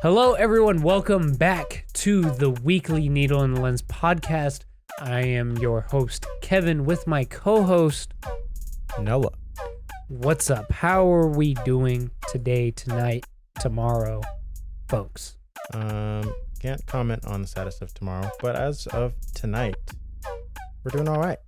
Hello, everyone. Welcome back to the weekly Needle in the Lens podcast. I am your host, Kevin, with my co-host, Noah. What's up? How are we doing today, tonight, tomorrow, folks? Can't comment on the status of tomorrow, but as of tonight, we're doing all right.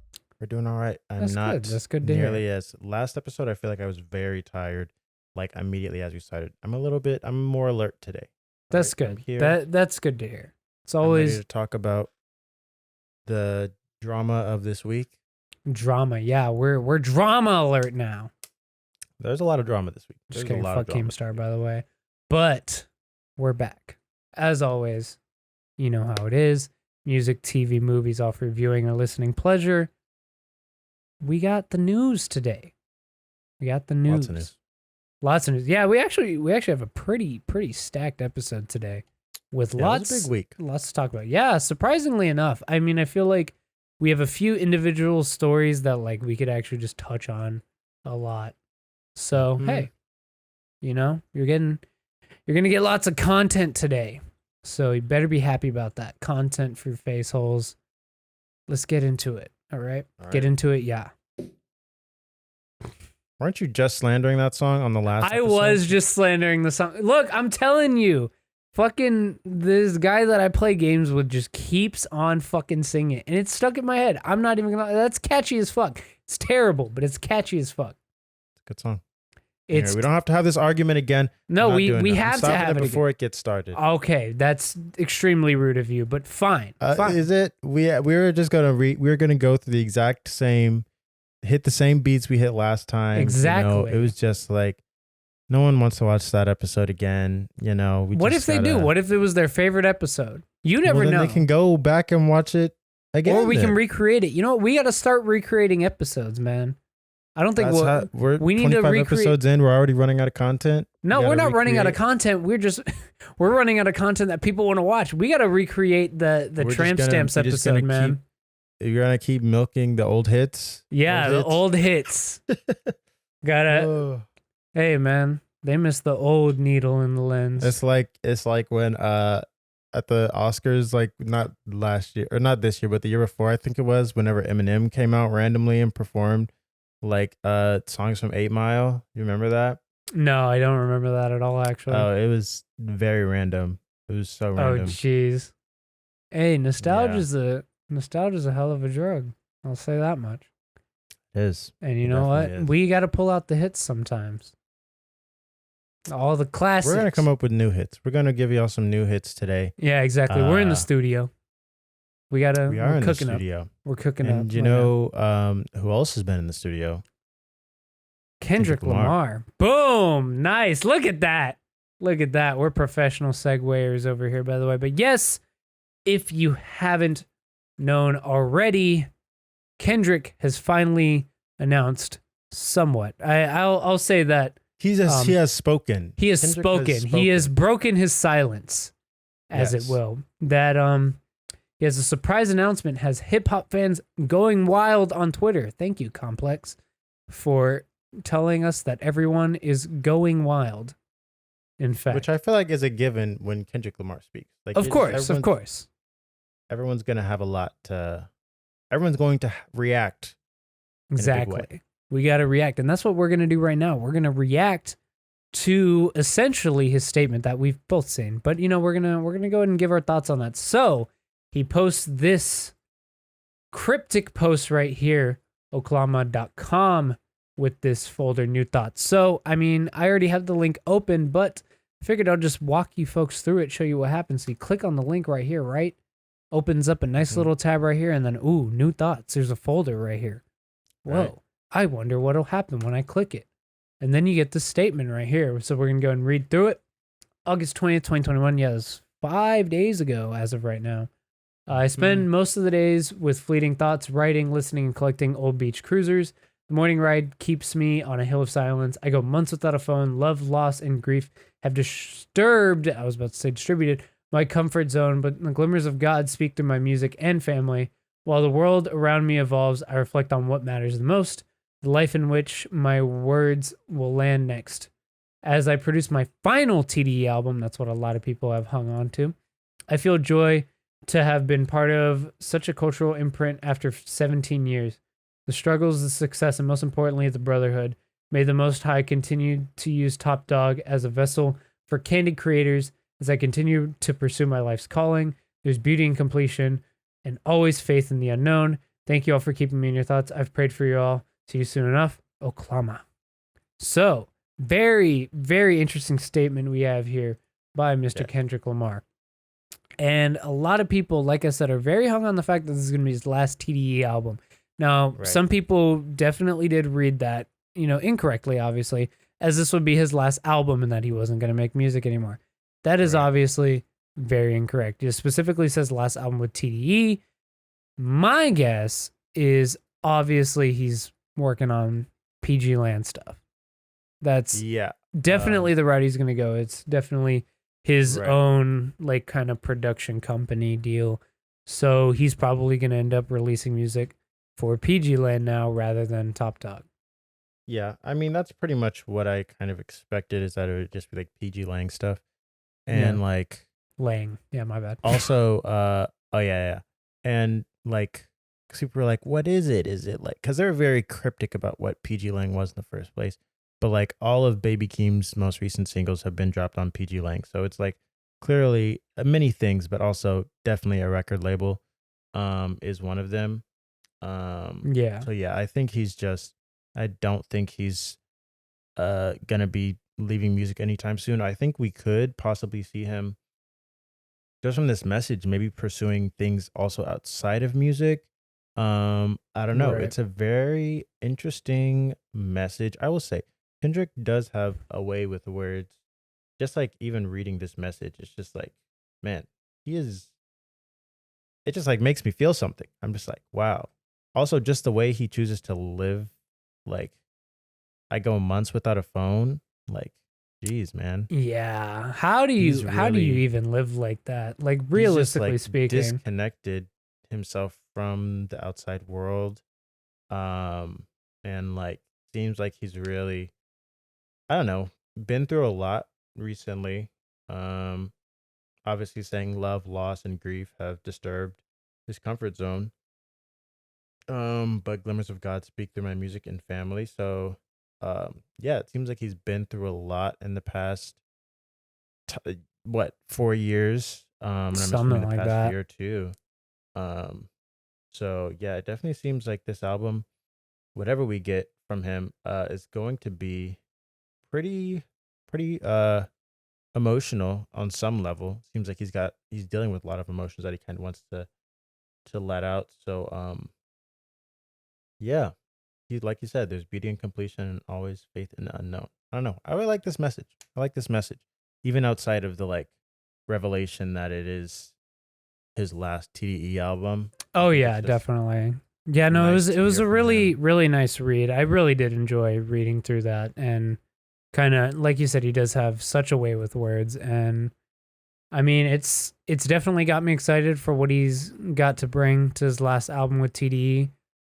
That's good. That's good to nearly hear. as last episode. I feel like I was very tired, like immediately as we started. I'm more alert today. That's Right? I'm good. here. That's good to hear. It's I'm always ready to talk about the drama of this week. drama. Yeah, we're drama alert now. There's a lot of drama this week. Just There's kidding. a lot Fuck of drama. Keemstar, by the way. But we're back. As always, you know how it is. Music, TV, movies, all for viewing or listening pleasure. We got the news today. Lots of news. Lots of news. Yeah, we actually have a pretty stacked episode today with Yeah, it was a lots big week. to talk about. Yeah, surprisingly enough. I mean, I feel like we have a few individual stories that like we could actually just touch on a lot. So, hey, you know, you're going to get lots of content today. So, you better be happy about that. Content for face holes. Let's get into it. All right? Get into it. Yeah. Weren't you just slandering that song on the last I episode? was just slandering the song. Look, I'm telling you, fucking this guy that I play games with just keeps on fucking singing it. And it's stuck in my head. I'm not even gonna, that's catchy as fuck. It's terrible, but it's catchy as fuck. It's a good song. It's Anyway, we don't have to have this argument again. no, I'm not we doing that. I'm have to stopping have it before again. it gets started. Okay, that's extremely rude of you, but fine. Fine. Is it? We were just gonna we're gonna go through the exact same, hit the same beats we hit last time. Exactly. It was just like no one wants to watch that episode again. We What if just they do? gotta- What if it was their favorite episode? You Well, never then know. They can go back and watch it again. Or we can then. recreate it. You know what? We got to start recreating episodes, man. I don't think We're we need to 25 recreate. episodes in. We're already running out of content. No, We we're gotta not running out of recreate- content. We're running out of content that people want to watch. We got to recreate the We're just Tramp gonna- Stamps we're just gonna episode, man. You're gonna keep milking the old hits. Yeah, the old hits. Gotta. Oh. Hey, man, they miss the old needle in the lens. It's like when at the Oscars, like not last year or not this year, but the year before, I think it was, whenever Eminem came out randomly and performed like songs from 8 Mile. You remember that? No, I don't remember that at all. Actually. Oh, it was very random. It was so Oh, random. jeez. Hey, nostalgia's a hell of a drug. I'll say that much. It is. And you It know what? definitely is. We got to pull out the hits sometimes. All the classics. We're gonna come up with new hits. We're gonna give y'all some new hits today. Yeah, exactly. We're in the studio. We are we're in the cooking studio. up. We're cooking up. And you right now. know who else has been in the studio? Kendrick Lamar. Boom. Nice. Look at that. Look at that. We're professional seguers over here, by the way. But yes, if you haven't known already, Kendrick has finally announced somewhat. I'll say that He has spoken. he has Kendrick spoken. He has broken his silence, as Yes. it will. That he has a surprise announcement, has hip hop fans going wild on Twitter. Thank you, Complex, for telling us that everyone is going wild. In fact, Which I feel like is a given when Kendrick Lamar speaks. Like, of course. Everyone's gonna have a lot to. Everyone's going to react. in a big way. Exactly. We got to react, and that's what we're gonna do right now. We're gonna react to essentially his statement that we've both seen, but you know we're gonna go ahead and give our thoughts on that. So he posts this cryptic post right here, oklahoma.com, with this folder, new thoughts. So I mean, I already have the link open, but I figured I'll just walk you folks through it, show you what happens. So you click on the link right here, right? Opens up a nice little tab right here, and then ooh, new thoughts. There's a folder right here. Whoa. Right. I wonder what'll happen when I click it. And then you get the statement right here. So we're going to go and read through it. August 20th, 2021. Yeah, it was 5 days ago as of right now. I spend most of the days with fleeting thoughts, writing, listening, and collecting old beach cruisers. The morning ride keeps me on a hill of silence. I go months without a phone. Love, loss, and grief have disturbed, I was about to say distributed, my comfort zone, but the glimmers of God speak through my music and family. While the world around me evolves, I reflect on what matters the most, the life in which my words will land next. As I produce my final TDE album, that's what a lot of people have hung on to. I feel joy to have been part of such a cultural imprint after 17 years. The struggles, the success, and most importantly, the brotherhood. May the Most High continue to use Top Dog as a vessel for candid creators as I continue to pursue my life's calling. There's beauty in completion and always faith in the unknown. Thank you all for keeping me in your thoughts. I've prayed for you all. See you soon enough. Oklahoma. So, very, very interesting statement we have here by Mr. Kendrick Lamar. And a lot of people, like I said, are very hung on the fact that this is going to be his last TDE album. Now, some people definitely did read that, incorrectly, obviously, as this would be his last album and that he wasn't going to make music anymore. That is obviously very incorrect. It specifically says last album with TDE. My guess is obviously he's working on PG Land stuff. That's definitely the route he's going to go. It's definitely his own like kind of production company deal. So he's probably going to end up releasing music for PG Land now rather than Top Dog. Yeah, I mean that's pretty much what I kind of expected, is that it would just be like PG Lang stuff. And like Lang. Yeah, my bad. Also and like, cause people were like, what is it? Is it like, cause they're very cryptic about what PG Lang was in the first place. But like all of Baby Keem's most recent singles have been dropped on PG Lang. So it's like clearly many things, but also definitely a record label is one of them. So yeah, I don't think he's gonna be leaving music anytime soon. I think we could possibly see him, just from this message, maybe pursuing things also outside of music. I don't know. It's a very interesting message. I will say Kendrick does have a way with words. Just like even reading this message, it's just like, man, it just like makes me feel something. I'm just like, wow. Also, just the way he chooses to live, like, I go months without a phone. Like, geez, man. Yeah. How do you even live like that? Like, realistically speaking, disconnected himself from the outside world. And like seems like he's really, I don't know, been through a lot recently. Obviously saying love, loss, and grief have disturbed his comfort zone. But glimmers of God speak through my music and family. So, yeah, it seems like he's been through a lot in the past, 4 years? And I'm something assuming the like past that. year or two. So yeah, it definitely seems like this album, whatever we get from him, is going to be pretty emotional on some level. Seems like he's dealing with a lot of emotions that he kind of wants to let out. So yeah, like you said, there's beauty in completion and always faith in the unknown. I don't know. I really like this message. Even outside of the like revelation that it is his last TDE album. Oh yeah, definitely. Yeah, no, it was a really really nice read. I really did enjoy reading through that, and kind of like you said, he does have such a way with words, and I mean, it's definitely got me excited for what he's got to bring to his last album with TDE.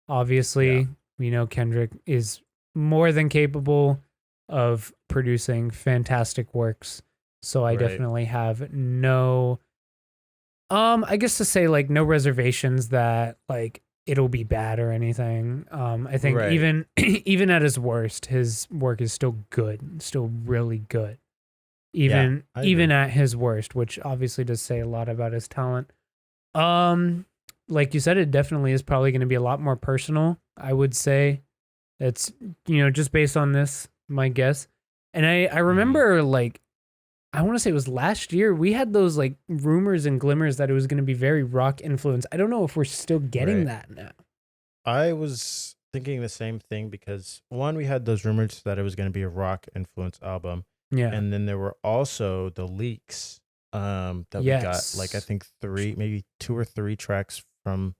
Obviously, we know Kendrick is more than capable of producing fantastic works. So I definitely have no I guess to say like no reservations that like it'll be bad or anything. I think even even at his worst, his work is still good, still really good. Even at his worst, which obviously does say a lot about his talent. Like you said, it definitely is probably going to be a lot more personal, I would say. It's, just based on this, my guess. And I remember like I want to say it was last year, we had those like rumors and glimmers that it was going to be very rock influenced. I don't know if we're still getting that now. I was thinking the same thing because one, we had those rumors that it was going to be a rock influenced album. Yeah. And then there were also the leaks that we got, like I think 3, maybe 2 or 3 tracks from,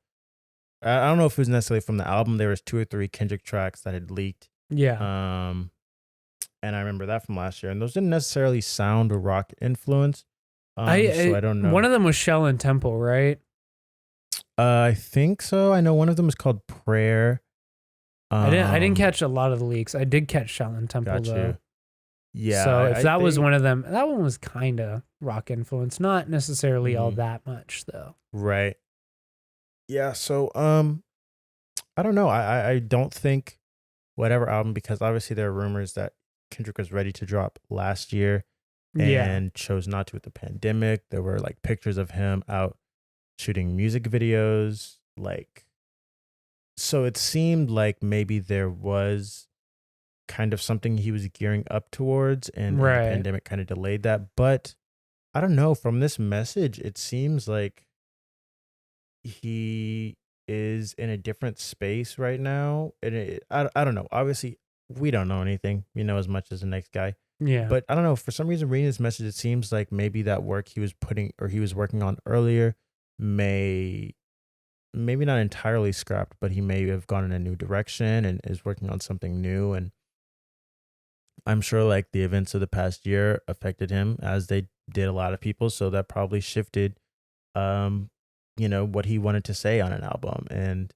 I don't know if it was necessarily from the album. There was 2 or 3 Kendrick tracks that had leaked. Yeah. And I remember that from last year. And those didn't necessarily sound rock influence. So I don't know. One of them was Shell and Temple, right? I think so. I know one of them is called Prayer. I didn't catch a lot of the leaks. I did catch Shell and Temple though. Yeah, So if I that was think one of them, that one was kind of rock influence, not necessarily all mhm, that much though. right. Yeah, so I don't know. I don't think whatever album, because obviously there are rumors that Kendrick was ready to drop last year Yeah. and chose not to with the pandemic. There were like pictures of him out shooting music videos, like, so it seemed like maybe there was kind of something he was gearing up towards, and the Right. pandemic kind of delayed that. But I don't know, from this message it seems like he is in a different space right now, and I don't know, obviously we don't know anything, we know as much as the next guy, Yeah. but I don't know, for some reason reading this message it seems like maybe that work he was putting or he was working on earlier may maybe not entirely scrapped, but he may have gone in a new direction and is working on something new. And I'm sure like the events of the past year affected him as they did a lot of people. So that probably shifted, um, what he wanted to say on an album. And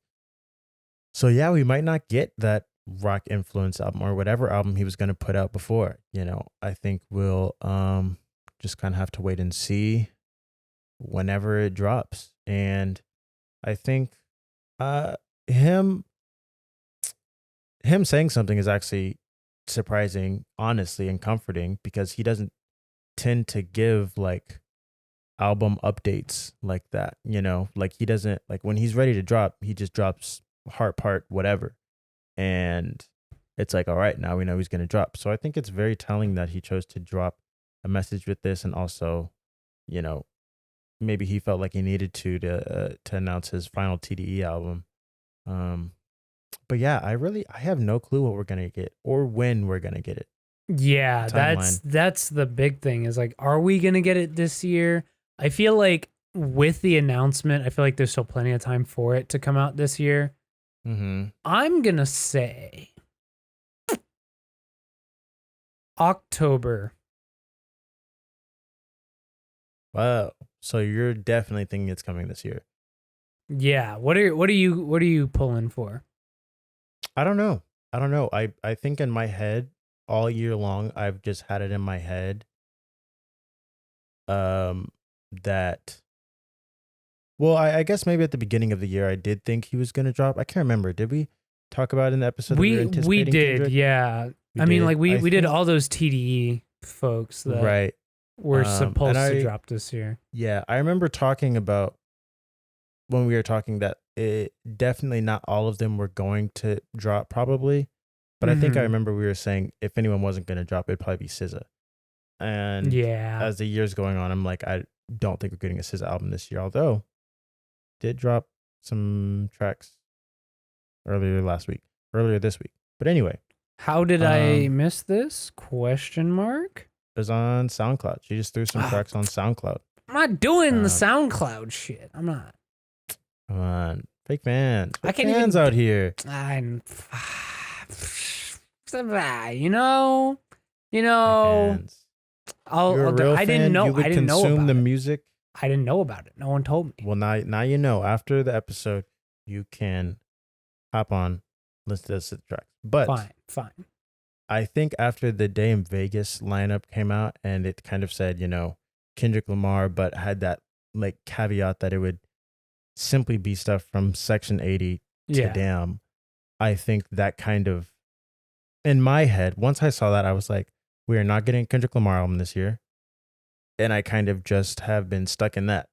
so, yeah, we might not get that rock influence album or whatever album he was going to put out before. I think we'll just kind of have to wait and see whenever it drops. And I think uh, him him saying something is actually surprising, honestly, and comforting, because he doesn't tend to give like album updates like that. Like he doesn't, like when he's ready to drop, he just drops heart part whatever, and it's like, all right, now we know he's going to drop. So I think it's very telling that he chose to drop a message with this, and also, you know, maybe he felt like he needed to announce his final TDE album. Um, but yeah, I have no clue what we're gonna get or when we're gonna get it. Yeah, Timeline. that's the big thing is like, are we gonna get it this year? I feel like with the announcement, I feel like there's still plenty of time for it to come out this year. Mm-hmm. I'm gonna say October. Wow. So you're definitely thinking it's coming this year. Yeah. What are you pulling for? I don't know. I don't know. I think in my head all year long I've just had it in my head um that well, I guess maybe at the beginning of the year I did think he was gonna drop. I can't remember. Did we talk about it in the episode that we were We anticipating did, Kendrick? yeah. We I mean, did. like we I we did think all those TDE folks that right. were And supposed to drop this year. yeah, I remember talking about when we were talking that it definitely not all of them were going to drop probably. But I think I Hmm. remember we were saying if anyone wasn't going to drop, it'd probably be SZA. And Yeah. as the years going on, I'm like, I don't think we're getting a SZA album this year. Although did drop some tracks earlier this week. But anyway, How did I um, miss this? Question mark. it was on SoundCloud. She just threw some Oh, tracks on SoundCloud. I'm not doing the Um, SoundCloud shit. I'm not. Come on, I fake can't fans even. out here. I'm. You know. You Fake know. fans. I'll. You're a I'll do, real I didn't fan. know. You I would didn't know consume the about it. music. I didn't know about it. No one told me. Well, now you know. After the episode, you can hop on, listen to the tracks. But Fine. Fine. I think after the Day in Vegas lineup came out, and it kind of said, Kendrick Lamar, but had that like caveat that it would simply be stuff from Section 80 to Yeah. Damn. I think that kind of, in my head, once I saw that, I was like, we are not getting a Kendrick Lamar album this year. And I kind of just have been stuck in that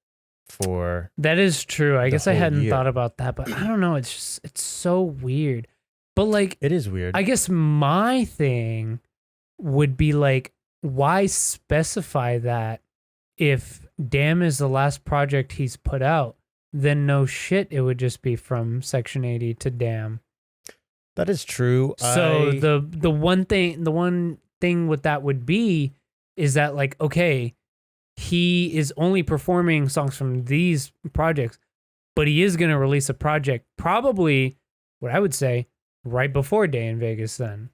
for That is true. I the guess I whole hadn't thought year. about that, but I don't know. It's so weird. But like, It is weird. I guess my thing would be like, why specify that if Damn is the last project he's put out? Then no shit, it would just be from Section 80 to Damn. That is true. So the one thing with that would be is that like, okay, he is only performing songs from these projects, but he is going to release a project probably, what I would say, right before Day in Vegas then.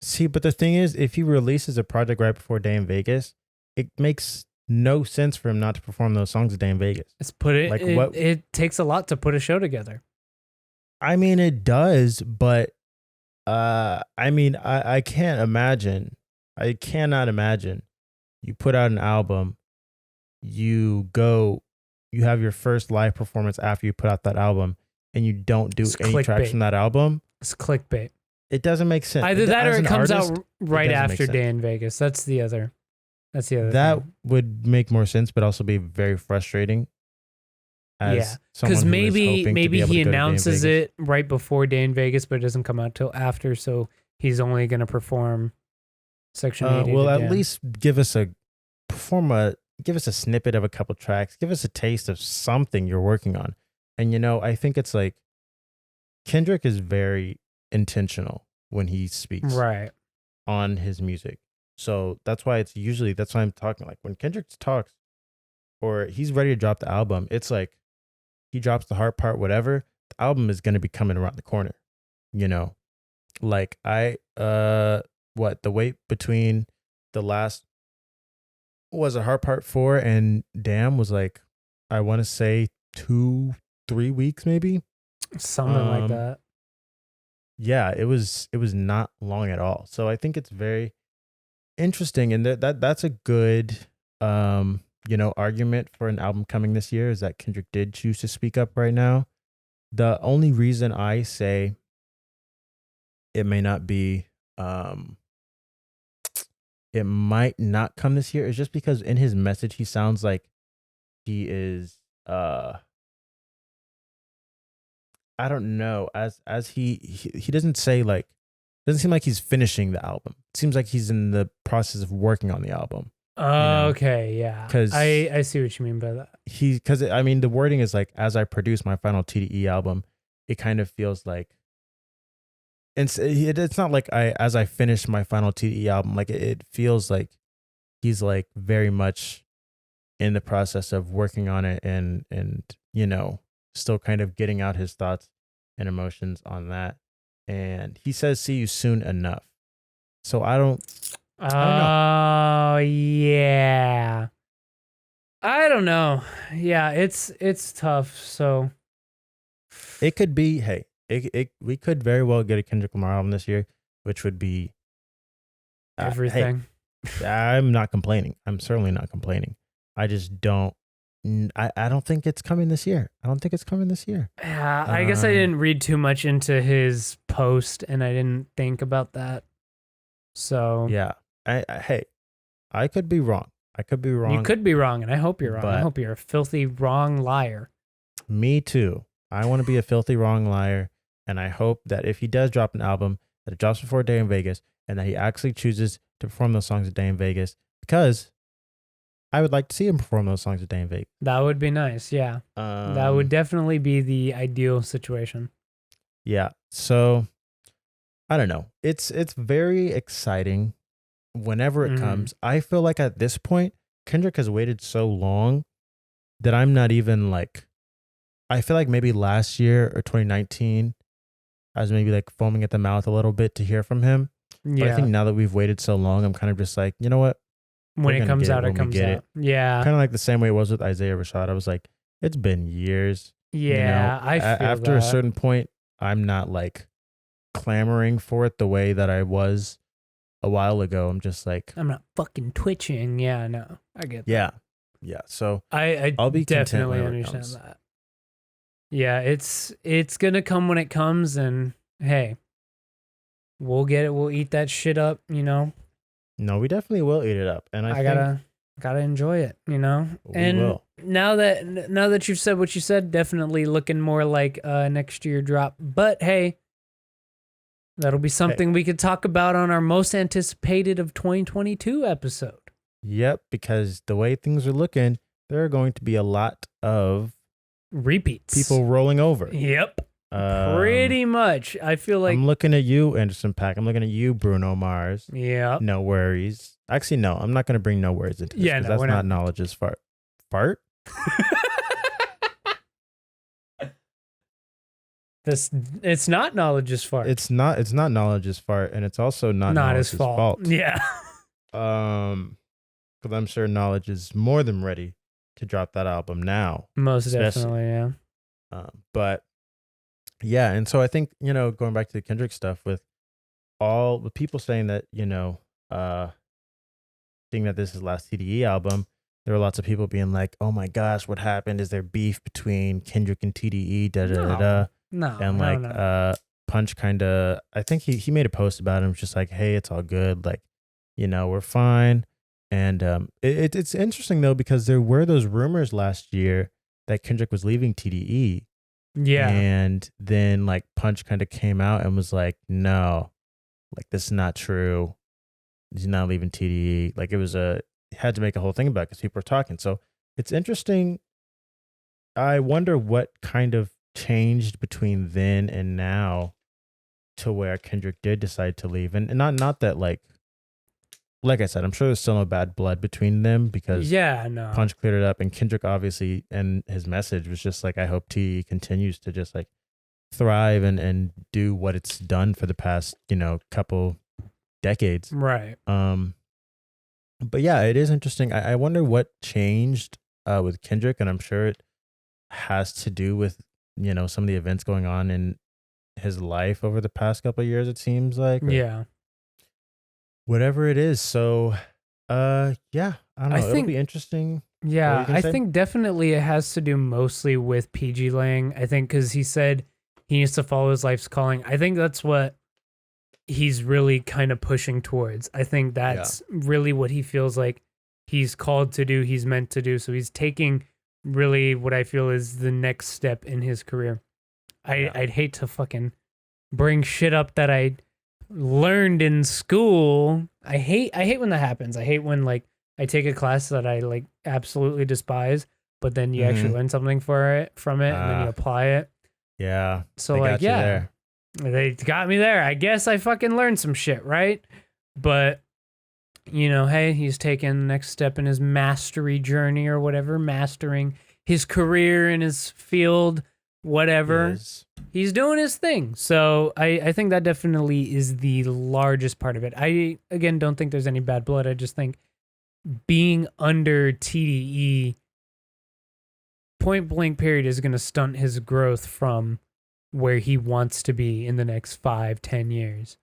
See, but the thing is, if he releases a project right before Day in Vegas, it makes no sense for him not to perform those songs at Day in Vegas. It's put it, Like it what? it takes a lot to put a show together. I mean, it does, but I mean, I can't imagine. I cannot imagine you put out an album, you go, you have your first live performance after you put out that album, and you don't do It's any tracks clickbait. from that album. It's clickbait. It doesn't make sense. Either that or As it an comes artist, out right doesn't make after sense. Day in Vegas. That's the other That thing. would make more sense, but also be very frustrating. Yeah, Because maybe he announces it right before Day in Vegas, but it doesn't come out till after. So he's only going to perform Section 80. Well, at least give us a snippet of a couple tracks. Give us a taste of something you're working on. And I think it's like Kendrick is very intentional when he speaks right on his music. So that's why I'm talking like when Kendrick talks or he's ready to drop the album, it's like he drops the hard part, whatever, the album is going to be coming around the corner, like the wait between the last was a hard part 4 and Damn was like, I want to say 2-3 weeks, maybe something like that. Yeah, it was not long at all. So I think it's very interesting, and that's a good argument for an album coming this year is that Kendrick did choose to speak up right now. The only reason I say it may not be it might not come this year is just because in his message he sounds like he is I don't know, as he doesn't say like, doesn't seem like he's finishing the album. It seems like he's in the process of working on the album. Okay, yeah. 'Cause I see what you mean by that. Because I mean the wording is like, as I produce my final TDE album, it kind of feels like it's not like as I finish my final TDE album, like it feels like he's like very much in the process of working on it and still kind of getting out his thoughts and emotions on that. And he says, see you soon enough. So I don't know. Oh, yeah. I don't know. Yeah, it's tough. So it could be, hey, we could very well get a Kendrick Lamar album this year, which would be everything. Hey, I'm not complaining. I'm certainly not complaining. I just don't. I don't think it's coming this year. Yeah, I guess I didn't read too much into his post, and I didn't think about that. So yeah, hey, I could be wrong. You could be wrong, and I hope you're wrong. I hope you're a filthy wrong liar. Me too. I want to be a filthy wrong liar, and I hope that if he does drop an album, that it drops before Day in Vegas, and that he actually chooses to perform those songs at Day in Vegas, because I would like to see him perform those songs at Day in Vegas. That would be nice, yeah. That would definitely be the ideal situation. Yeah. So I don't know. It's very exciting whenever it comes. I feel like at this point, Kendrick has waited so long that I'm not even like, I feel like maybe last year or 2019, I was maybe like foaming at the mouth a little bit to hear from him. Yeah. But I think now that we've waited so long, I'm kind of just like, you know what? When it comes out, it comes out. Yeah. Kind of like the same way it was with Isaiah Rashad. I was like, it's been years. Yeah, I feel after that. a certain point, I'm not like clamoring for it the way that I was a while ago. I'm just like, I'm not fucking twitching. Yeah, no, I get that. Yeah. So I'll be definitely understand that. Yeah, it's gonna come when it comes, and hey, we'll get it. We'll eat that shit up, No, we definitely will eat it up, and I think gotta enjoy it, We and will. now that you've said what you said, definitely looking more like next year drop. But hey, that'll be something we could talk about on our most anticipated of 2022 episode. Yep, because the way things are looking, there are going to be a lot of repeats, people rolling over. Yep. Pretty much. I feel like I'm looking at you, Anderson .Paak. I'm looking at you, Bruno Mars. Yeah. No Worries. Actually, no. I'm not going to bring No Worries into this because that's not Knowledge's fart. Fart? It's not Knowledge's fart. It's not Knowledge's fart, and it's also not his fault. Yeah. Because I'm sure Knowledge is more than ready to drop that album now. Most definitely, yeah. But yeah, and so I think, going back to the Kendrick stuff with all the people saying that, seeing that this is his last TDE album, there were lots of people being like, "Oh my gosh, what happened? Is there beef between Kendrick and TDE?" Da da da da. And like, No. Punch kind of, I think he made a post about him, just like, "Hey, it's all good. Like, we're fine." And it's interesting though, because there were those rumors last year that Kendrick was leaving TDE. Yeah. And then like Punch kind of came out and was like, "No, like this is not true. He's not leaving TDE." Like it was had to make a whole thing about it because people were talking. So it's interesting. I wonder what kind of changed between then and now to where Kendrick did decide to leave. And not that like I said, I'm sure there's still no bad blood between them because no. Punch cleared it up, and Kendrick obviously, and his message was just like, I hope TDE continues to just like thrive and do what it's done for the past, couple decades. Right. But yeah, it is interesting. I wonder what changed with Kendrick, and I'm sure it has to do with, some of the events going on in his life over the past couple of years, it seems like. Yeah. Whatever it is. So yeah, I don't know. It'll think- be interesting. Yeah, I think definitely it has to do mostly with PG Lang. I think because he said he needs to follow his life's calling. I think that's what he's really kind of pushing towards. I think that's really what he feels like he's called to do, he's meant to do. So he's taking really what I feel is the next step in his career. I'd hate to fucking bring shit up that I learned in school. I hate when that happens. I hate when like I take a class that I like absolutely despise, but then you actually learn something from it and then you apply it. Yeah. So like, they got me there. I guess I fucking learned some shit, right? But hey, he's taking the next step in his mastery journey or whatever, mastering his career in his field, whatever. He's doing his thing. So I think that definitely is the largest part of it. I, again, don't think there's any bad blood. I just think being under TDE point blank period is going to stunt his growth from where he wants to be in the next 5-10 years.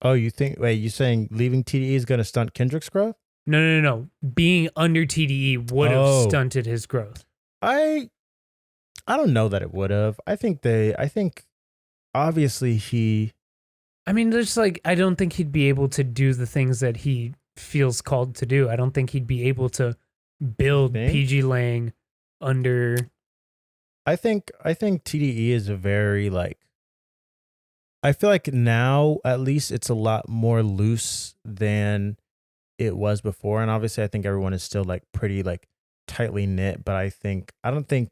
Oh, you saying leaving TDE is going to stunt Kendrick's growth? No. Being under TDE would have stunted his growth. I don't know that it would have. I think obviously I mean, there's like, I don't think he'd be able to do the things that he feels called to do. I don't think he'd be able to build PG Lang under. I think TDE is a very like, I feel like now at least it's a lot more loose than it was before. And obviously I think everyone is still like pretty like tightly knit, but I don't think,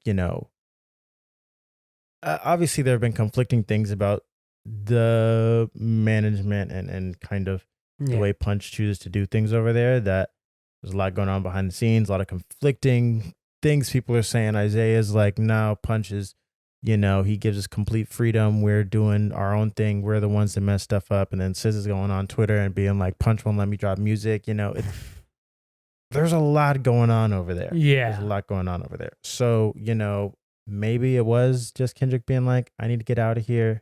obviously there have been conflicting things about the management and kind of the way Punch chooses to do things over there, that there's a lot going on behind the scenes, a lot of conflicting things people are saying. Isaiah's like, no, Punch is, he gives us complete freedom. We're doing our own thing. We're the ones that mess stuff up. And then Sis is going on Twitter and being like, Punch won't let me drop music. There's a lot going on over there. Yeah. There's a lot going on over there. So, maybe it was just Kendrick being like, I need to get out of here.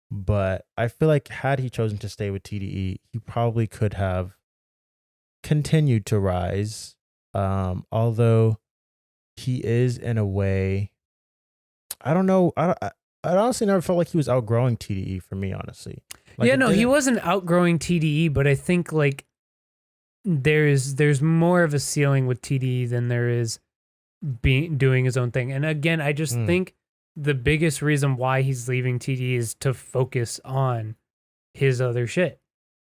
But I feel like had he chosen to stay with TDE, he probably could have continued to rise. Although he is in a way, I don't know. I honestly never felt like he was outgrowing TDE for me, honestly. Like, he wasn't outgrowing TDE, but I think like there's more of a ceiling with TDE than there is doing his own thing. And again, I just think the biggest reason why he's leaving TDE is to focus on his other shit.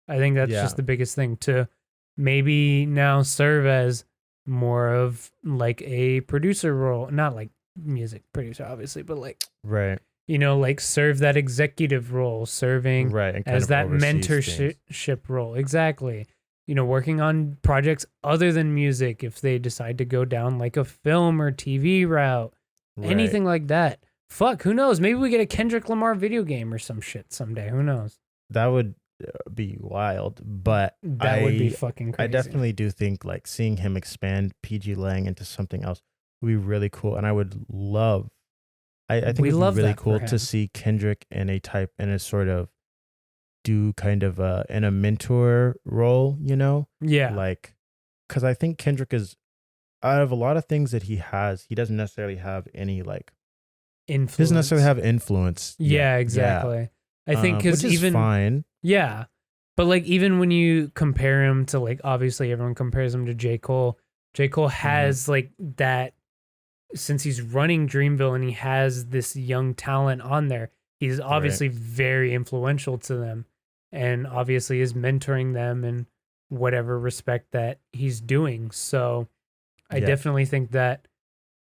I think that's just the biggest thing, to maybe now serve as more of like a producer role, not like music producer obviously, but like like serve that executive role, serving as that mentorship role. Exactly. Working on projects other than music if they decide to go down like a film or TV route, anything like that. Fuck, who knows? Maybe we get a Kendrick Lamar video game or some shit someday. Who knows? That would be wild, but that would be fucking crazy. I definitely do think like seeing him expand PG Lang into something else would be really cool. And I would love, I think it'd be really cool to see Kendrick in a sort of do kind of in a mentor role, Yeah. Like because I think Kendrick is out of a lot of things that he has, he doesn't necessarily have any like Influence. he doesn't necessarily have influence. Yeah, Yet. exactly. I think because which is even fine. yeah, but like even when you compare him to like obviously everyone compares him to J. Cole. J. Cole has like that since he's running Dreamville and he has this young talent on there. He's obviously very influential to them, and obviously is mentoring them in whatever respect that he's doing. So I definitely think that,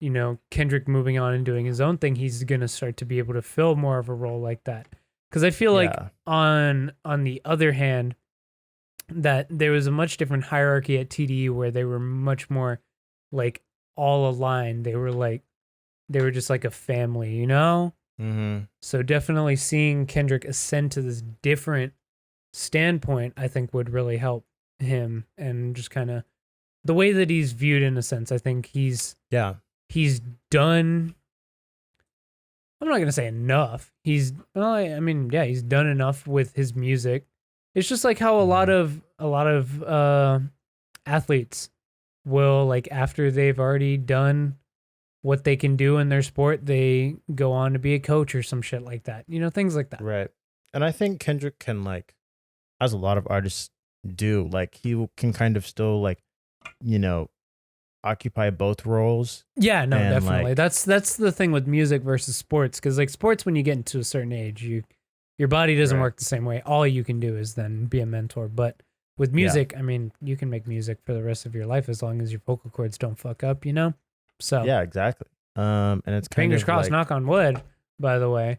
you know, Kendrick moving on and doing his own thing, he's gonna start to be able to fill more of a role like that. Because I feel like on the other hand, that there was a much different hierarchy at TDE where they were much more like all aligned. They were just like a family, you know? Mm-hmm. So definitely seeing Kendrick ascend to this different standpoint, I think would really help him, and just kind of the way that he's viewed in a sense. I think he's done. I'm not gonna say enough. He's done enough with his music. It's just like how a lot of athletes will, like, after they've already done what they can do in their sport, they go on to be a coach or some shit like that. You know, things like that. Right. And I think Kendrick can, like, as a lot of artists do, like, he can kind of still, like, you know, occupy both roles. Yeah, no, and, definitely. like, That's the thing with music versus sports, because like sports, when you get into a certain age, your body doesn't work the same way. All you can do is then be a mentor. But with music, I mean, you can make music for the rest of your life as long as your vocal cords don't fuck up, you know? So yeah, exactly. And it's kind fingers of crossed, like, knock on wood, by the way.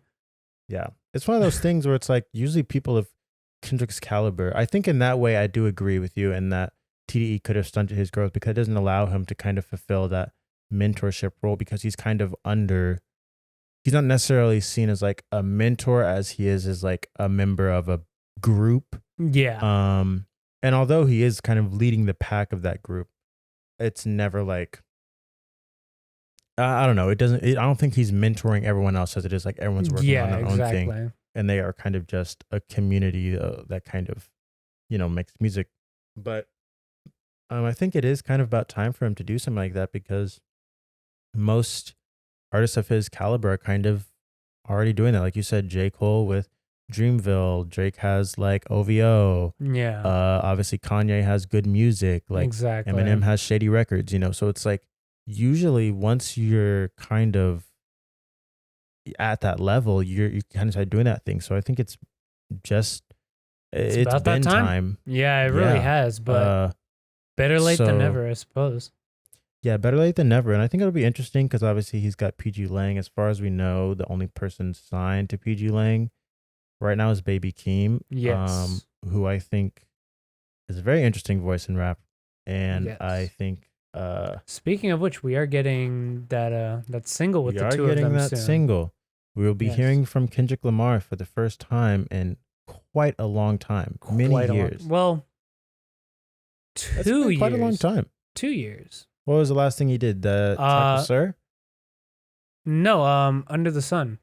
yeah, it's one of those things where it's like usually people of Kendrick's caliber. I think in that way, I do agree with you in that TDE could have stunted his growth because it doesn't allow him to kind of fulfill that mentorship role, because he's kind of he's not necessarily seen as like a mentor as he is as like a member of a group. Yeah. And although he is kind of leading the pack of that group, it's never like, I don't know. I don't think he's mentoring everyone else as it is like everyone's working on their own thing, and they are kind of just a community that kind of, you know, makes music. But I think it is kind of about time for him to do something like that, because most artists of his caliber are kind of already doing that. Like you said, J. Cole with Dreamville, Drake has like OVO. Yeah. Obviously Kanye has good music. Like Eminem has Shady Records, you know. So it's like usually once you're kind of at that level, you kind of start doing that thing. So I think it's about been that time. Yeah, it really has, but better late than never, I suppose. Yeah, better late than never. And I think it'll be interesting because obviously he's got PG Lang. As far as we know, the only person signed to PG Lang right now is Baby Keem. Yes. Who I think is a very interesting voice in rap. And I think speaking of which, we are getting that single with the two of them soon. We are getting that single. We will be hearing from Kendrick Lamar for the first time in quite a long time. Many years. Well, 2 years. Quite a long time. 2 years. What was the last thing he did? The Track with Sir? No, Under the Sun.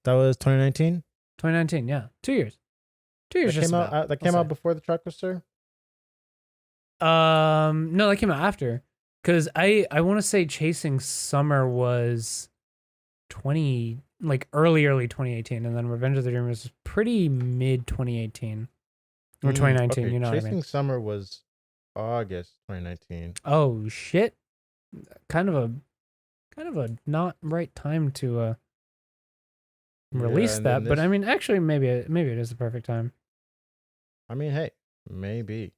That was 2019? 2019, yeah. 2 years. 2 years that came out before the Track with Sir? No, that came out after. Because I want to say Chasing Summer was early 2018, and then Revenge of the Dreamers was pretty mid 2018. Or 2019, okay. You know what I mean? Chasing Summer was August 2019. Oh shit. Kind of a not right time to release that, but I mean actually maybe it is the perfect time. I mean, hey, maybe.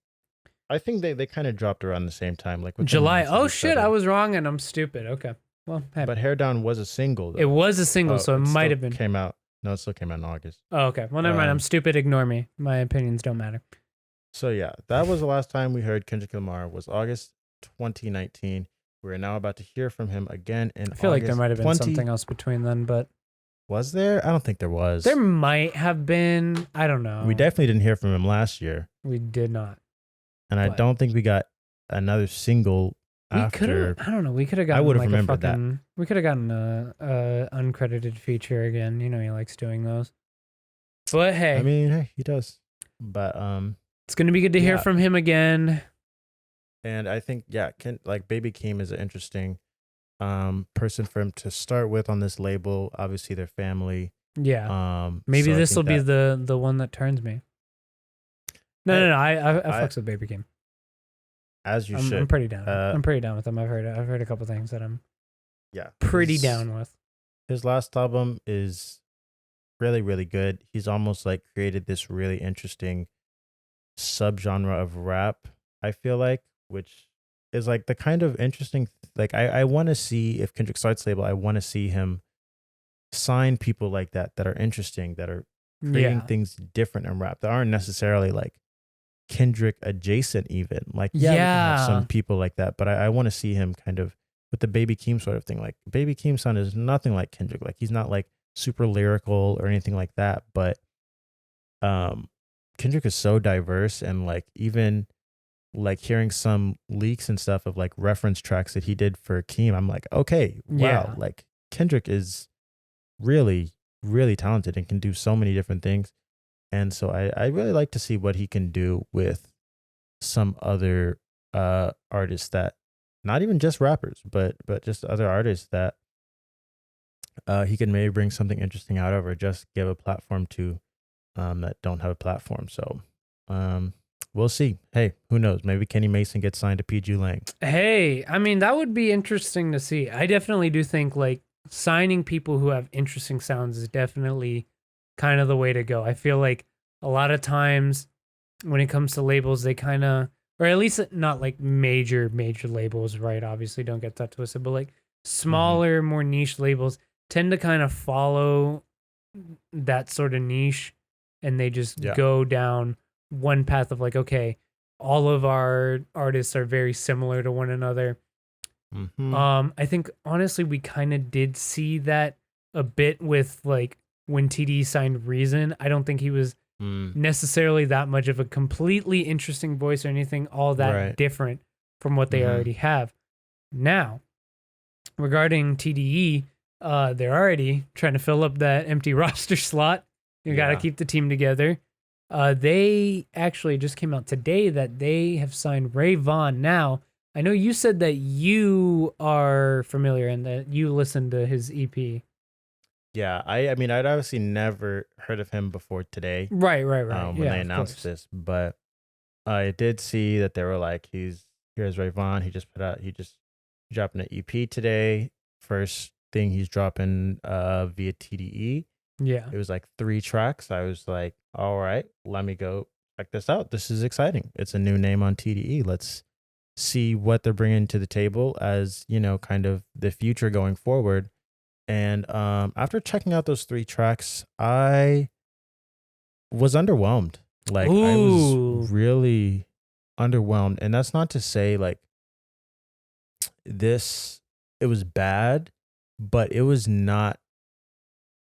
I think they kind of dropped around the same time, like July. Oh shit, I was wrong and I'm stupid. Okay. Well, hey. But Hair Down was a single though. It was a single, so it might have been. Came out. No, it still came out in August. Oh, okay. Well, never mind. I'm stupid. Ignore me. My opinions don't matter. So yeah, that was the last time we heard Kendrick Lamar, was August 2019. We're now about to hear from him again in August. I feel like there might have been something else between then, but was there? I don't think there was. There might have been. I don't know. We definitely didn't hear from him last year. We did not. And I don't think we got another single after. I don't know. We could have gotten. I would have remembered that. We could have gotten a uncredited feature again. You know, he likes doing those. But hey, I mean, hey, he does. But It's gonna be good to hear Yeah. from him again. And I think, yeah, like Baby Keem is an interesting person for him to start with on this label. Obviously, their family. Yeah. Maybe So I this will think be that, the one that turns me. No, hey, no, no. I I fucks with Baby Keem. as you I'm should. pretty down. Uh, I'm pretty down with him. I've heard a couple things that I'm yeah, pretty down with. his last album is really, really good. He's almost like created this really interesting subgenre of rap, I feel like, which is like the kind of interesting, like, I want to see if Kendrick starts label, I want to see him sign people like that are interesting, that are creating Yeah. things different in rap that aren't necessarily like Kendrick adjacent even. Like, yeah, we can have some Yeah. people like that, but I want to see him kind of with the Baby Keem sort of thing. Like Baby Keem's sound is nothing like Kendrick. Like he's not like super lyrical or anything like that, but um Kendrick is so diverse, and like even like hearing some leaks and stuff of like reference tracks that he did for Keem, I'm like, okay, wow, Yeah. like Kendrick is really, really talented and can do so many different things. And so I really like to see what he can do with some other artists, that not even just rappers, but just other artists that he can maybe bring something interesting out of, or just give a platform to, that don't have a platform. So we'll see. Hey, who knows? Maybe Kenny Mason gets signed to PG Lang. Hey, I mean, that would be interesting to see. I definitely do think like signing people who have interesting sounds is definitely kind of the way to go. I feel like a lot of times when it comes to labels, they kind of, or at least not like major labels, right? Obviously, don't get that twisted, but like Mm-hmm. smaller, more niche labels tend to kind of follow that sort of niche, and they just Yeah. go down one path of like, okay, all of our artists are very similar to one another. Mm-hmm. I think honestly we kind of did see that a bit with like when TDE signed Reason. I don't think he was Mm. necessarily that much of a completely interesting voice or anything all that Right. different from what they Mm-hmm. already have. Now, regarding TDE, they're already trying to fill up that empty roster slot. You got to Yeah. keep the team together. They actually just came out today that they have signed Vaughn. Now, I know you said that you are familiar and that you listened to his EP. Yeah. I mean, I'd obviously never heard of him before today, Right. when Yeah, they of announced course. this, but I did see that they were like, here's Ray Vaughn. He just dropping an EP today. First thing he's dropping via TDE. Yeah. It was like 3 tracks. I was like, all right, let me go check this out. This is exciting. It's a new name on TDE. Let's see what they're bringing to the table as, kind of the future going forward. And after checking out those 3 tracks, I was underwhelmed. Like I was Ooh. really underwhelmed. And that's not to say like this it was bad, but it was not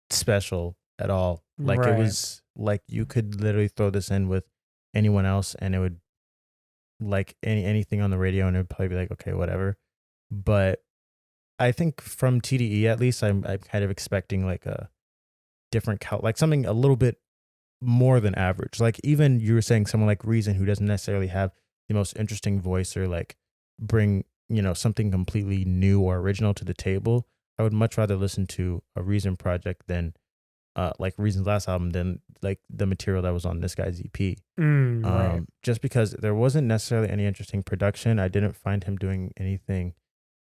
special at all. Like it Right. was like you could literally throw this in with anyone else, and it would, like, anything on the radio, and it would probably be like, okay, whatever. But I think from TDE at least, I'm kind of expecting like a different like something a little bit more than average. Like even you were saying someone like Reason, who doesn't necessarily have the most interesting voice, or like bring, something completely new or original to the table. I would much rather listen to a Reason project than like Reason's last album than like the material that was on this guy's EP. Right. Just because there wasn't necessarily any interesting production. I didn't find him doing anything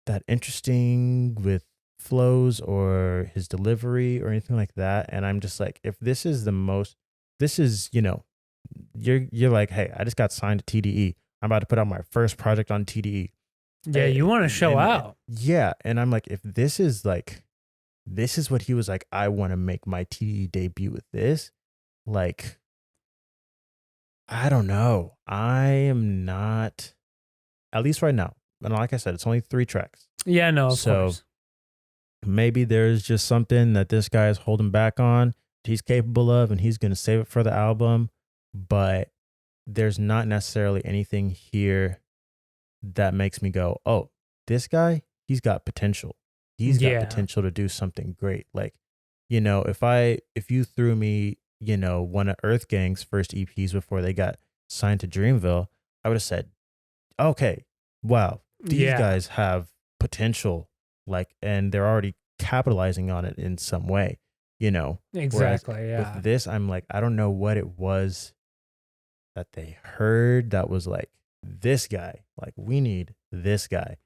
that interesting with flows or his delivery or anything like that. And I'm just like, if this is the most, this is, you're like, hey, I just got signed to TDE. I'm about to put out my first project on TDE. Yeah, you want to show And out. yeah, and I'm like, if this is like, this is what he was like, I want to make my TDE debut with this. Like, I don't know. I am not, at least right now. And like I said, it's only 3 tracks. Yeah, no, of So course. maybe there's just something that this guy is holding back on, he's capable of, and he's going to save it for the album. But there's not necessarily anything here that makes me go, oh, this guy, he's got potential. He's got Yeah. potential to do something great. Like, if you threw me, one of Earth Gang's first EPs before they got signed to Dreamville, I would have said, okay, wow, these Yeah, guys have potential, like, and they're already capitalizing on it in some way, you know. Whereas exactly. with Yeah. this, I'm like, I don't know what it was that they heard that was like, this guy, like, we need this guy.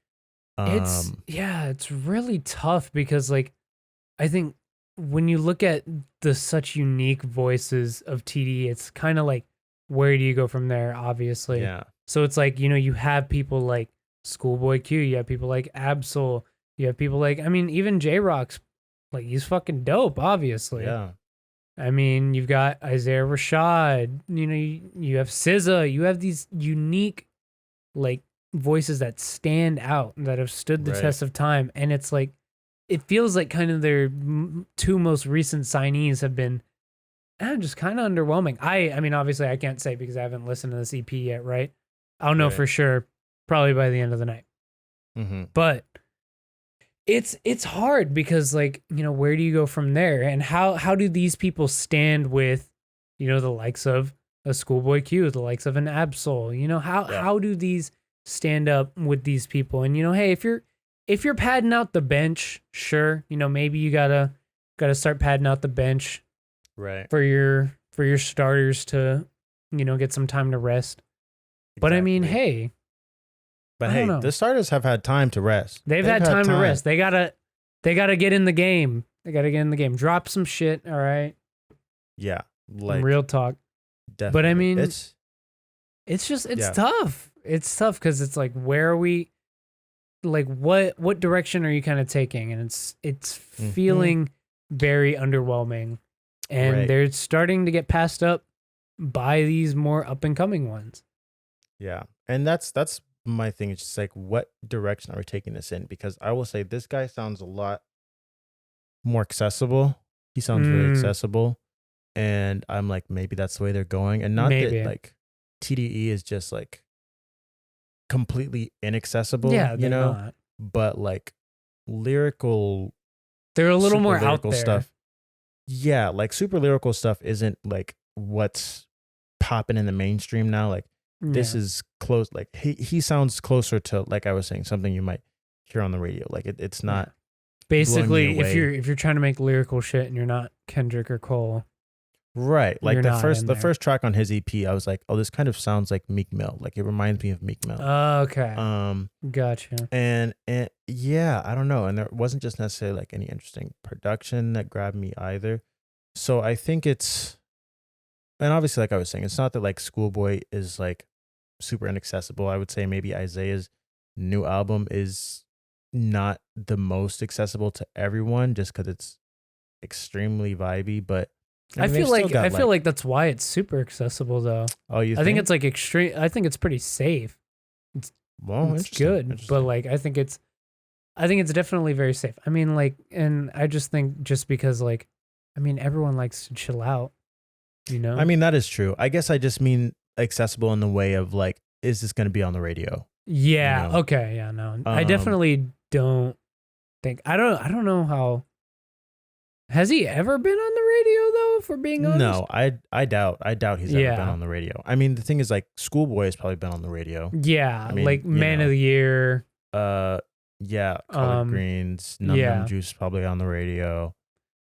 It's really tough because like I think when you look at the such unique voices of TDE, it's kind of like where do you go from there, obviously. Yeah, So it's like, you know, you have people like Schoolboy Q, you have people like Absol, you have people like, I mean, even J Rock's like he's fucking dope, obviously. yeah, I mean, you've got Isaiah Rashad, you know, you have SZA, you have these unique like voices that stand out that have stood the right, test of time, and it's like it feels like kind of their two most recent signees have been just kind of underwhelming. I mean, obviously, I can't say because I haven't listened to this EP yet, right? I'll know right. for sure probably by the end of the night. Mm-hmm. But it's hard because like you know where do you go from there, and how do these people stand with you know the likes of a Schoolboy Q, the likes of an Absol? You know Yeah, how do these stand up with these people? And you know, hey, if you're padding out the bench, sure, you know maybe you gotta start padding out the bench right, for your starters to you know get some time to rest. But I mean, exactly. hey, But I don't hey, know. the starters have had time to rest. They've had time to rest. They gotta get in the game. They gotta get in the game. Drop some shit, all right? Yeah, Some like, real talk. But I definitely. mean, it's just it's Yeah. tough. It's tough because it's like where are we like what direction are you kind of taking? And it's Hmm. feeling very underwhelming. And Right. they're starting to get passed up by these more up and coming ones. Yeah. And that's my thing. It's just like, what direction are we taking this in? Because I will say this guy sounds a lot more accessible. He sounds very Mm, accessible. And I'm like, maybe that's the way they're going. And not that maybe. like TDE is just like completely inaccessible, Yeah, you they're know, not. but like lyrical, They're a little super more out lyrical there. stuff. Yeah, like super lyrical stuff isn't like what's popping in the mainstream now. Like this Yeah. is close. Like he sounds closer to, like I was saying, something you might hear on the radio. Like it's Yeah. not blowing me Basically, away. if you're trying to make lyrical shit and you're not Kendrick or Cole, Right. Like you're the not first in the there. first track on his EP, I was like, oh, this kind of sounds like Meek Mill. Like it reminds me of Meek Mill. Okay. Um Gotcha. and yeah, I don't know. And there wasn't just necessarily like any interesting production that grabbed me either. So I think it's, and obviously, like I was saying, it's not that like Schoolboy is like super inaccessible. I would say maybe Isaiah's new album is not the most accessible to everyone just because it's extremely vibey. But I mean, they've still I got feel like, like that's why it's super accessible though. oh, you I think think? it's like extreme. I think it's pretty safe. It's Well, it's interesting. good, but Interesting. like I think it's definitely very safe. I mean, like, and I just think just because like, I mean, everyone likes to chill out, you I know. mean, that is true. I guess I just mean accessible in the way of like, is this going to be on the radio? You Yeah. know? Okay. Yeah. No. I Um, definitely don't think. I don't know how. Has he ever been on the radio though? If we're being honest. no, I doubt he's ever been Yeah. on the radio. I mean, the thing is, like, Schoolboy has probably been on the radio. Yeah. I mean, Like Man of the Year. uh, yeah, Collard Um. Greens, Num Num Yeah. Juice probably on the radio.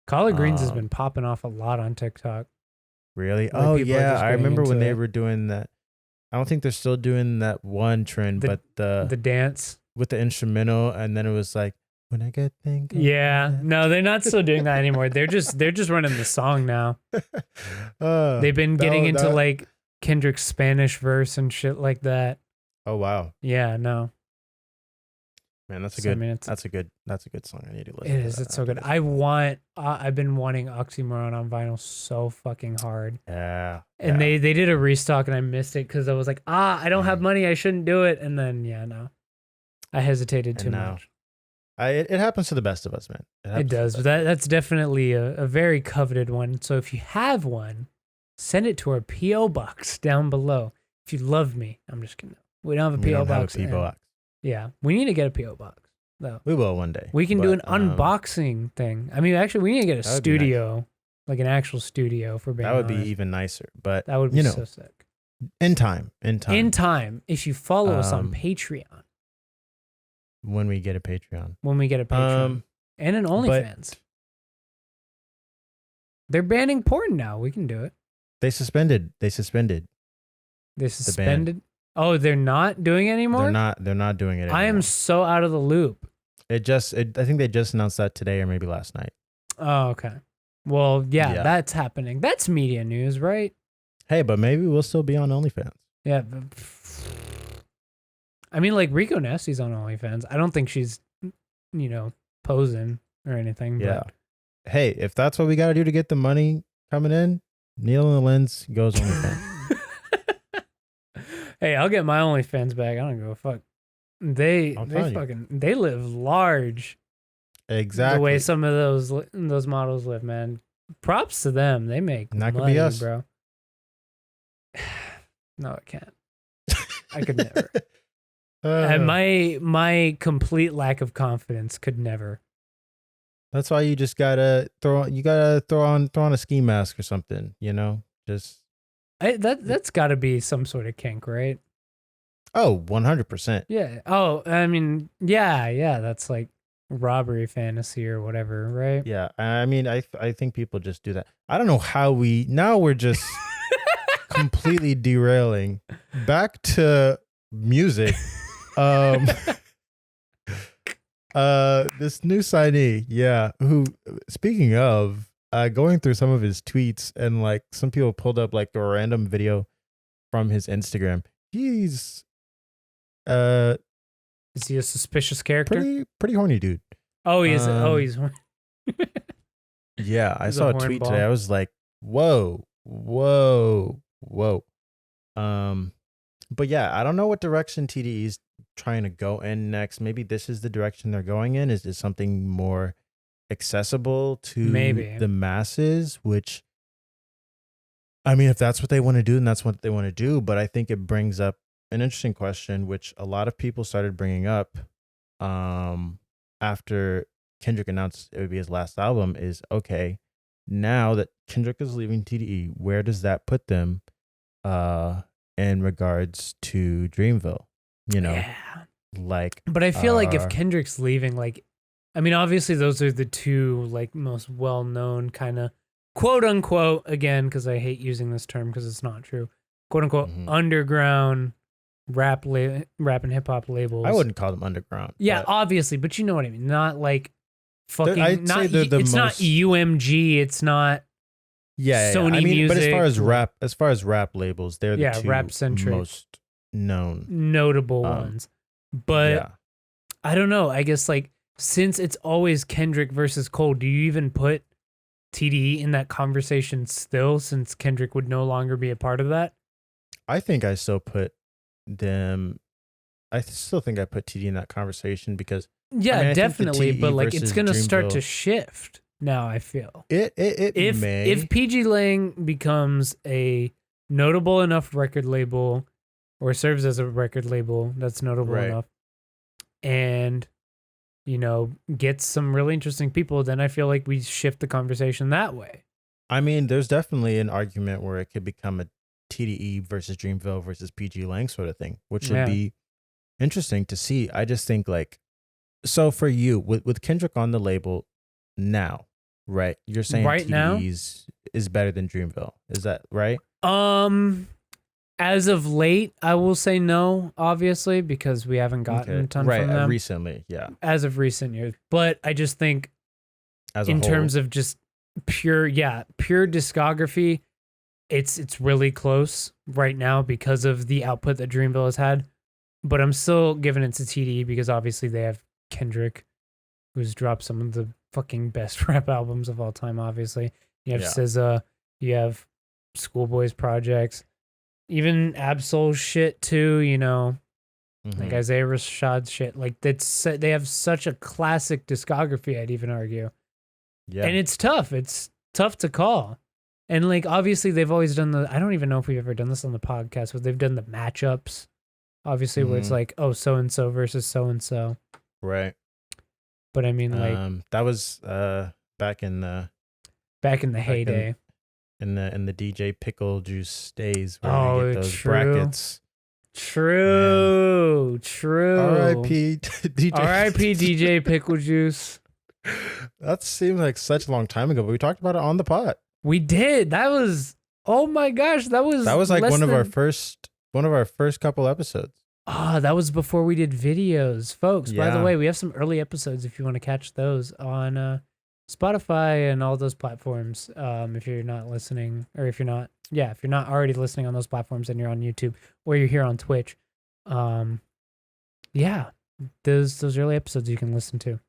Collard Greens has Um, been popping off a lot on TikTok. really? Like Oh people are yeah, just I getting remember into when they it. were doing that. I don't think they're still doing that one trend, The but the the dance. with the instrumental, and then it was like, when I get think of Yeah. No, they're not still doing that anymore. They're just running the song now. that. They've been getting that, into that. like Kendrick's Spanish verse and shit like that. Oh wow, Yeah, no. man, So I mean that's a good song. I need to it listen to is. that It's so after good. this call. I've been wanting Oxymoron on vinyl so fucking hard. Yeah, And yeah. they did a restock and I missed it because I was like, I don't have Dang. money. I shouldn't do it. And then yeah, no. I hesitated And too now, much. it happens to the best of us, man. It It happens to the does, but best of us. that's definitely a very coveted one. So if you have one, send it to our PO box down below. If you love me, I'm just kidding. We don't have a We PO don't have a box. P And box. yeah, we need to get a PO box though. We will one day. We can do but an unboxing thing. I mean, actually, we need to get a that would be nice. studio, like an actual studio. For being That would be honest, even nicer. But that would be you know, so sick. In time. In time, if you follow us on Um, Patreon when we get a Patreon. when we get a Patreon and an but OnlyFans. They're banning porn now. We can do it. they suspended. They suspended. Oh, they're not doing it anymore? They're not doing it anymore. I am so out of the loop. I think they just announced that today or maybe last night. Oh, okay. Well, yeah, Yeah. that's happening. That's media news, right? Hey, but maybe we'll still be on OnlyFans. Yeah. I mean, like Rico Nasty's on OnlyFans. I don't think she's, posing or anything. Yeah. But Hey, if that's what we got to do to get the money coming in, Neil and the Lens goes OnlyFans. Hey, I'll get my OnlyFans back. I don't give a fuck. They live large. Exactly. The way some of those models live, man. Props to them. They make That could money, be us, bro. No, I can't. I could never. And my complete lack of confidence could never. That's why you just gotta throw on a ski mask or something, just That's got to be some sort of kink, right? 100%. Yeah. Oh, I mean, yeah. That's like robbery fantasy or whatever, right? Yeah. I mean, I think people just do that. I don't know how we're just completely derailing back to music. This new signee, who, speaking of, going through some of his tweets, and like some people pulled up like a random video from his Instagram. He's is he a suspicious character? pretty horny dude. Oh, he's horny. Yeah, I He's saw a a horn tweet ball. today. I was like, whoa. But yeah, I don't know what direction TDE is trying to go in next. Maybe this is the direction they're going in. Is this something more accessible to Maybe. the masses? Which, I mean, if that's what they want to do, then that's what they want to do. But I think it brings up an interesting question, which a lot of people started bringing up after Kendrick announced it would be his last album, is okay, now that Kendrick is leaving TDE, where does that put them in regards to Dreamville? Yeah. Like, But I feel like if Kendrick's leaving, like, I mean, obviously those are the two like most well-known kind of quote unquote, again, because I hate using this term because it's not true, quote unquote underground rap and hip hop labels. I wouldn't call them underground. Yeah, obviously, but you know what I mean. Not like fucking. I'd say they're the it's not most- UMG. It's not. Sony I mean, Music. but as far as rap labels, they're the two rap-centric. most known, notable ones. But I don't know. I guess like since it's always Kendrick versus Cole, do you even put TDE in that conversation still? Since Kendrick would no longer be a part of that. I think I still put them. I still think I put TDE in that conversation because yeah, I mean, definitely. TDE But like it's versus gonna start to Dreamville- shift now. I feel it may. if PG Lang becomes a notable enough record label or serves as a record label that's notable Right. enough and gets some really interesting people, then I feel like we shift the conversation that way. I mean, there's definitely an argument where it could become a TDE versus Dreamville versus PG Lang sort of thing, which would be interesting to see. I just think like, so for you with Kendrick on the label now, right? You're saying Right now? TDE is better than Dreamville. Is that right? As of late, I will say no, obviously, because we haven't gotten a ton from them. Recently, yeah. As of recent years. But I just think As a in whole, terms of just pure discography, it's really close right now because of the output that Dreamville has had. But I'm still giving it to TDE because obviously they have Kendrick, who's dropped some of the fucking best rap albums of all time, obviously. You have SZA, you have Schoolboy's projects, even Absol shit too, like Isaiah Rashad's shit. Like they have such a classic discography, I'd even argue. Yeah. And it's tough. It's tough to call. And like obviously they've always done I don't even know if we've ever done this on the podcast, but they've done the matchups. Obviously where it's like, oh, so and so versus so and so. Right. But I mean like that was back in the heyday. in the DJ Pickle Juice days where we Oh, get those true. brackets. True. R.I.P. DJ. R.I.P. DJ Pickle Juice. That seemed like such a long time ago, but we talked about it on the pod. We did. That was, oh my gosh, that was like less one of than- our first couple episodes. that was before we did videos, folks. By the Yeah. way, we have some early episodes if you want to catch those on Spotify and all those platforms. If you're not listening, or if you're not already listening on those platforms and you're on YouTube or you're here on Twitch, those early episodes you can listen to.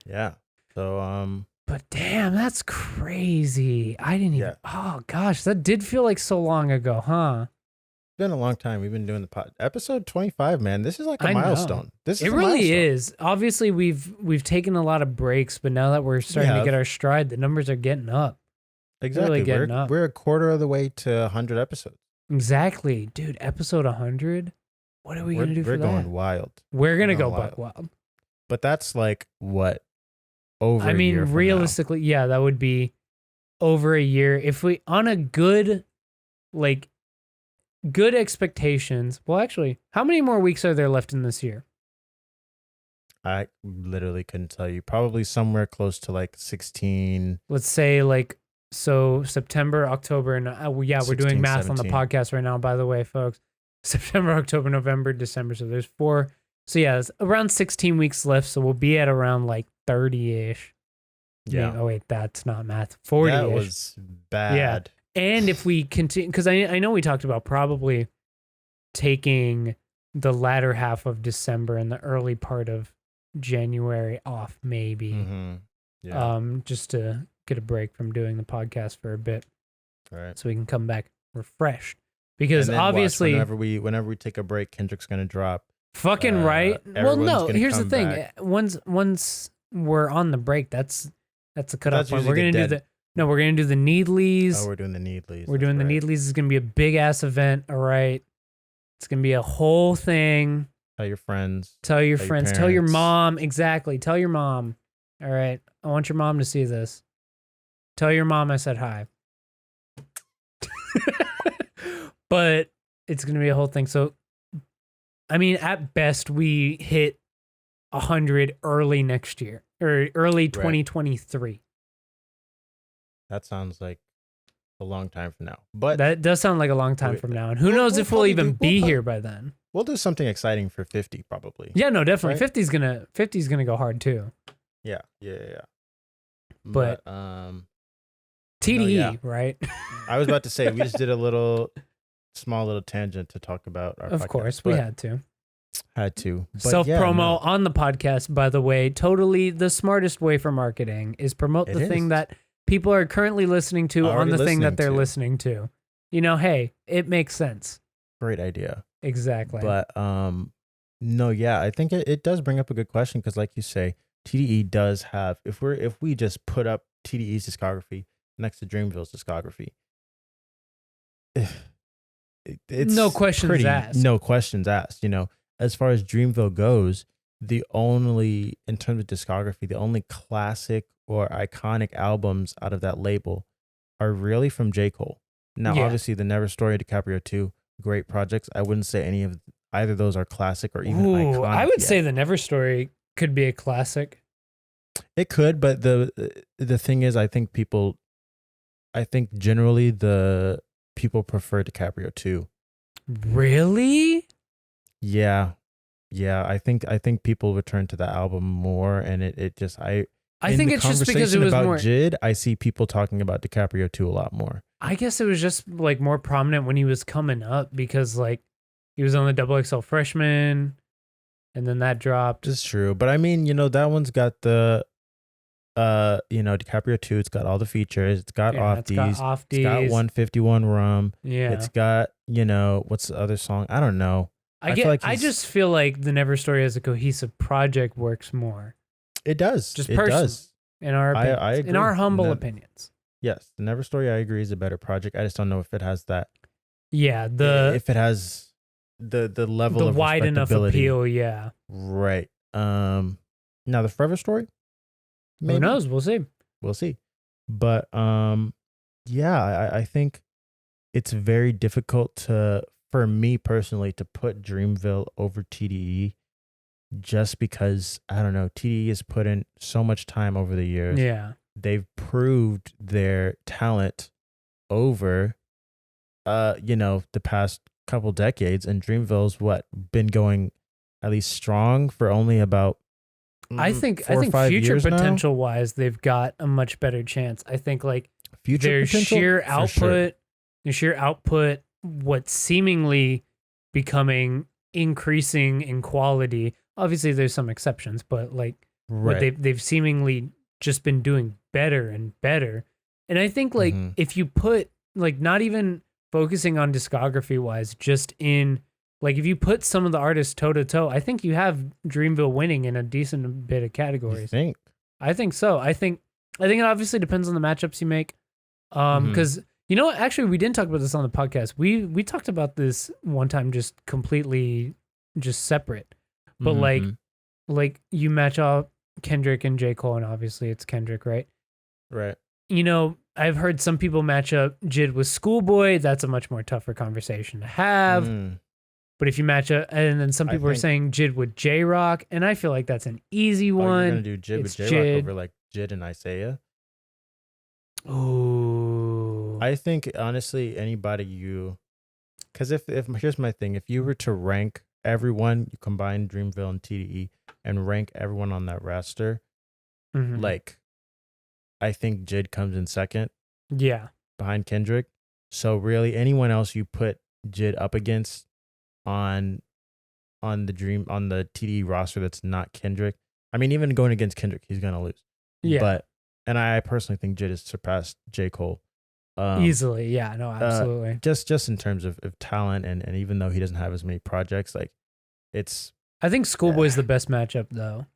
Yeah. So But damn, that's crazy. I didn't even. Yeah. Oh gosh, that did feel like so long ago, huh? it's been a long time. We've been doing the pod. Episode 25, man. This is like a I know. milestone. This is It a really milestone. is. Obviously, we've taken a lot of breaks, but now that we're starting to have. get our stride, the numbers are getting up. Exactly. getting up. We're a quarter of the way to 100 episodes. Exactly, dude. Episode 100. What are we gonna do for We're that? going wild. We're gonna going go wild. buck wild. But that's like what? Over I a mean, year from realistically, yeah, that would be over a year if we on a good, like, good expectations. Well, actually, how many more weeks are there left in this year? now. I literally couldn't tell you. Probably somewhere close to like 16. Let's say like so September, October, and we're 16, doing math on the 17. podcast right now. By the way, folks, September, October, November, December. So there's 4. So yeah, it's around 16 weeks left. So we'll be at around like 30-ish. Yeah. Oh wait, that's not math. 40-ish. That was bad. And if we continue, because I know we talked about probably taking the latter half of December and the early part of January off, maybe, Mm-hmm. Yeah. just to get a break from doing the podcast for a bit, All right. so we can come back refreshed. Because And then watch, obviously, whenever we take a break, Kendrick's gonna drop. fucking right. Well, everyone's no. gonna Here's the come thing. back. Once we're on the break, that's a cutoff That's point. We're usually gonna the do we're gonna do the Needlies. Oh, we're doing the Needlies. We're doing the Needlies. It's gonna be a big ass event. All right. It's gonna be a whole thing. Tell your friends. Tell your Tell your friends. Tell your parents. mom. Exactly. Tell your mom. All right. I want your mom to see this. Tell your mom I said hi. But it's gonna be a whole thing. So, I mean, at best, we hit 100 early next year or early 2023. That sounds like a long time from now. But That does sound like a long time from now. And who knows if we'll probably even do- be here by then. we'll do something exciting for 50 probably. Yeah, no, definitely. Right? 50's gonna go hard too. Yeah. But, TDE, yeah. right? I was about to say we just did a small little tangent to talk about our Of podcast, course, we but had to. had to. But Self yeah, promo no, on the podcast, by the way, totally the smartest way for marketing is promote It the thing is. that people are currently listening to on Already the thing that they're listening listening to. You know, hey, it makes sense. great idea. Exactly. But no, yeah, I think it does bring up a good question because, like you say, TDE does have. If we just put up TDE's discography next to Dreamville's discography, it's No questions asked. No questions asked. You know, as far as Dreamville goes, in terms of discography, the only classic or iconic albums out of that label are really from J. Cole. Now, Yeah. obviously, the Never Story, DiCaprio 2, great projects. I wouldn't say either of those are classic or even iconic. I would yet. say the Never Story could be a classic. It could, but the thing is, I think generally the people prefer DiCaprio 2. Really? Yeah. I think people return to that album more, and it just I in think the it's just because it conversation was about more. Jid, I see people talking about DiCaprio 2 a lot more. I guess it was just like more prominent when he was coming up because like he was on the XXL Freshman, and then that dropped. It's true, but I mean, that one's got the DiCaprio 2. It's got all the features. It's got It's got It's got Ofties. 151 Rum. Yeah. It's got what's the other song? I don't know. I feel like I just feel like the Never Story as a cohesive project works more It does. Just it personally. does. in our I opinions, in agree. our humble No- opinions. Yes, the Never Story, I agree, is a better project. I just don't know if it has that. Yeah, If it has the level the of wide enough respectability. appeal. Yeah, Right. Now the Forever Story. who knows? We'll see. We'll see. But yeah, I think it's very difficult for me personally, to put Dreamville over TDE, just because I don't know, TDE has put in so much time over the years. Yeah. They've proved their talent over the past couple decades, and Dreamville's been going at least strong for only about I think 4 or 5 future years now. potential wise, they've got a much better chance. I think like Future their potential, sheer for sure. output, their sheer output, what seemingly becoming increasing in quality. Obviously, there's some exceptions, but like what Right. they've seemingly just been doing better and better. And I think like Mhm. if you put like not even focusing on discography wise, just in like if you put some of the artists toe to toe, I think you have Dreamville winning in a decent bit of You categories. think? I think so. I think it obviously depends on the matchups you make. Mhm. Because you know what? Actually, we didn't talk about this on the podcast. We talked about this one time, just completely, just separate. But Mhm. like you match up Kendrick and J Cole, and obviously it's Kendrick, right? Right. You know, I've heard some people match up Jid with Schoolboy. That's a much more tougher conversation to have. Mm. But if you match up, and then some I people are think. saying Jid with J Rock, and I feel like that's an easy Oh, you're gonna one. do Jid with It's J Rock over Jid. like Jid and Isaiah? Ooh. I think honestly, because if here's my thing, if you were to rank everyone, you combine Dreamville and TDE and rank everyone on that roster, Mhm. like I think Jid comes in second Yeah. behind Kendrick. So really, anyone else you put Jid up against on the TDE roster that's not Kendrick. I mean, even going against Kendrick, he's gonna lose. Yeah. And I personally think Jid has surpassed J. Cole. Um, Easily. Yeah. No, absolutely. just in terms of talent, and even though he doesn't have as many projects, like it's I think Schoolboy's the best matchup though.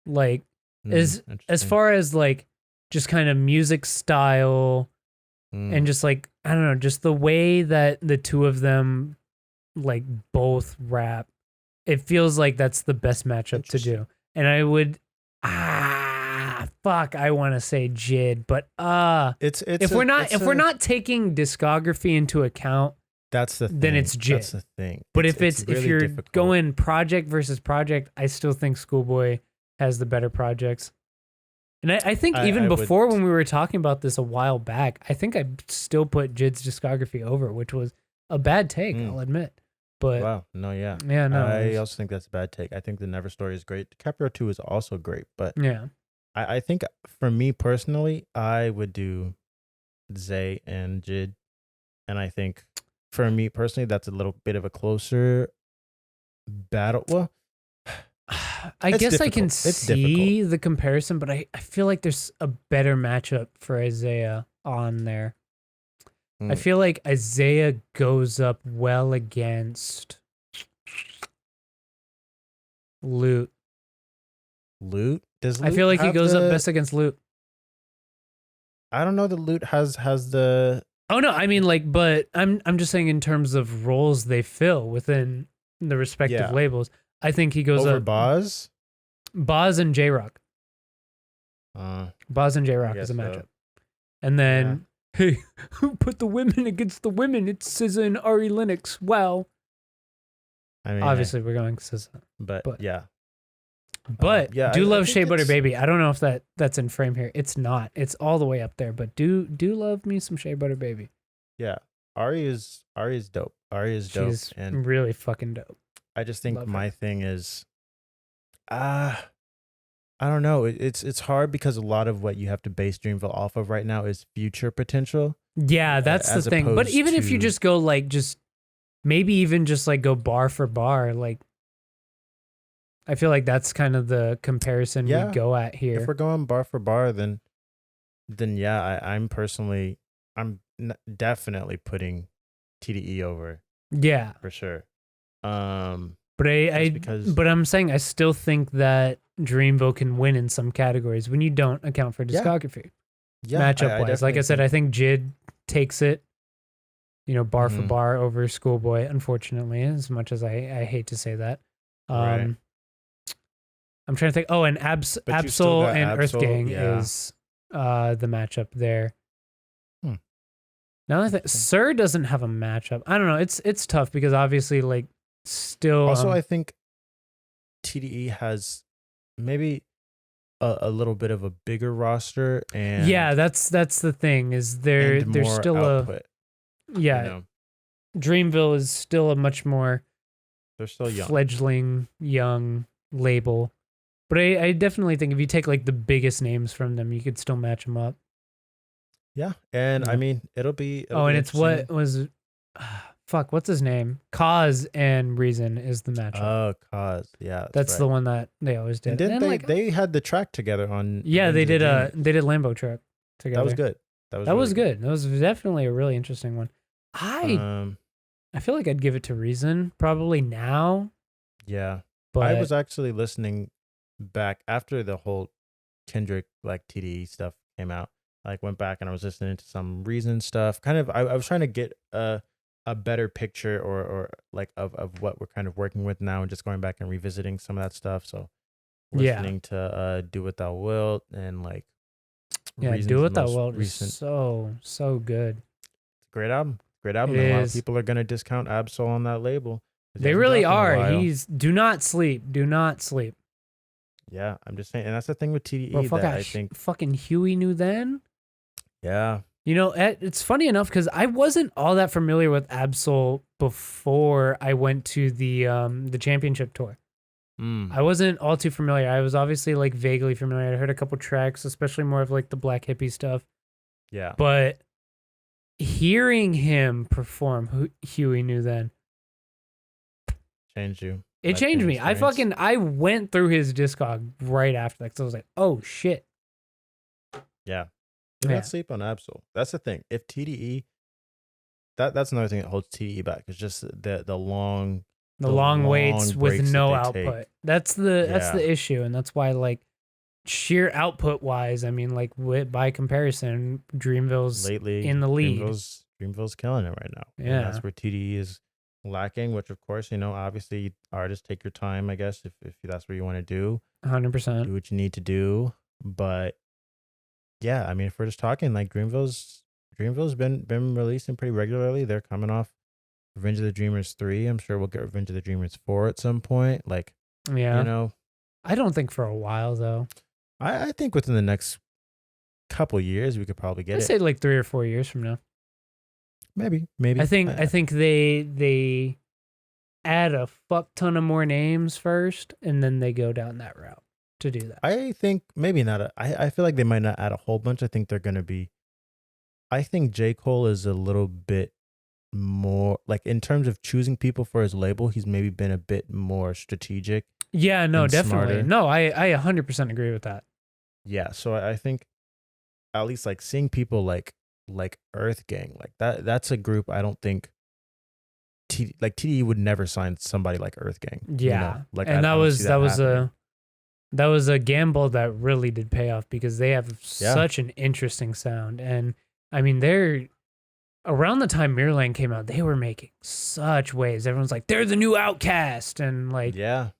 Like as interesting. far as like just kind of music style Mm, and just like I don't know, just the way that the two of them like both rap, it feels like that's the best matchup to interesting. do. And I would fuck, I want to say Jid, but It's if we're a not it's if we're a not taking discography into account, that's the then thing. it's That's Jid. the thing. But It's if really you're difficult. going project versus project, I still think Schoolboy has the better projects. And I think even I would. before when we were talking about this a while back, I think I still put Jid's discography over, which was a bad take, Mm, I'll admit. But wow. No. Yeah. yeah, no, it I was, also think that's a bad take. I think the Never Story is great. DiCaprio 2 is also great, but yeah. I think for me personally, I would do Zay and Jid. And I think for me personally, that's a little bit of a closer battle. Well, I it's guess I can difficult. It's difficult. see the comparison, but I feel like there's a better matchup for Isaiah on there. I Mm. feel like Isaiah goes up well against Loot. Loot? Does I feel Loot like he have goes up the? best against Loot. I don't know. The Loot has the Oh no, I mean like, but I'm just saying in terms of roles they fill within the respective yeah labels. I think he goes over up Boz. Boz and J Rock. Uh, Boz and J I Rock is a guess so. matchup. And Yeah. then hey, who put the women against the women? It's SZA and Ari Lennox. Wow. I mean, hey, Obviously we're going SZA, but but yeah. but Yeah. do I love Shea think Butter it's Baby. I don't know if that's in frame here. It's not. It's all the way up there. But do love me some Shea Butter Baby. yeah. Ari is dope. Ari is dope, She's and really fucking dope. I just think Love her. my thing is I don't know. It's hard because a lot of what you have to base Dreamville off of right now is future potential, Yeah, that's the as thing. But opposed even if you to just go like just maybe even just like go bar for bar, like I feel like that's kind of the comparison we yeah. go at If we're here. going bar for bar, then yeah, I'm definitely putting TDE over Yeah. for sure. Um, But just because but I'm saying I still think that Dreamville can win in some categories when you don't account for yeah, discography. yeah, Matchup I wise. Like definitely I said, think. I think Jid takes it, bar for Hmm. bar over Schoolboy, unfortunately, as much as I hate to say that. Right, Um I'm trying to think. Oh, and but you still Absol got and Earth Absol, Gang yeah. is the matchup there. Hmm. Now I think Sir doesn't have a matchup. I don't know. It's tough because obviously like still Also, I think TDE has maybe a little bit of a bigger roster and yeah, that's the thing is there's more still output. yeah, You know, Dreamville is still a much more they're still young. fledgling young label. But I definitely think if you take like the biggest names from them, you could still match them up. Yeah, and Yeah. I mean, it'll be Oh, and it's what interesting. was fuck, what's his name? Cause and Reason is the matchup. Oh, Cause, yeah, That's right. the one that they always did. And didn't And they? like, They had the track together on. yeah, Revenge of the Dreamers. they did Lambo Truck together. That was good. That was That really was good. That was definitely a really interesting one. I feel like I'd give it to Reason probably now. Yeah, But I was actually listening back after the whole Kendrick like TDE stuff came out. I like went back and I was listening to some Reason stuff. Kind of, I was trying to get a better picture or like of what we're kind of working with now, and just going back and revisiting some of that stuff. So listening to Do What Thou Wilt and like Do What Thou most Wilt is recent. so good. Great album. Great album. It And a lot of is. people are gonna discount Absol on that label. 'Cause he They hasn't really dropped in a are. while. He's do not sleep. Do not sleep. Yeah, I'm just saying, and that's the thing with TDE Bro, fuck, that I think. fucking Huey knew then. Yeah, You know, it's funny enough because I wasn't all that familiar with Absol before I went to the championship tour. I wasn't all too familiar. I was obviously like vaguely familiar. I heard a couple tracks, especially more of like the Black Hippie stuff. yeah. But hearing him perform Huey knew then, Changed you. it Life changed me. changing experience. I went through his discog right after that. So I was like, oh shit. Yeah. Do Yeah. not sleep on Absol. That's the thing. If TDE, that's another thing that holds TDE back. Is just the long, The long waits with breaks no that they output. take. That's the issue, and that's why like sheer output wise, I mean like by comparison, Dreamville's Lately in the lead. Dreamville's killing it right now. Yeah. And that's where TDE is lacking. Which of course, obviously artists take your time. I guess if that's what you want to do, 100%. do what you need to do. But yeah, I mean, if we're just talking like Dreamville's been releasing pretty regularly. They're coming off Revenge of the Dreamers 3. I'm sure we'll get Revenge of the Dreamers 4 at some point. Like, Yeah. I don't think for a while though. I think within the next couple years we could probably get I'd it. say like 3 or 4 years from now. Maybe. I think they add a fuck ton of more names first, and then they go down that route to do that. I think maybe not. I feel like they might not add a whole bunch. I think they're gonna be. I think J. Cole is a little bit more like in terms of choosing people for his label. He's maybe been a bit more strategic. Yeah, no, and definitely. smarter. No, I 100% agree with that. Yeah, so I think at least like seeing people like Earth Gang like that's a group I don't think TDE would never sign somebody like Earth Gang. Yeah, Like and I don't see that happening. that was a gamble that really did pay off because they have such an interesting sound, and I mean they're around the time Mirrorland came out, they were making such waves. Everyone's like, they're the new Outcast, and like yeah.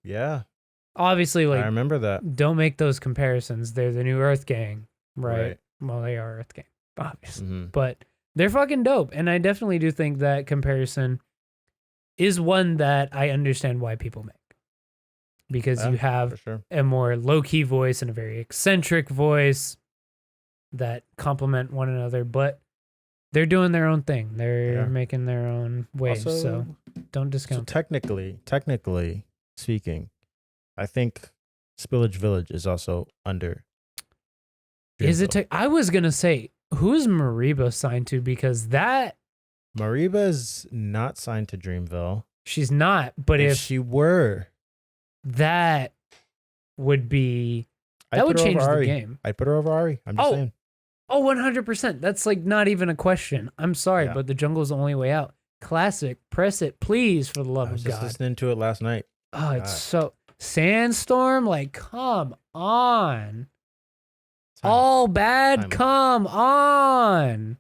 obviously like I remember that. don't make those comparisons. They're the new Earth Gang, right? Well, they are Earth Gang, obviously. Mm-hmm. But they're fucking dope. And I definitely do think that comparison is one that I understand why people make. Because you have for sure. a more low-key voice and a very eccentric voice that complement one another, but they're doing their own thing. They're making their own waves, Also, so don't discount. So technically speaking, I think Spillage Village is also under. Is it? I was gonna say, who's Mariba signed to? Because that Mariba is not signed to Dreamville. She's not. But if she were, that would be that would change the game. I'd put her over Ari. I'm just saying. Oh, 100%. That's like not even a question. I'm sorry, but The Jungle's the only way out. Classic. Press it, please, for the love of God. I was just listening to it last night. Oh, it's so Sandstorm. Like, come on. All bad, come on.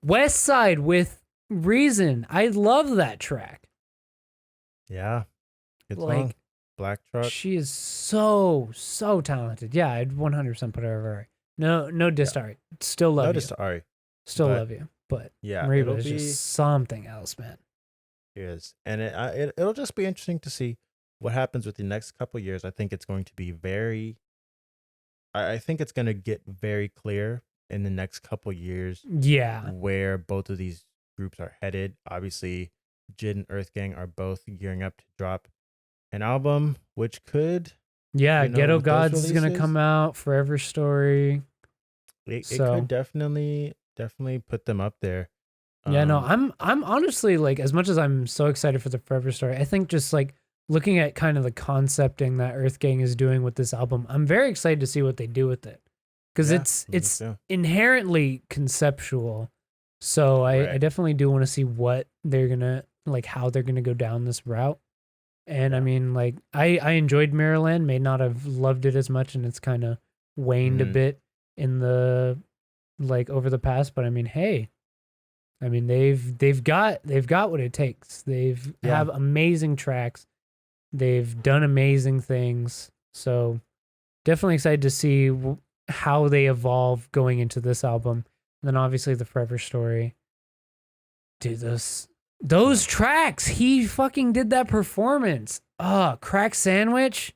West Side with Reason. I love that track. Yeah. Good song. Like, Black Truck. She is so talented. Yeah, I'd 100% put her over Ari. No diss to Ari. Still love you. No diss to Ari. Still love you. but Yeah, Reba it'll is be just something else, man. is, and it'll just be interesting to see what happens with the next couple years. I think it's going to be very. I think it's going to get very clear in the next couple years Yeah, where both of these groups are headed. Obviously, Jid and Earth Gang are both gearing up to drop an album, which could, yeah. Ghetto with those Gods is gonna releases, come out. Forever Story. it could So definitely put them up there. yeah, no, Um, I'm honestly like, as much as I'm so excited for the Forever Story, I think just like looking at kind of the concepting that Earth Gang is doing with this album, I'm very excited to see what they do with it because yeah, me it's too. inherently conceptual. So I Right. definitely do want to see what they're gonna like, how they're gonna go down this route. And I Yeah. mean, like, I enjoyed Mirrorland, may not have loved it as much, and it's kind of waned a Mhm. bit in the like over the past. But I mean, hey, I mean they've got what it takes. They've Yeah. have amazing tracks. They've done amazing things. So definitely excited to see how they evolve going into this album. And then obviously the Forever Story. Dude, those tracks, he fucking did that performance. Crack Sandwich.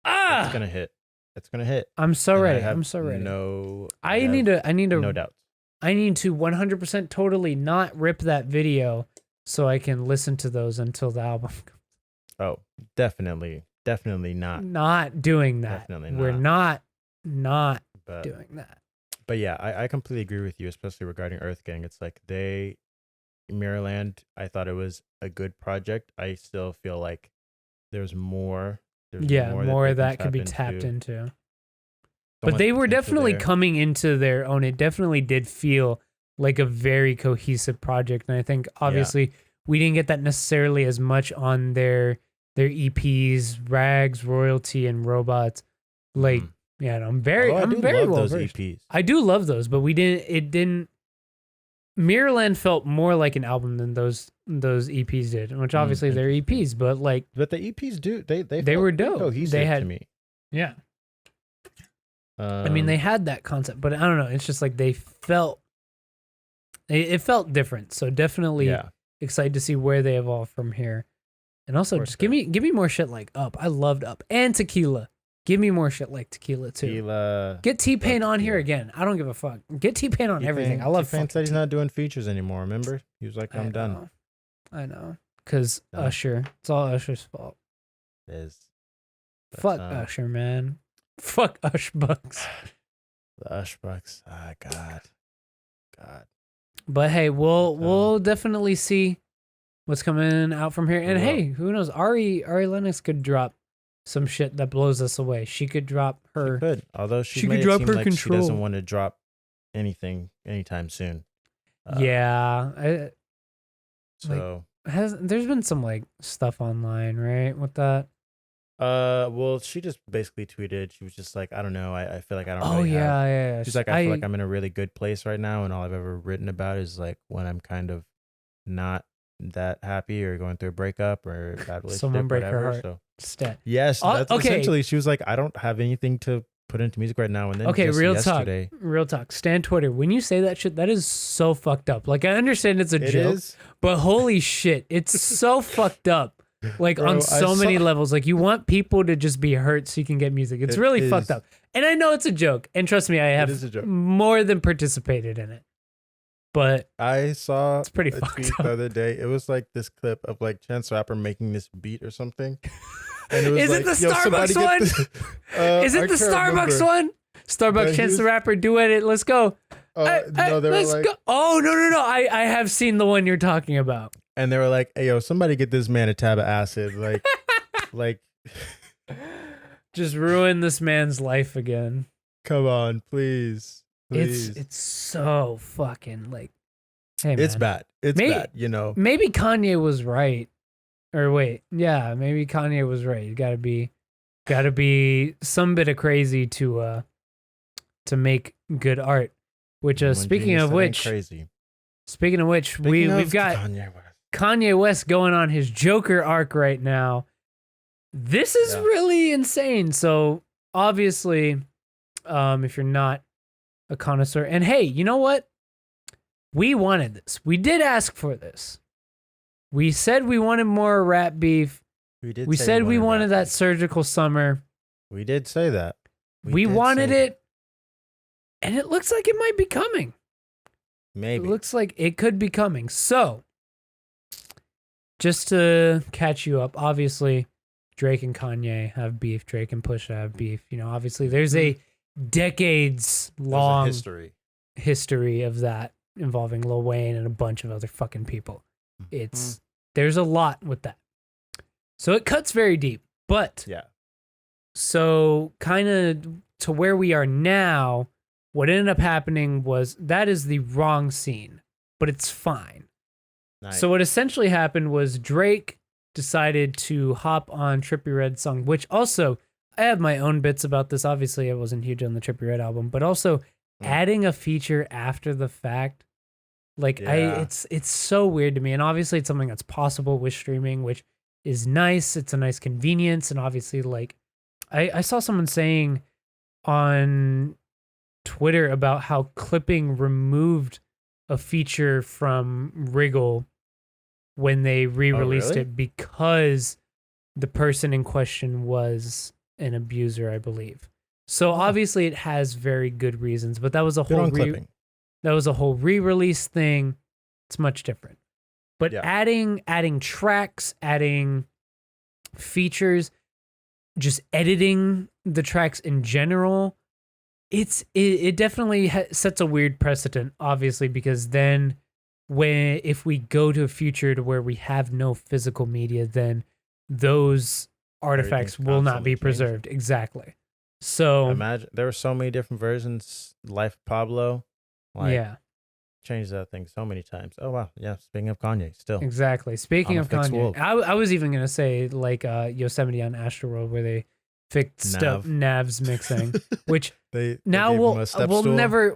It's gonna hit. It's gonna hit. I'm so And I ready. have I'm so ready. I have need to no doubts. I need to 100% totally not rip that video so I can listen to those until the album. Oh, definitely not. Not doing that. Definitely We're not But doing that. but yeah, I completely agree with you, especially regarding Earth Gang. It's like Mirrorland, I thought it was a good project. I still feel like there's more. There's Yeah, more more that that they could be can tapped tap into. So But much they were potential definitely there. coming into their own. It definitely did feel like a very cohesive project. And I think obviously we didn't get that necessarily as much on their EPs, Rags, Royalty, and Robots. Like, Mhm. yeah, no, Although I I'm do very love well those versed. EPs. I do love those, but it didn't Mirrorland felt more like an album than those EPs did, which obviously they're Interesting. EPs, but like But the EPs do they they felt were pretty dope. cohesive They had to me. yeah. I mean, they had that concept, but I don't know. It's just like it felt different. So definitely yeah. excited to see where they evolve from here. And also, For just sure. give me more shit like Up. I loved Up and Tequila. Give me more shit like Tequila too. Tequila. Get T-Pain on here Tequila. again. I don't give a fuck. Get T-Pain on everything. I love T-Pain fucking said he's T- not doing features anymore. Remember, he was like, "I'm done." I know. Cause No. Usher. It's all Usher's fault. It is. But, Fuck Usher, man. Fuck Ush Bucks. The Ushbucks. Ah, God. But hey, we'll definitely see what's coming out from here. And will. hey, who knows? Ari Lennox could drop some shit that blows us away. She could drop her. She could, although she she made could it drop seem her like she Control. doesn't want to drop anything anytime soon. Yeah, So, there's been some like stuff online, right, with that. well, she just basically tweeted. She was just like, I don't know. I feel like I don't. Oh really have. yeah. She's like, I feel like I'm in a really good place right now, and all I've ever written about is like when I'm kind of not that happy or going through a breakup or a bad relationship. Someone break whatever. her heart. So Stat. yes, that's okay. essentially. She was like, I don't have anything to put into music right now, and then Okay, just real yesterday, talk. Stan Twitter. When you say that shit, that is so fucked up. Like I understand it's a it joke, is. but holy shit, it's so fucked up. Like Bro, on I so many saw- levels. Like you want people to just be hurt so you can get music. It's It really is. fucked up. And I know it's a joke. And trust me, I It have is a joke. more than participated in it. But I saw it's pretty a fucked tweet up. the other day. It was like this clip of like Chance the Rapper making this beat or something. And it was Is like, it the "Yo, somebody Starbucks get one? this-" Is I it the can't Starbucks remember. one? Starbucks But he Chance the was- Rapper, duet it. Let's go. No, they were Let's like, go. Oh no. I have seen the one you're talking about. and they were like, "Hey, yo, somebody get this man a tab of acid." Like, Just ruin this man's life again. come on, please. It's so fucking like, hey man. It's bad. It's bad. You know. Maybe Kanye was right. Or wait, yeah, maybe Kanye was right. You gotta be some bit of crazy to make good art. Which When speaking genius of ain't which, crazy. we've got Kanye West. Kanye West going on his Joker arc right now. This is really insane. So obviously, if you're not a connoisseur, and hey, you know what? we wanted this. We did ask for this. We said we wanted more rap beef. We said we wanted that surgical summer. We did say that. We wanted it, and it looks like it might be coming. Maybe. It looks like it could be coming. So, just to catch you up, obviously, Drake and Kanye have beef. Drake and Pusha have beef. You know, obviously, there's a decades-long history of that involving Lil Wayne and a bunch of other fucking people. There's a lot with that. So it cuts very deep. But, so kind of to where we are now, what ended up happening was that is the wrong scene, but it's fine. Nice. So what essentially happened was Drake decided to hop on Trippie Redd's song, which also, I have my own bits about this. Obviously, I wasn't huge on the Trippie Redd album, but also adding a feature after the fact, like it's so weird to me. And obviously, it's something that's possible with streaming, which is nice. It's a nice convenience, and obviously, like I saw someone saying on Twitter about how clipping removed a feature from Wriggle when they re-released it because the person in question was an abuser, I believe. So obviously it has very good reasons, but that was a whole re-release thing. It's much different. But adding tracks, adding features, just editing the tracks in general, it definitely sets a weird precedent, obviously, because then if we go to a future to where we have no physical media, then those artifacts will not be preserved. Exactly. So imagine there were so many different versions. Life of Pablo, changed that thing so many times. Oh wow, yeah. Speaking of Kanye, still exactly. Speaking of Kanye, I was even gonna say like Yosemite on Astroworld where they fixed up Nav's mixing, which they we'll never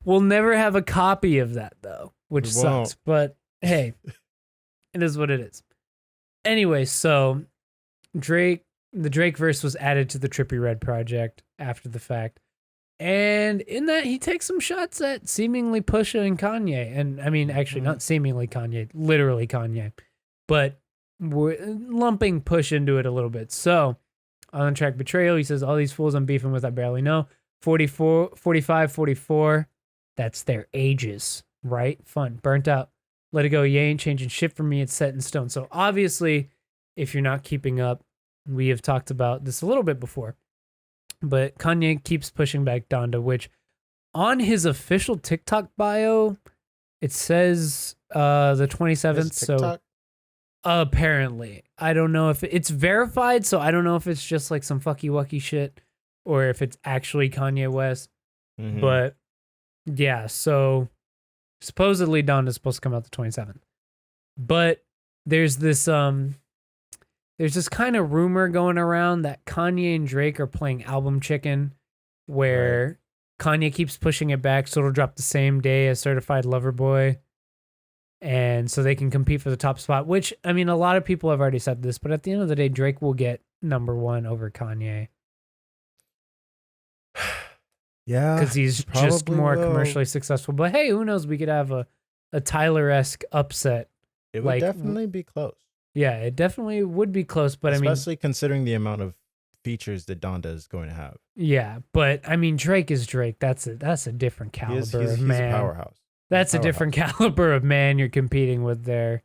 we'll never have a copy of that though, which sucks. But hey, it is what it is. Anyway, so the Drake verse was added to the Trippie Redd project after the fact. And in that, he takes some shots at seemingly Pusha and Kanye. And I mean, actually, not seemingly Kanye, literally Kanye. But we're lumping Pusha into it a little bit. So on the track Betrayal, he says, all these fools I'm beefing with, I barely know. 44, 45, 44. That's their ages, right? Fun. Burnt out. Let it go. You ain't changing shit for me. It's set in stone. So obviously, if you're not keeping up, we have talked about this a little bit before. But Kanye keeps pushing back Donda, which on his official TikTok bio, it says the 27th. So apparently, I don't know if it's verified. So I don't know if it's just like some fucky wucky shit or if it's actually Kanye West. But yeah, so supposedly Donda's supposed to come out the 27th. But there's this kind of rumor going around that Kanye and Drake are playing album chicken, where Kanye keeps pushing it back so it'll drop the same day as Certified Lover Boy. And so they can compete for the top spot, which, I mean, a lot of people have already said this, but at the end of the day, Drake will get #1 over Kanye. Yeah. Because he's just more commercially successful. But hey, who knows? We could have a Tyler-esque upset. It would definitely be close. Yeah, it definitely would be close, but especially considering the amount of features that Donda is going to have. Yeah, but I mean, Drake is Drake. That's a different caliber of man. He's a powerhouse. That's a different caliber of man you're competing with there.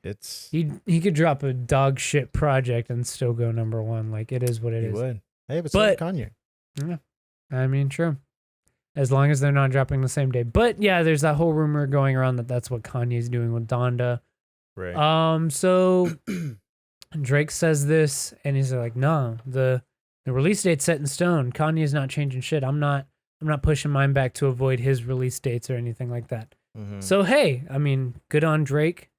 He could drop a dog shit project and still go #1. Like it is what it is. He would. Hey, but so Kanye. Yeah, I mean, true. As long as they're not dropping the same day. But yeah, there's that whole rumor going around that that's what Kanye's doing with Donda. Right. So Drake says this, and he's like, "No, the release date's set in stone. Kanye's not changing shit. I'm not pushing mine back to avoid his release dates or anything like that." So hey, I mean, good on Drake.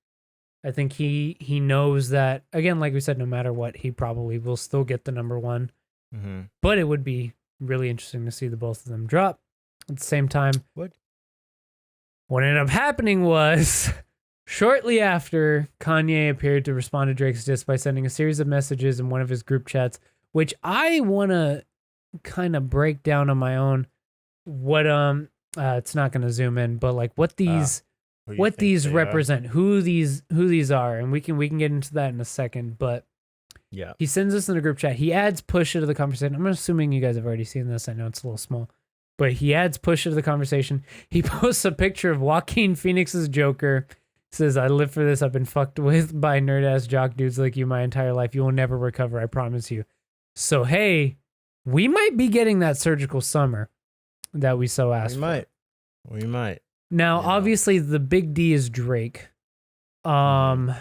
I think he knows that, again, like we said, no matter what, he probably will still get the #1. But it would be really interesting to see the both of them drop at the same time. What ended up happening was shortly after, Kanye appeared to respond to Drake's diss by sending a series of messages in one of his group chats, which I want to kind of break down on my own what it's not gonna zoom in, but like what these Who you what think these they are? represent, who these are, and we can get into that in a second. But Yeah. he sends us in a group chat. He adds Pusha to the conversation. I'm assuming you guys have already seen this. I know it's a little small, but he adds Pusha to the conversation. He posts a picture of Joaquin Phoenix's Joker. Says, "I live for this. I've been fucked with by nerd ass jock dudes like you my entire life. You will never recover. I promise you." So hey, we might be getting that surgical summer that we so asked for. We might. Now, You know. obviously, the big D is Drake. Mhm.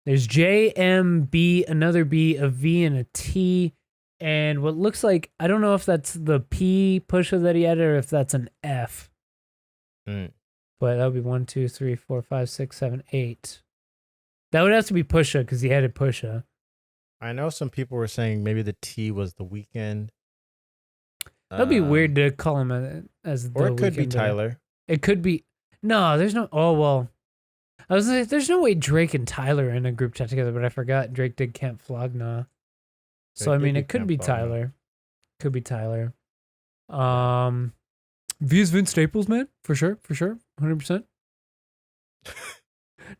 There's J, M, B, another B, a V, and a T. And what looks like, I don't know if that's the P Pusha that he added or if that's an F. Mm. But that would be 1, 2, 3, 4, 5, 6, 7, 8. That would have to be Pusha because he added Pusha. I know some people were saying maybe the T was the Weeknd. That'd be weird to call him as the Or it could be Weeknd, Tyler. It could be. No, there's no. Oh, well. I was like, there's no way Drake and Tyler are in a group chat together, but I forgot Drake did Camp Flogna. So, I Drake did mean, do it could Camp be Flogna. Tyler. Could be Tyler. V is Vince Staples, man. For sure. 100%.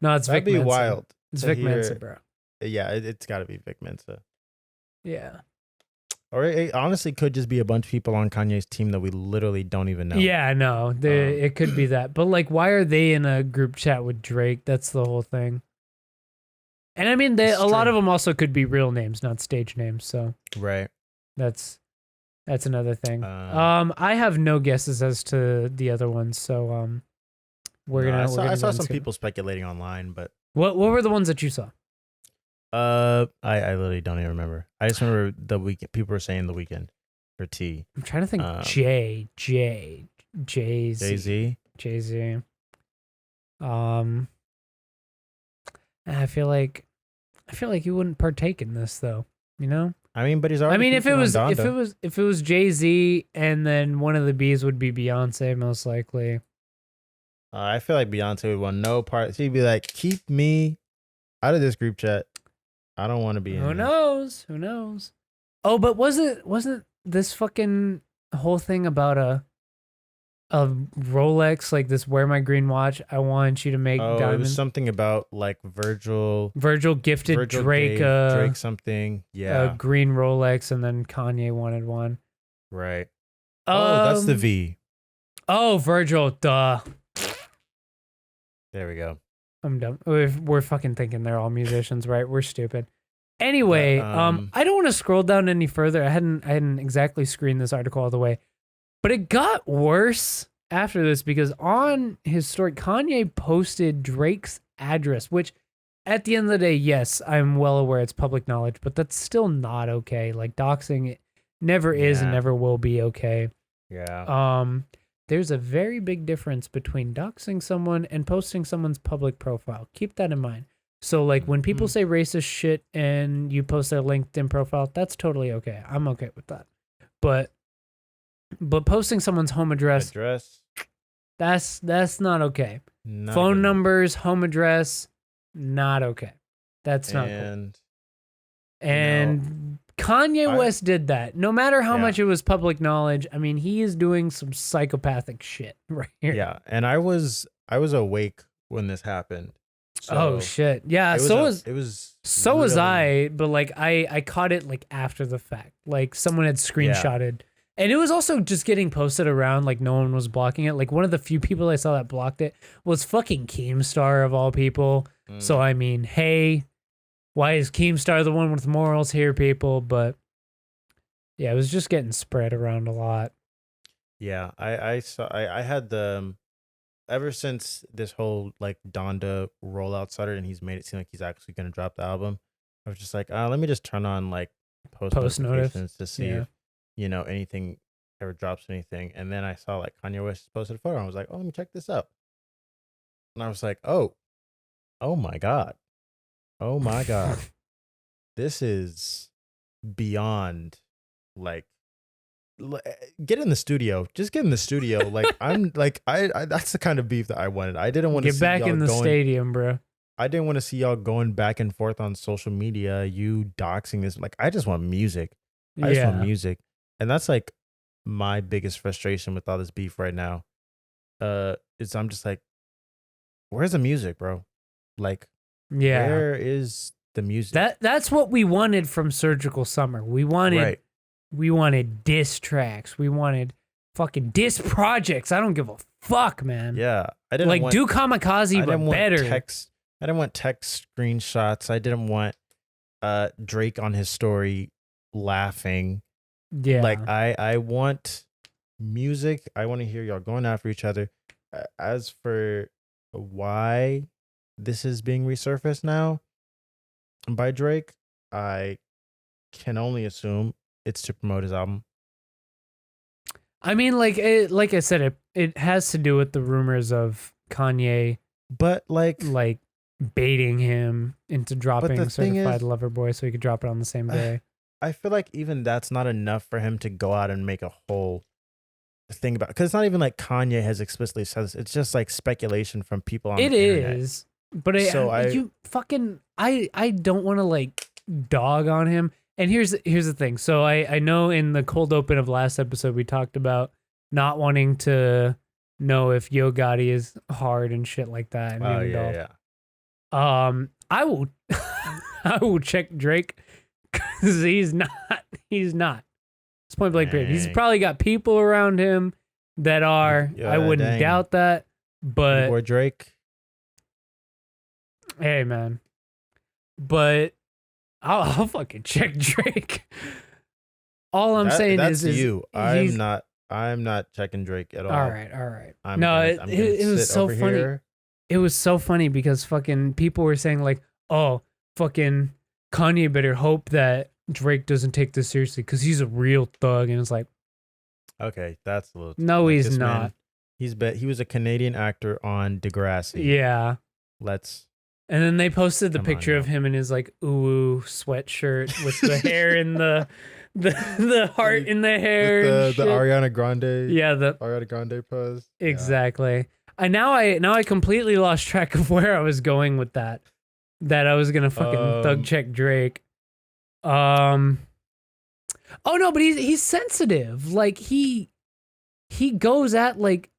No, it's That'd Vic be Mensa. wild. It's to Vic hear- Mensa, bro. Yeah, it's got to be Vic Mensa. Yeah. Or it honestly could just be a bunch of people on Kanye's team that we literally don't even know. Yeah, no. It could be that. But, like, why are they in a group chat with Drake? That's the whole thing. And, I mean, It's a lot true. of them also could be real names, not stage names. So Right. that's another thing. Um, I have no guesses as to the other ones. So, I saw get some into it. people speculating online, but What were the ones that you saw? I literally don't even remember. I just remember the weekend. People were saying the Weeknd for T. I'm trying to think. Jay-Z. Jay-Z. Jay-Z. I feel like you wouldn't partake in this though. You know. I mean, but he's already. I mean, if it featured on was Donda. Jay-Z and then one of the B's would be Beyonce most likely. I feel like Beyonce would want no part. She'd be like, "Keep me out of this group chat. I don't want to be in Who this." knows? Who knows? Oh, but wasn't this fucking whole thing about a Rolex, like this wear my green watch, I want you to make Oh, it was diamonds. something about like Virgil Gifted Drake gave Drake something. Yeah. a green Rolex, and then Kanye wanted one. Right. Oh, that's the Um, V. Oh, Virgil, duh. There we go. I'm dumb. We're fucking thinking they're all musicians, right? We're stupid. Anyway, But, I don't want to scroll down any further. I hadn't exactly screened this article all the way, but it got worse after this because on his story, Kanye posted Drake's address, which at the end of the day, yes, I'm well aware it's public knowledge, but that's still not okay. Like doxing it never is and Yeah. never will be okay. Yeah. There's a very big difference between doxing someone and posting someone's public profile. Keep that in mind. So, like, when people Mhm. say racist shit and you post their LinkedIn profile, that's totally okay. I'm okay with that. But posting someone's home address, that's not okay. Not Phone good. numbers, home address, not okay. That's not cool. And Kanye West did that. No matter how Yeah. much it was public knowledge, I mean, he is doing some psychopathic shit right here. Yeah, and I was awake when this happened. So Oh shit. Yeah, it was so was really- I, but like I caught it like after the fact. Like someone had screenshotted. And it was also just getting posted around like no one was blocking it. Like one of the few people I saw that blocked it was fucking Keemstar of all people. So I mean, hey, why is Keemstar the one with morals here, people? But yeah, it was just getting spread around a lot. Yeah, I saw I had the ever since this whole like Donda rollout started and he's made it seem like he's actually gonna drop the album. I was just like, let me just turn on like post Post notif. notifications to see Yeah. if anything ever drops anything. And then I saw like Kanye West posted a photo. And I was like, let me check this out. And I was like, oh my god, this is beyond like. Get in the studio. Just get in the studio. Like I'm like I that's the kind of beef that I wanted. I didn't want to Get see back y'all in the going, stadium, bro. I didn't want to see y'all going back and forth on social media, you doxing this. Like I just want music. I just want music. And that's like my biggest frustration with all this beef right now. Is I'm just like, where's the music, bro? Like, Yeah. where is the music? That's what we wanted from Surgical Summer. We wanted diss tracks. We wanted fucking diss projects. I don't give a fuck, man. Yeah, I didn't like want, do Kamikaze, I but didn't want better. text. I didn't want text screenshots. I didn't want Drake on his story laughing. Yeah. Like I want music. I want to hear y'all going after each other. As for why this is being resurfaced now by Drake, I can only assume it's to promote his album. I mean, like I said, it has to do with the rumors of Kanye, but like baiting him into dropping Certified Lover Boy so he could drop it on the same day. I feel like even that's not enough for him to go out and make a whole thing about, because it's not even like Kanye has explicitly said this. It's just like speculation from people on the internet. It is, but I don't want to like dog on him. And here's the thing. So I know in the cold open of last episode we talked about not wanting to know if Yo Gotti is hard and shit like that. And yeah. I will I will check Drake because he's not. It's point blank period. He's probably got people around him that are. I wouldn't doubt that. But or Drake. Hey man. But I'll fucking check Drake. All I'm saying is you. I'm not checking Drake at all. All right. It was so funny. Here. It was so funny because fucking people were saying like, oh, fucking Kanye better hope that Drake doesn't take this seriously because he's a real thug. And it's like, okay, that's a little. No, like he's not. Man, he was a Canadian actor on Degrassi. Yeah. And then they posted the picture of him in his like ooh sweatshirt with the hair in the heart in the hair. The Ariana Grande. Yeah, the Ariana Grande pose. Exactly. Yeah. I completely lost track of where I was going with that. That I was gonna fucking thug check Drake. Oh no, but he's sensitive. Like he goes at like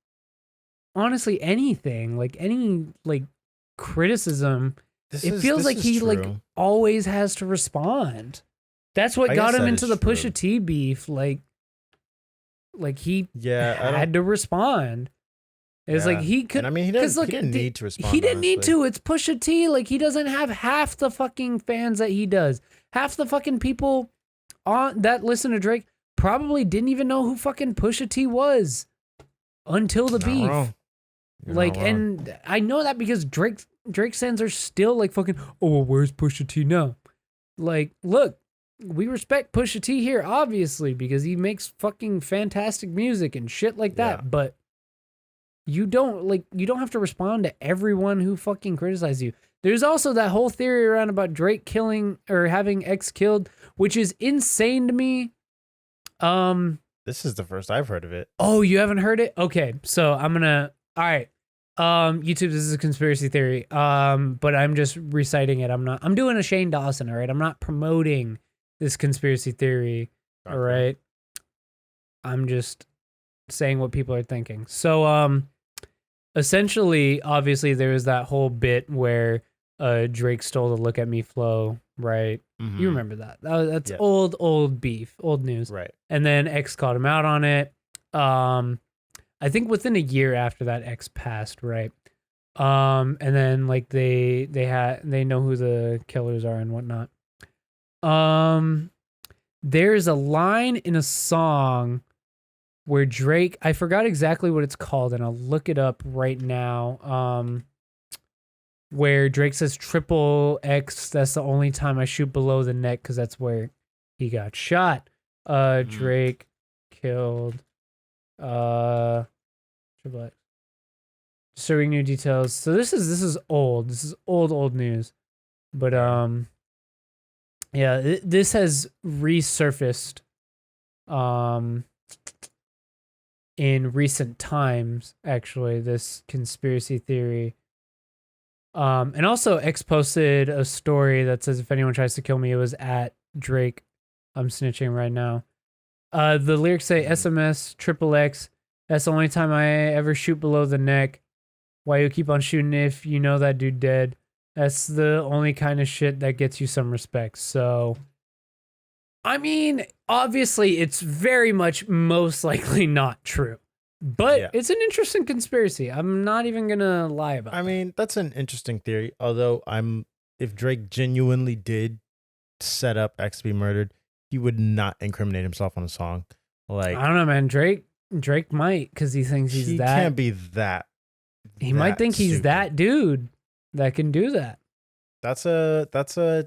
honestly anything, like any like criticism. It feels like he true. Like always has to respond. That's what got him into the Pusha T beef. Like he had to respond. It was like he could. And I mean, he didn't need to respond. He didn't need to. It's Pusha T. Like he doesn't have half the fucking fans that he does. Half the fucking people on that listen to Drake probably didn't even know who fucking Pusha T was until the beef. Like, and I know that because Drake fans are still like fucking. Oh, well, where's Pusha T now? Like, look, we respect Pusha T here, obviously, because he makes fucking fantastic music and shit like that. Yeah. But you don't have to respond to everyone who fucking criticizes you. There's also that whole theory around about Drake killing or having X killed, which is insane to me. This is the first I've heard of it. Oh, you haven't heard it? Okay, so all right. YouTube, this is a conspiracy theory. But I'm just reciting it. I'm doing a Shane Dawson, all right? I'm not promoting this conspiracy theory, all right? I'm just saying what people are thinking. So, essentially, obviously, there was that whole bit where Drake stole the "Look at Me" flow, right? Mm-hmm. You remember that? That's old beef, old news, right? And then X called him out on it. I think within a year after that, X passed, right? And then like they know who the killers are and whatnot. There's a line in a song where Drake, I forgot exactly what it's called, and I'll look it up right now. Where Drake says triple X, that's the only time I shoot below the neck because that's where he got shot. Drake killed triple X. Serving new details. So this is old. This is old news. But yeah, this has resurfaced in recent times, actually, this conspiracy theory. And also X posted a story that says if anyone tries to kill me, it was at Drake. I'm snitching right now. The lyrics say SMS, triple X. That's the only time I ever shoot below the neck. Why you keep on shooting if you know that dude dead? That's the only kind of shit that gets you some respect. So, I mean, obviously, it's very much most likely not true. But it's an interesting conspiracy. I'm not even going to lie about it. I mean, that's an interesting theory. Although if Drake genuinely did set up X to be murdered, he would not incriminate himself on a song. Like, I don't know, man. Drake might, because he thinks he can't be that. He might think he's stupid. that dude that can do that. That's a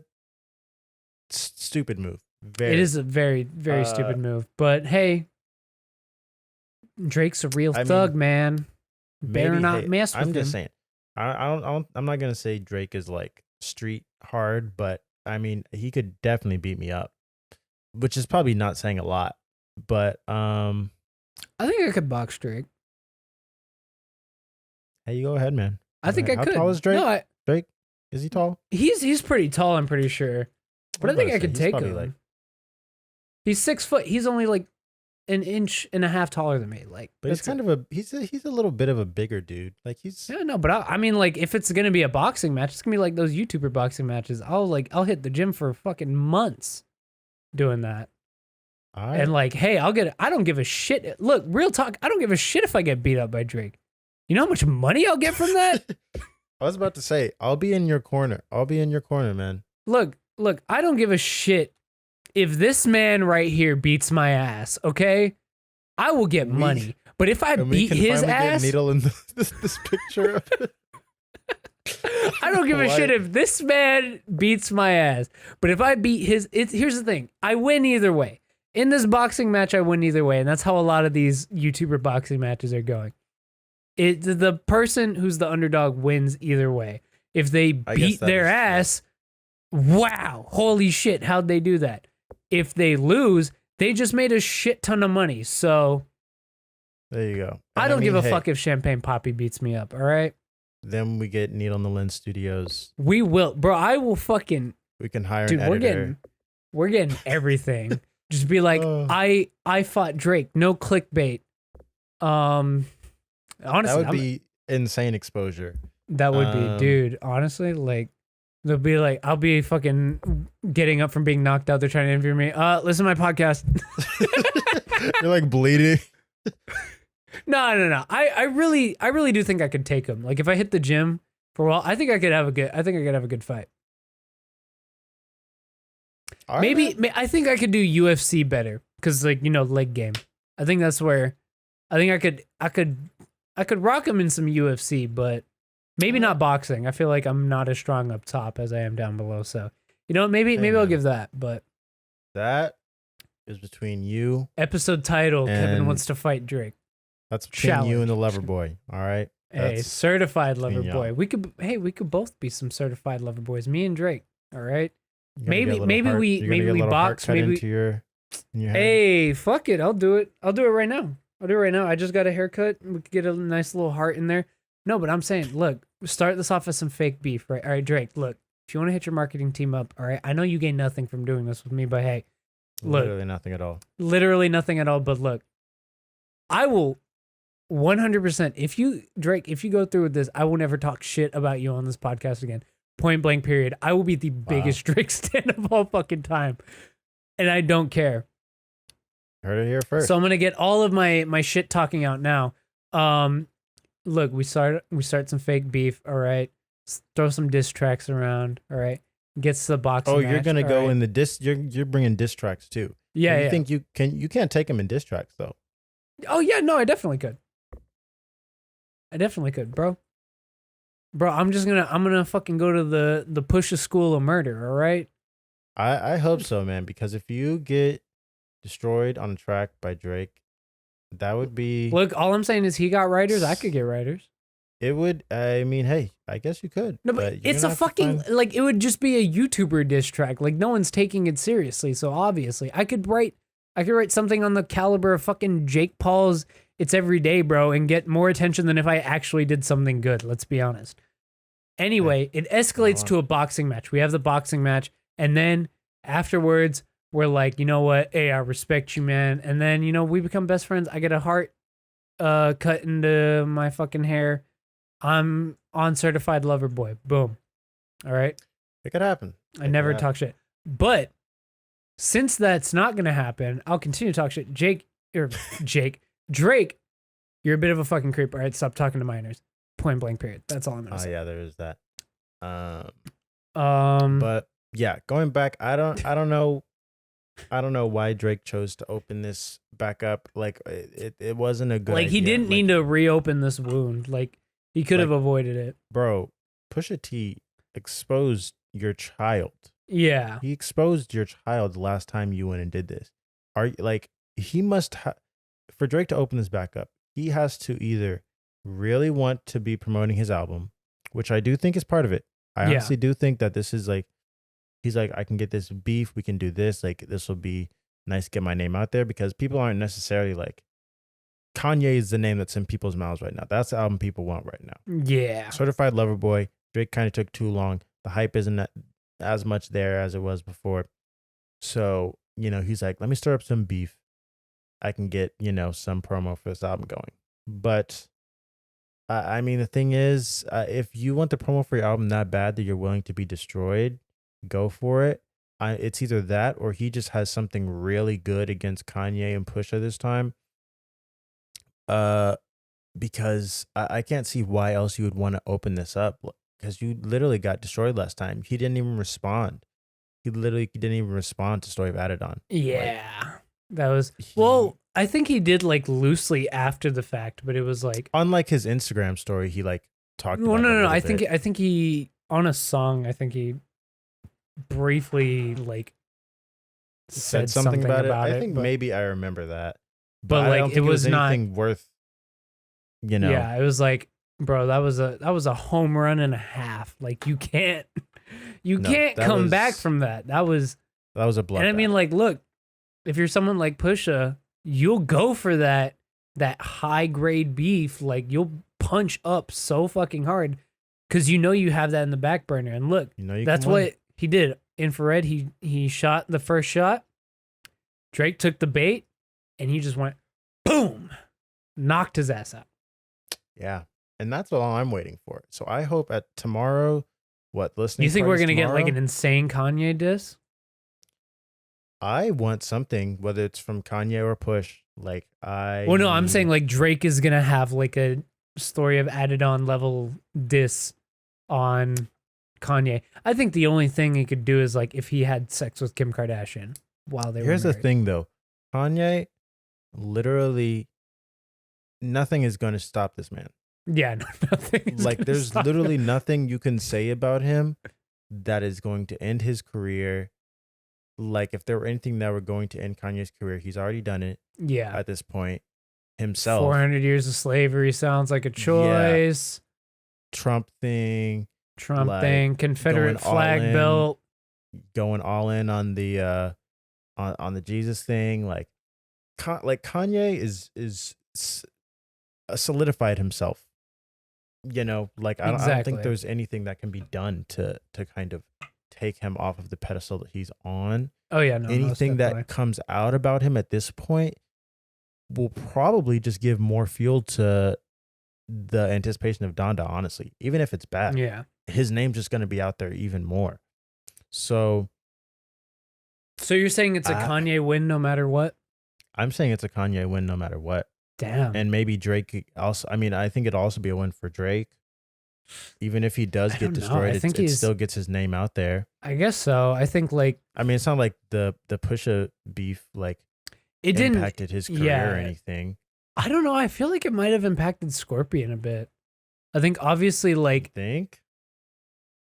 stupid move. It is a very, very stupid move. But hey, Drake's a real thug, man. Better not mess with him. I'm just saying. I'm not gonna say Drake is like street hard, but I mean he could definitely beat me up, which is probably not saying a lot. But I think I could box Drake. Hey, you go ahead, man. I think I could. How tall is Drake? No, Drake, is he tall? He's pretty tall, I'm pretty sure. But I think I could take him. He's 6 foot. He's only like an inch and a half taller than me. Like, but he's kind of he's a little bit of a bigger dude. Like but I mean, like, if it's gonna be a boxing match, it's gonna be like those YouTuber boxing matches. I'll hit the gym for fucking months doing that. And like, hey, I don't give a shit. Look, real talk, I don't give a shit if I get beat up by Drake. You know how much money I'll get from that? I was about to say, I'll be in your corner. I'll be in your corner, man. Look, I don't give a shit if this man right here beats my ass, okay? I will get money. But if I beat his ass... Get Needle in this picture. I don't give a shit if this man beats my ass. But if I beat his... Here's the thing. I win either way. In this boxing match, I win either way. And that's how a lot of these YouTuber boxing matches are going. The person who's the underdog wins either way. If they beat their ass, wow, holy shit, how'd they do that? If they lose, they just made a shit ton of money. So there you go. I don't give a fuck if Champagne Poppy beats me up, all right? Then we get Needle in the Lens Studios. We will. Bro, I will fucking... We can hire an editor. We're getting everything. Just be like, I fought Drake. No clickbait. Honestly, that would be insane exposure. That would be, dude. Honestly, like, they'll be like, I'll be fucking getting up from being knocked out. They're trying to interview me. Listen to my podcast. You're like bleeding. No. I really do think I could take him. Like, if I hit the gym for a while, I think I could have a good fight. Maybe I think I could do UFC better because, like, you know, leg game. I think that's where I think I could rock him in some UFC, but maybe not boxing. I feel like I'm not as strong up top as I am down below. So, you know, maybe I'll give that. But that is between you. Episode title: Kevin wants to fight Drake. That's between you and the lover boy. All right. Hey, certified lover boy. We could both be some certified lover boys. Me and Drake. All right. Maybe we box. Maybe into your head. Hey, fuck it. I'll do it right now. I just got a haircut. We could get a nice little heart in there. No, but I'm saying, look, start this off as some fake beef, right? All right, Drake, look, if you want to hit your marketing team up, all right, I know you gain nothing from doing this with me, but hey, look. Literally nothing at all. Literally nothing at all, but look, I will 100%, Drake, if you go through with this, I will never talk shit about you on this podcast again. Point blank period. I will be the biggest Drake stan of all fucking time. And I don't care. Heard it here first. So I'm gonna get all of my shit talking out now. Look, we start some fake beef. All right, throw some diss tracks around. All right, gets to the boxing. Oh, you're match, gonna go in the diss. You're bringing diss tracks too. Yeah, you think you can't take him in diss tracks though. Oh yeah, no, I definitely could. Bro. I'm gonna fucking go to the Pusha School of Murder. All right. I hope so, man. Because if you get destroyed on a track by Drake, that would be... Look, all I'm saying is he got writers. I could get writers. It would... I mean, hey, I guess you could. No, but it's a fucking... Like, it would just be a YouTuber diss track. Like, no one's taking it seriously. So, obviously, I could write something on the caliber of fucking Jake Paul's It's Every Day, bro, and get more attention than if I actually did something good. Let's be honest. Anyway, it escalates to a boxing match. We have the boxing match. And then, afterwards... we're like, you know what? Hey, I respect you, man. And then, you know, we become best friends. I get a heart cut into my fucking hair. I'm on certified lover boy. Boom. All right. It could happen. I never talk shit. But since that's not going to happen, I'll continue to talk shit. Drake, you're a bit of a fucking creep. All right. Stop talking to minors. Point blank, period. That's all I'm going to say. Oh, yeah, there is that. But yeah, going back, I don't know why Drake chose to open this back up. Like it wasn't a good like he idea. didn't need to reopen this wound. Like he could have avoided it. Bro, Pusha T exposed your child. Yeah. He exposed your child the last time you went and did this. He must for Drake to open this back up, he has to either really want to be promoting his album, which I do think is part of it. I honestly do think that this is like, he's like, I can get this beef. We can do this. Like, this will be nice to get my name out there, because people aren't necessarily like, Kanye is the name that's in people's mouths right now. That's the album people want right now. Yeah. Certified Lover Boy. Drake kind of took too long. The hype isn't as much there as it was before. So, you know, he's like, let me stir up some beef. I can get, you know, some promo for this album going. But I mean, the thing is, if you want the promo for your album that bad that you're willing to be destroyed, go for it. It's either that or he just has something really good against Kanye and Pusha this time. Because I can't see why else you would want to open this up, because you literally got destroyed last time. He didn't even respond. He didn't even respond to Story of Adidon. Yeah. That was, well, I think he did like loosely after the fact, but it was like, unlike his Instagram story, he like talked about no. I think he, on a song, I think he briefly like said something about it. I think maybe I remember that. But I like, don't think it was anything not worth, you know. Yeah, it was like, bro, that was a home run and a half. Like you can't come back from that. That was a bloodbath. And I mean, like, look, if you're someone like Pusha, you'll go for that high grade beef. Like you'll punch up so fucking hard because you know you have that in the back burner. And look, that's what he did. Infrared, he shot the first shot. Drake took the bait and he just went boom, knocked his ass out. Yeah. And that's all I'm waiting for. So I hope at tomorrow, listening. You think we're gonna get like an insane Kanye diss? I want something, whether it's from Kanye or Push. Like Well, no, I'm saying like Drake is gonna have like a Story of Adidon level diss on Kanye. I think the only thing he could do is like if he had sex with Kim Kardashian while they were married. Here's the thing though. Kanye, literally nothing is going to stop this man. Yeah, no, nothing. Like there's literally nothing you can say about him that is going to end his career. Like if there were anything that were going to end Kanye's career, he's already done it. Yeah. At this point, himself. 400 years of slavery sounds like a choice. Yeah. Trump thing, Confederate flag belt, going all in on the on the Jesus thing. Like Kanye is solidified himself. You know, like I don't think there's anything that can be done to kind of take him off of the pedestal that he's on. Oh yeah, no. Anything that comes out about him at this point will probably just give more fuel to the anticipation of Donda, honestly. Even if it's bad. Yeah. His name's just going to be out there even more. So you're saying it's a Kanye win no matter what? I'm saying it's a Kanye win no matter what. Damn. And maybe Drake also, I mean, I think it'd also be a win for Drake. Even if he does get destroyed, it still gets his name out there. I guess so. I think like, I mean, it's not like the Pusha beef like it didn't impacted his career or anything. I don't know. I feel like it might have impacted Scorpion a bit. I think obviously like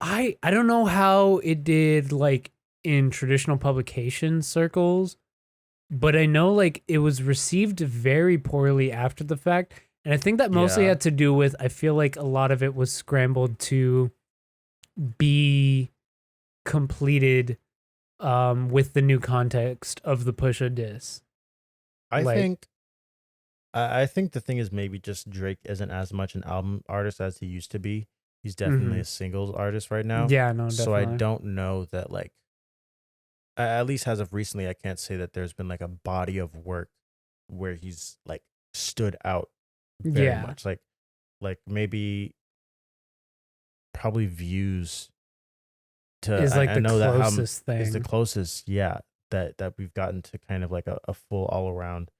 I don't know how it did like in traditional publication circles, but I know like it was received very poorly after the fact. And I think that mostly had to do with, I feel like a lot of it was scrambled to be completed with the new context of the Pusha diss. I think the thing is maybe just Drake isn't as much an album artist as he used to be. He's definitely a singles artist right now. Yeah, no, definitely. So I don't know that like, at least as of recently, I can't say that there's been like a body of work where he's like stood out very Yeah. much. Like maybe probably views to Is like I the know that closest is the thing. closest, yeah, that we've gotten to kind of like a full all around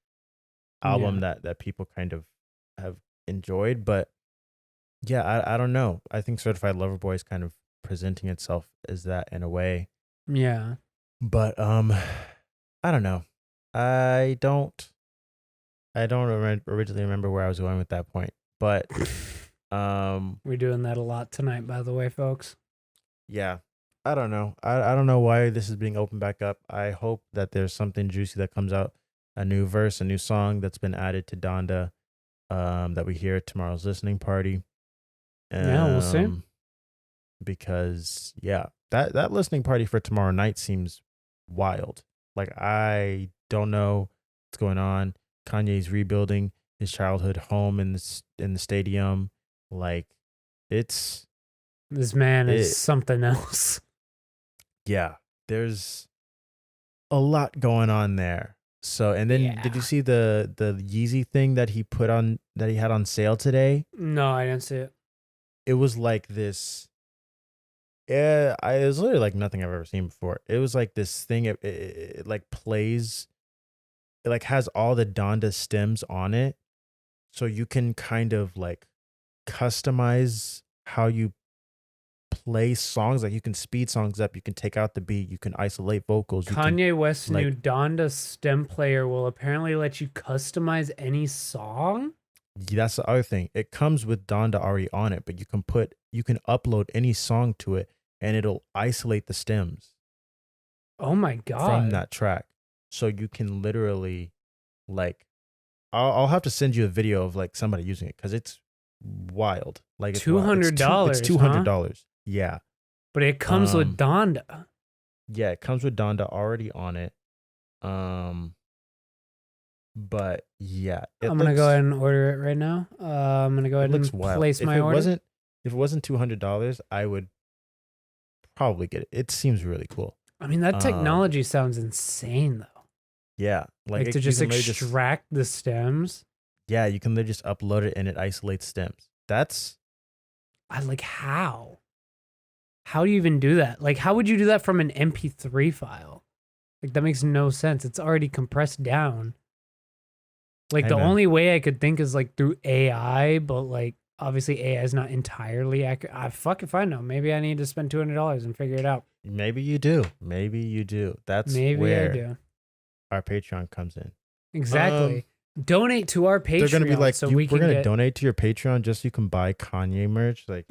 Yeah. album that people kind of have enjoyed. But yeah, I don't know. I think Certified Lover Boy is kind of presenting itself as that in a way. Yeah. But I don't know. I don't originally remember where I was going with that point. But We're doing that a lot tonight, by the way, folks. yeah. I don't know. I don't know why this is being opened back up. I hope that there's something juicy that comes out, a new verse, a new song that's been added to Donda, that we hear at tomorrow's listening party. Yeah, we'll see. Because yeah, that listening party for tomorrow night seems wild. Like I don't know what's going on. Kanye's rebuilding his childhood home in the stadium. Like it's This man is it something else. yeah, there's a lot going on there. So and then did you Yeah. see the Yeezy thing that he had on sale today? No, I didn't see it. It was like this. Yeah, it was literally like nothing I've ever seen before. It was like this thing. It like plays. It like has all the Donda stems on it, so you can kind of like customize how you play songs. Like you can speed songs up, you can take out the beat, you can isolate vocals. You can Kanye West's new like Donda stem player will apparently let you customize any song. that's the other thing. It comes with Donda already on it, but you can upload any song to it, and it'll isolate the stems Oh my from god. that track. So you can literally like I'll have to send you a video of like somebody using it because it's wild. Like it's wild. It's $200, $200. Yeah. But it comes with Um Donda. yeah, it comes with Donda already on it. Um but yeah, I'm gonna go ahead and order it right now. I'm gonna go it ahead looks and wild. place my order. If it wasn't $200, I would probably get it. It seems really cool. I mean, that Um technology sounds insane though. yeah, Like it, to you just can literally extract the stems. yeah, you can literally just upload it and it isolates stems. That's I like how? How do you even do that? Like, how would you do that from an MP3 file? Like, that makes no sense. It's already compressed down. Like, hey the man, only way I could think is like through AI, but like, obviously AI is not entirely accurate. I fuck if I know. Maybe I need to spend $200 and figure it out. maybe you do. Maybe you do. That's Maybe I where do. our Patreon comes in. Exactly. Donate to our Patreon They're gonna be like, so we're we can gonna get donate to your Patreon just so you can buy Kanye merch. Like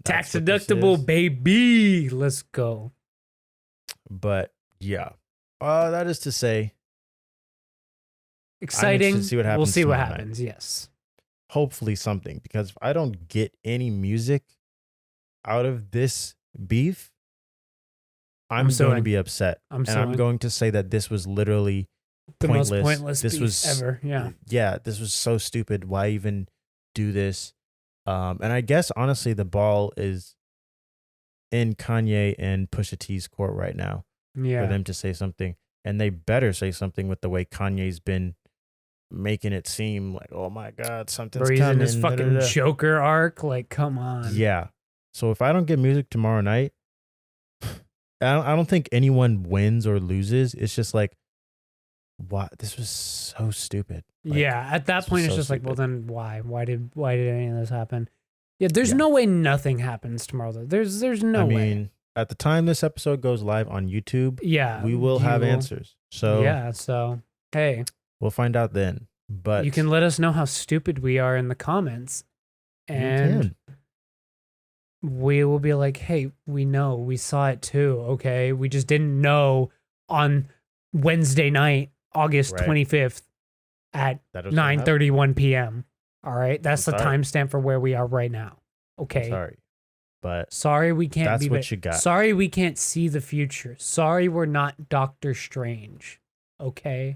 tax that's what this deductible, is. baby. Let's go. But yeah, that is to say, Exciting. to see what We'll happens see what tomorrow night. happens. Yes. Hopefully something, because if I don't get any music out of this beef, I'm going to suing. be upset, I'm and I'm suing. going to say that this was literally The pointless. most pointless This beef was ever. Yeah. yeah, this was so stupid. Why even do this? And I guess honestly, the ball is in Kanye and Pusha T's court right now Yeah. for them to say something, and they better say something with the way Kanye's been making it seem like, oh my God, something's Bro, he's coming. in his fucking Joker arc. Like, come on. Yeah. So if I don't get music tomorrow night, I don't think anyone wins or loses. It's just like, what? This was so stupid. Like, yeah. At that this was point, it's so just like, well, stupid. then why? Why did any of this happen? Yeah. There's Yeah. no way nothing happens tomorrow. Though. There's no I way. mean, at the time this episode goes live on YouTube, Yeah. we will have answers. So yeah. So hey, we'll find out then. But you can let us know how stupid we are in the comments, and we will be like, hey, we know, we saw it too. Okay, we just didn't know on Wednesday night, August Right. 25th at that was gonna happen. 9:31 p.m. All right, that's I'm the sorry. timestamp for where we are right now. Okay, Sorry. But sorry we can't that's be. what you got. Sorry we can't see the future. Sorry we're not Doctor Strange. Okay.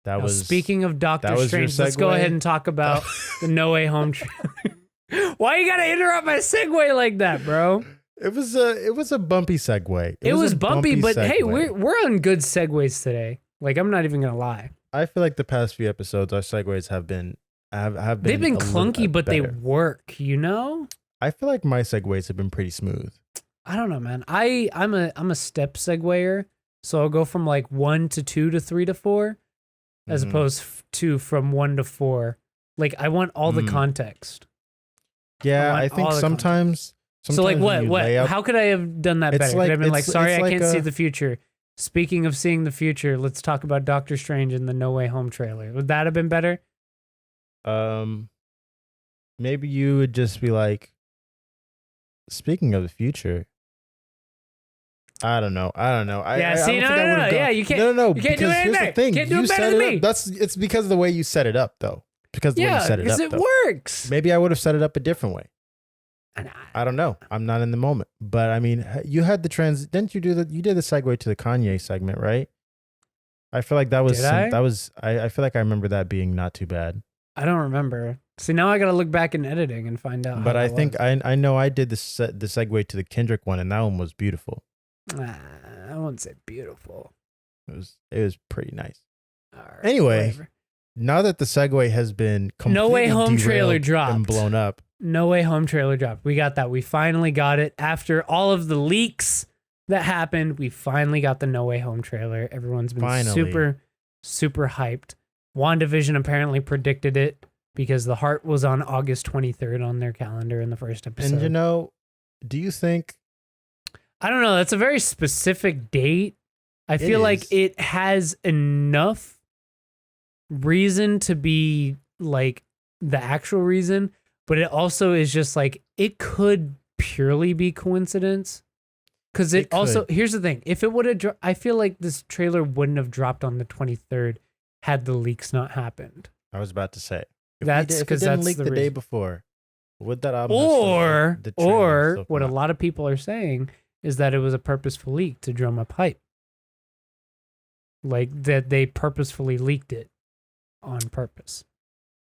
that Now, was speaking of Doctor was your Strange, let's go segue? ahead and talk about the No Way Home trailer. Why you gotta interrupt my segue like that, bro? It was a bumpy segue. It was a bumpy, but hey, segue. we're on good segues today. Like, I'm not even gonna lie. I feel like the past few episodes, our segues have been They've been clunky, but they better. work. You know. I feel like my segues have been pretty smooth. I don't know, man. I'm a step seguer, so I'll go from like 1 to 2 to 3 to 4, as opposed to from 1 to 4. Like, I want all the context. Yeah, I think sometimes. So like what? How could I have done that better? Could I have been like, sorry, I can't see the future. Speaking of seeing the future, let's talk about Doctor Strange in the No Way Home trailer. Would that have been better? Maybe you would just be like, speaking of the future. I don't know. Yeah, see, no. Yeah, you can't. No. You can't do because anything. here's the thing. You can't do You it better set than it me. up. It's because of the way you set it up, though. Because the way you set it up, it though. works. Maybe I would have set it up a different way. And I don't know. I'm not in the moment. But I mean, you had the didn't you do you did the segue to the Kanye segment, right? I feel like that was I feel like I remember that being not too bad. I don't remember. See, now I got to look back in editing and find out. But I think I know I did the segue to the Kendrick one, and that one was beautiful. I wouldn't say beautiful. It was pretty nice. All right, anyway, whatever. Now that the segue has been completely No Way Home trailer dropped and blown up. No Way Home trailer dropped. We got that. We finally got it after all of the leaks that happened. We finally got the No Way Home trailer. Everyone's been super, super hyped. WandaVision apparently predicted it because the heart was on August 23rd on their calendar in the first episode. And do you think? I don't know. That's a very specific date. I feel like it has enough reason to be like the actual reason, but it also is just like it could purely be coincidence. Because it also, here's the thing: if it would have, I feel like this trailer wouldn't have dropped on the 23rd had the leaks not happened. I was about to say that's because it didn't that's leak the day before. Would that album? Or what a lot of people are saying is that it was a purposeful leak to drum up hype. Like that they purposefully leaked it on purpose.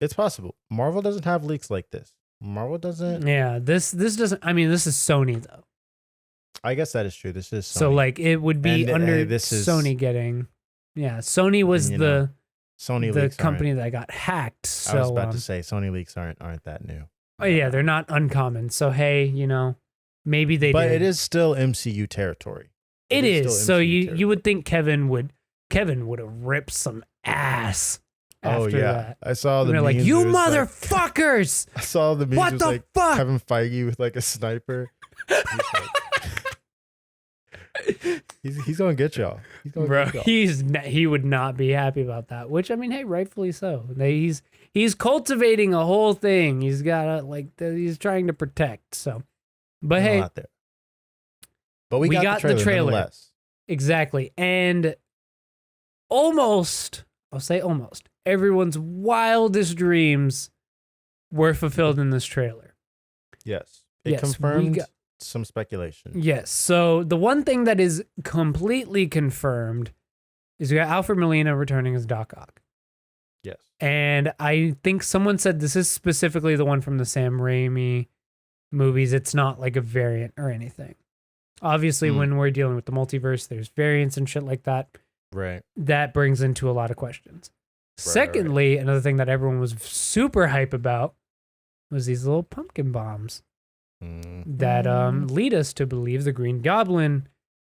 It's possible. Marvel doesn't have leaks like this. Marvel doesn't. Yeah, this doesn't. I mean, this is Sony though. I guess that is true. This is Sony. So like it would be under Sony getting. Yeah, Sony was the company that got hacked. So I was about to say Sony leaks aren't that new. Oh yeah, they're not uncommon. So hey, maybe they. But did. It is still MCU territory. It is. So you would think Kevin would have ripped some ass. After that. I saw the memes. Like, you motherfuckers! I saw the memes. What the fuck? Kevin Feige with like a sniper. He's gonna get y'all. He would not be happy about that. Which I mean, hey, rightfully so. He's cultivating a whole thing. He's got he's trying to protect. So, but hey, but we got the trailer. Exactly, and I'll say almost everyone's wildest dreams were fulfilled in this trailer. Yes. It confirmed some speculation. Yes. So the one thing that is completely confirmed is we got Alfred Molina returning as Doc Ock. Yes. And I think someone said this is specifically the one from the Sam Raimi movies. It's not like a variant or anything. Obviously, when we're dealing with the multiverse, there's variants and shit like that. Right. That brings into a lot of questions. Secondly, another thing that everyone was super hype about was these little pumpkin bombs that lead us to believe the Green Goblin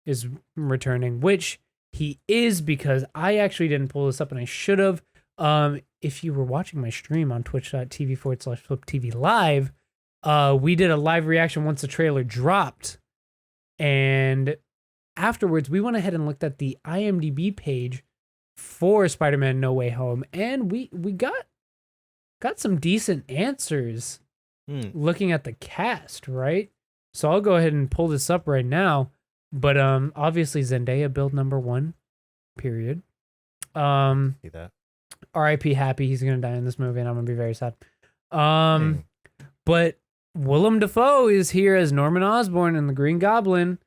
is returning, which he is, because I actually didn't pull this up and I should have. If you were watching my stream on twitch.tv/FlipTV Live, we did a live reaction once the trailer dropped. And afterwards, we went ahead and looked at the IMDb page for Spider-Man No Way Home, and we got some decent answers looking at the cast, right? So I'll go ahead and pull this up right now. But obviously Zendaya build number 1, period. See that. R.I.P. Happy, he's gonna die in this movie, and I'm gonna be very sad. But Willem Dafoe is here as Norman Osborn and the Green Goblin.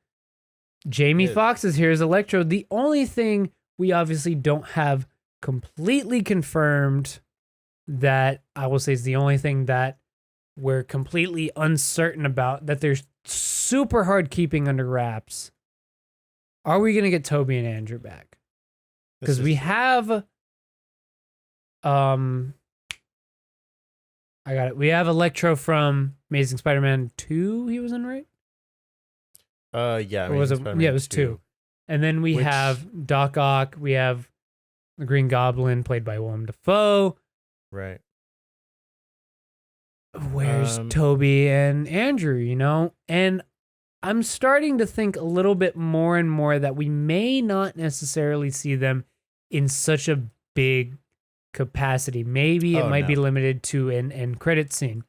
Jamie Foxx is here as Electro. The only thing we obviously don't have completely confirmed, that I will say is the only thing that we're completely uncertain about, that they're super hard keeping under wraps. Are we going to get Toby and Andrew back? Because we have I got it. We have Electro from Amazing Spider-Man 2 he was in, right? Yeah. Or was it? Yeah, it was 2. And then we have Doc Ock. We have the Green Goblin, played by Willem Dafoe. Right. Where's Toby and Andrew, you know? And I'm starting to think a little bit more and more that we may not necessarily see them in such a big capacity. Maybe it might be limited to an end credit scene.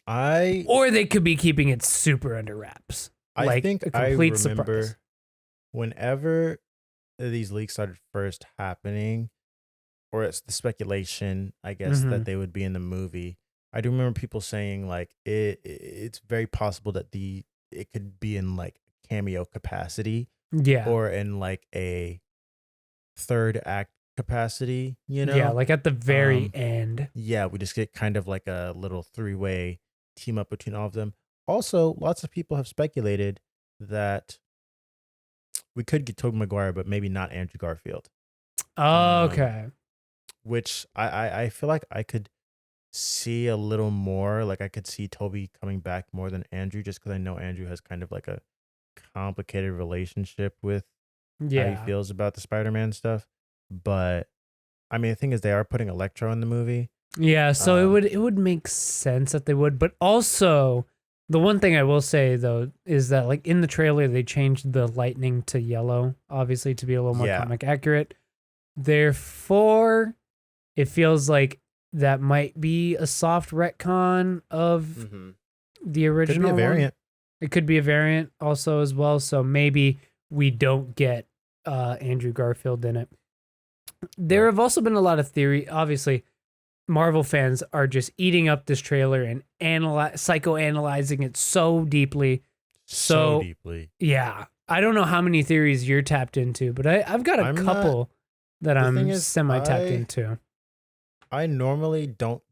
Or they could be keeping it super under wraps. I think a complete surprise. Whenever these leaks started first happening, or it's the speculation, I guess, that they would be in the movie, I do remember people saying like it's very possible that it could be in like cameo capacity, or in like a third act capacity, you know? Yeah, like at the very end. Yeah, we just get kind of like a little 3-way team up between all of them. Also, lots of people have speculated that we could get Tobey Maguire, but maybe not Andrew Garfield. Okay. Which I feel like I could see a little more. Like I could see Toby coming back more than Andrew, just because I know Andrew has kind of like a complicated relationship with how he feels about the Spider-Man stuff. But I mean, the thing is, they are putting Electro in the movie. Yeah, so it would make sense that they would. But also, the one thing I will say though is that like in the trailer they changed the lightning to yellow, obviously to be a little more comic accurate. Therefore, it feels like that might be a soft retcon of the original. Could be a variant. It could be a variant also as well. So maybe we don't get Andrew Garfield in it. There have also been a lot of theory. Obviously, Marvel fans are just eating up this trailer and psychoanalyzing it so deeply. So deeply. Yeah. I don't know how many theories you're tapped into, but I've got a couple that I'm semi-tapped into. I normally don't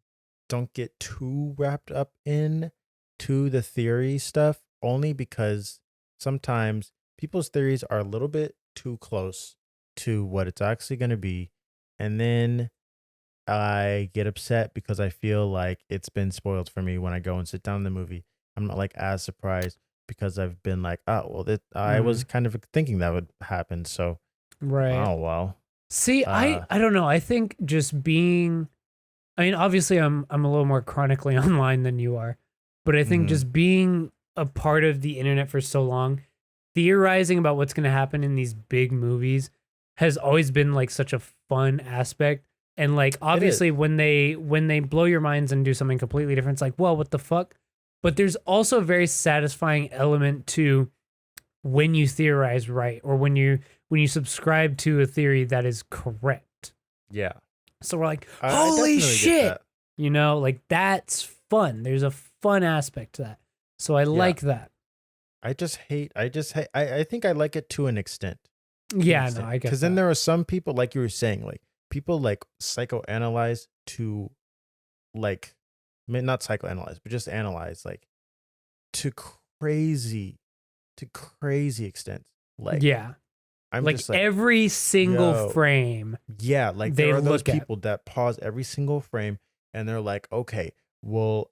get too wrapped up in to the theory stuff, only because sometimes people's theories are a little bit too close to what it's actually going to be. And then I get upset because I feel like it's been spoiled for me when I go and sit down in the movie. I'm not like as surprised because I've been like, oh, well, I was kind of thinking that would happen. So, oh, well. See, I don't know. I think just being, I mean, obviously I'm a little more chronically online than you are, but I think just being a part of the internet for so long, theorizing about what's going to happen in these big movies has always been like such a fun aspect. And like, obviously when they blow your minds and do something completely different, it's like, well, what the fuck? But there's also a very satisfying element to when you theorize right, or when you subscribe to a theory that is correct. Yeah. So we're like, holy shit. You know, like that's fun. There's a fun aspect to that. So I like that. I think I like it to an extent. Yeah, no, I get that. Because then there are some people, like you were saying, like people like psychoanalyze to like, not psychoanalyze, but just analyze like to crazy extents. Like, I'm like, just like every single frame. Yeah, like there are those people that pause every single frame and they're like, okay, well,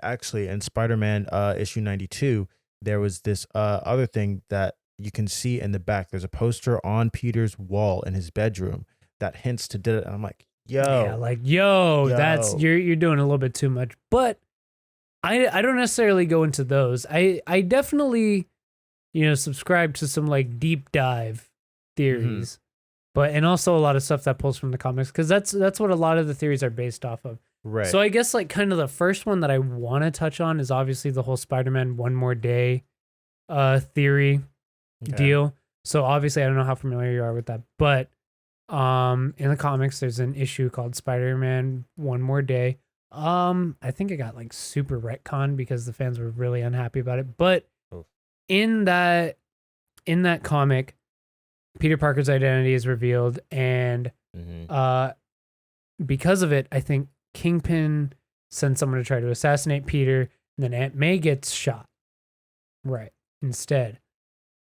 actually in Spider-Man issue 92, there was this other thing that you can see in the back. There's a poster on Peter's wall in his bedroom that hints to did it. And I'm like, yo, that's you're doing a little bit too much. But I don't necessarily go into those. I definitely, subscribe to some like deep dive theories, and also a lot of stuff that pulls from the comics, because that's what a lot of the theories are based off of. Right. So I guess like kind of the first one that I want to touch on is obviously the whole Spider-Man One More Day theory deal. So obviously I don't know how familiar you are with that, but in the comics there's an issue called Spider-Man One More Day. I think it got like super retconned because the fans were really unhappy about it. But in that comic, Peter Parker's identity is revealed, and because of it, I think Kingpin sends someone to try to assassinate Peter, and then Aunt May gets shot. Right. Instead.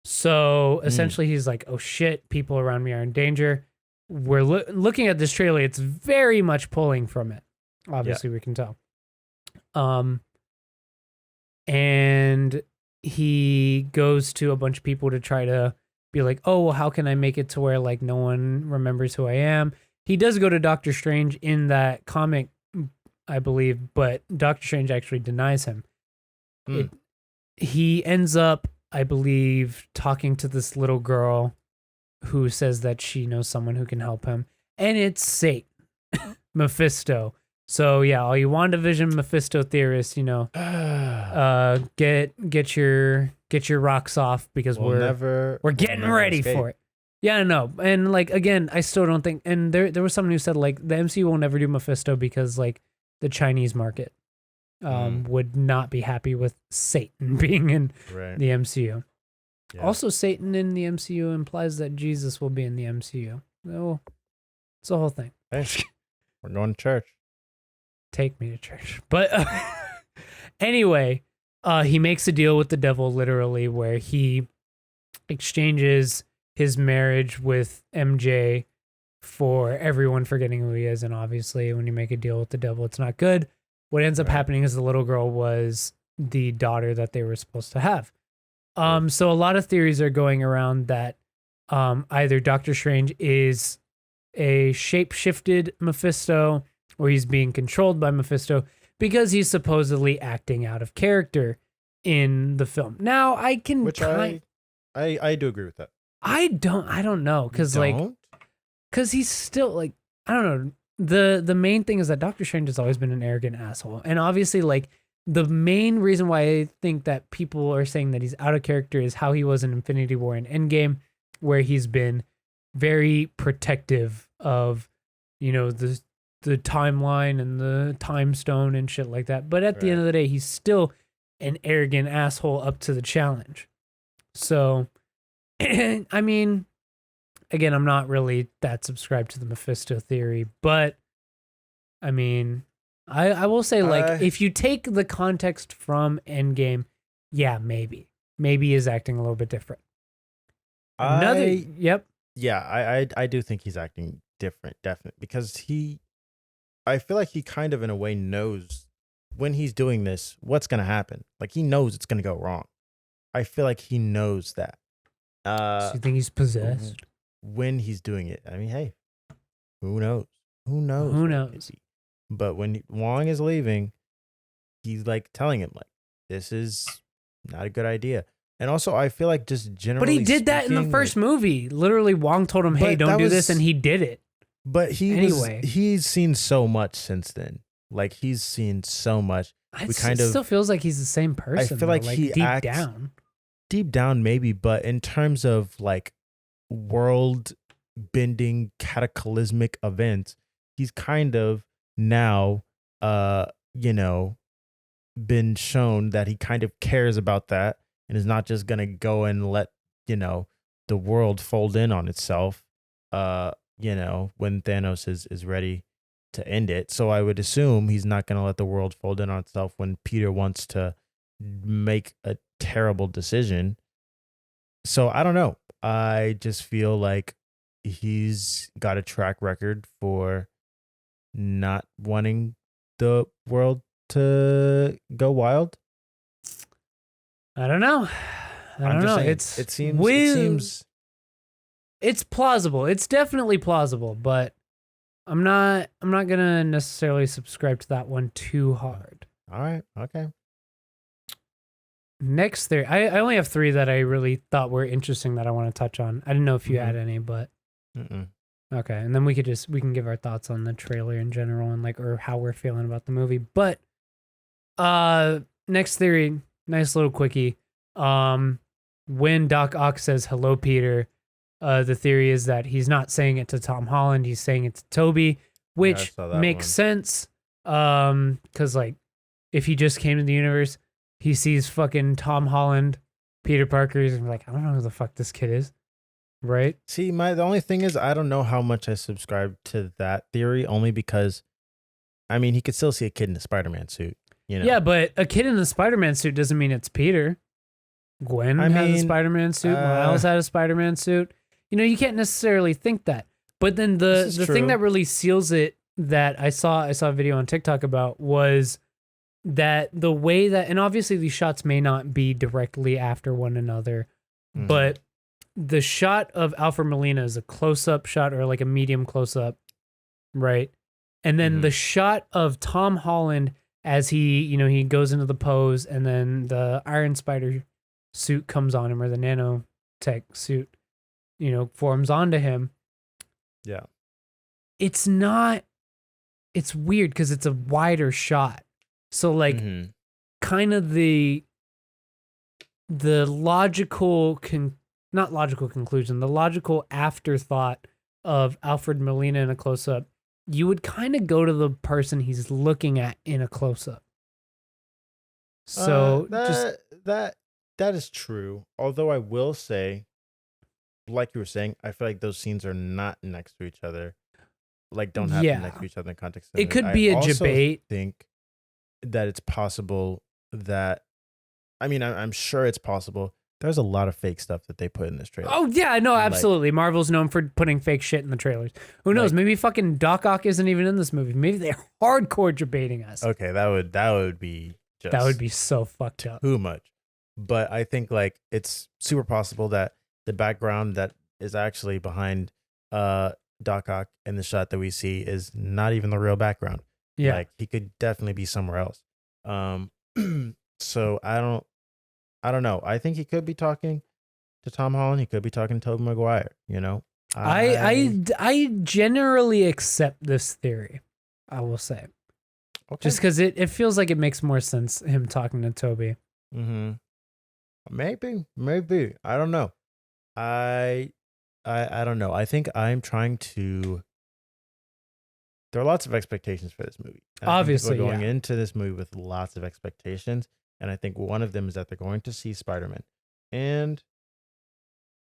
So essentially he's like, oh shit, people around me are in danger. We're looking at this trailer, it's very much pulling from it. Obviously, we can tell. And he goes to a bunch of people to try to be like, oh, well, how can I make it to where like no one remembers who I am? He does go to Doctor Strange in that comic, I believe, but Doctor Strange actually denies him. He ends up, I believe, talking to this little girl who says that she knows someone who can help him. And it's Satan, Mephisto. So yeah, all you WandaVision Mephisto theorists, get your rocks off because we're getting ready for it. Yeah, no. And like again, I still don't think, and there was someone who said like the MCU will never do Mephisto because like the Chinese market would not be happy with Satan being in the MCU. Yeah. Also, Satan in the MCU implies that Jesus will be in the MCU. Oh, it's the whole thing. Hey, we're going to church. Take me to church. But anyway, he makes a deal with the devil, literally, where he exchanges his marriage with MJ for everyone forgetting who he is. And obviously, when you make a deal with the devil, it's not good. What ends up happening is the little girl was the daughter that they were supposed to have. So a lot of theories are going around that either Doctor Strange is a shape-shifted Mephisto or he's being controlled by Mephisto because he's supposedly acting out of character in the film. Now, I can... Which I do agree with that. I don't know, because he's still, like, I don't know. The main thing is that Doctor Strange has always been an arrogant asshole. And obviously, like, the main reason why I think that people are saying that he's out of character is how he was in Infinity War and Endgame, where he's been very protective of, the timeline and the time stone and shit like that. But at the end of the day, he's still an arrogant asshole up to the challenge. So, I mean, again, I'm not really that subscribed to the Mephisto theory, but I mean, I will say, like, if you take the context from Endgame, yeah, maybe he's acting a little bit different. Yeah, I do think he's acting different, definitely, because I feel like he kind of in a way knows when he's doing this, what's going to happen. Like he knows it's going to go wrong. I feel like he knows that. So you think he's possessed? When he's doing it. I mean, hey, who knows? Who knows? But when Wong is leaving, he's like telling him like, this is not a good idea. And also, I feel like just generally. But he did that in the first movie. Literally, Wong told him, "Hey, don't do this," and he did it. But he's seen so much since then. Like he's seen so much. It still feels like he's the same person. I feel like he acts deep down, maybe. But in terms of like world-bending, cataclysmic events, he's kind of now, been shown that he kind of cares about that and is not just gonna go and let the world fold in on itself. When Thanos is ready to end it. So I would assume he's not going to let the world fold in on itself when Peter wants to make a terrible decision. So I don't know. I just feel like he's got a track record for not wanting the world to go wild. I don't know. I don't know. It seems it's plausible. It's definitely plausible, but I'm not gonna necessarily subscribe to that one too hard. All right. Okay. Next theory. I only have 3 that I really thought were interesting that I want to touch on. I didn't know if you had any, but okay. And then we can give our thoughts on the trailer in general and or how we're feeling about the movie. But next theory, nice little quickie. When Doc Ock says hello, Peter, the theory is that he's not saying it to Tom Holland, he's saying it to Toby, which makes sense. Because if he just came to the universe, he sees fucking Tom Holland, Peter Parker, he's like, I don't know who the fuck this kid is, right? See, the only thing is I don't know how much I subscribe to that theory, only because I mean, he could still see a kid in a Spider-Man suit. You know. Yeah, but a kid in a Spider-Man suit doesn't mean it's Peter. Gwen had a Spider-Man suit. Miles had a Spider-Man suit. You know, you can't necessarily think that. But then the thing that really seals it that I saw a video on TikTok about was that the way that, and obviously these shots may not be directly after one another, but the shot of Alfred Molina is a close-up shot or like a medium close-up, right? And then the shot of Tom Holland as he goes into the pose and then the Iron Spider suit comes on him, or the nanotech suit, forms onto him. Yeah. It's weird because it's a wider shot. So like kind of the logical not logical conclusion, the logical afterthought of Alfred Molina in a close-up, you would kind of go to the person he's looking at in a close-up. So that is true. Although I will say, like you were saying, I feel like those scenes are not next to each other. Like don't happen next to each other in context. It could be a debate. I think that it's possible that, I mean, I'm sure it's possible. There's a lot of fake stuff that they put in this trailer. Oh yeah, no, absolutely. Marvel's known for putting fake shit in the trailers. Who knows? Maybe fucking Doc Ock isn't even in this movie. Maybe they're hardcore debating us. Okay, that would be just that would be so fucked up. Too much. But I think like it's super possible that the background that is actually behind Doc Ock in the shot that we see is not even the real background. Yeah, like he could definitely be somewhere else. So I don't know. I think he could be talking to Tom Holland. He could be talking to Tobey Maguire. I generally accept this theory. I will say, just because it feels like it makes more sense him talking to Tobey. Maybe. I don't know. I don't know. I think I'm trying to. There are lots of expectations for this movie. And obviously, we're going into this movie with lots of expectations, and I think one of them is that they're going to see Spider-Man, and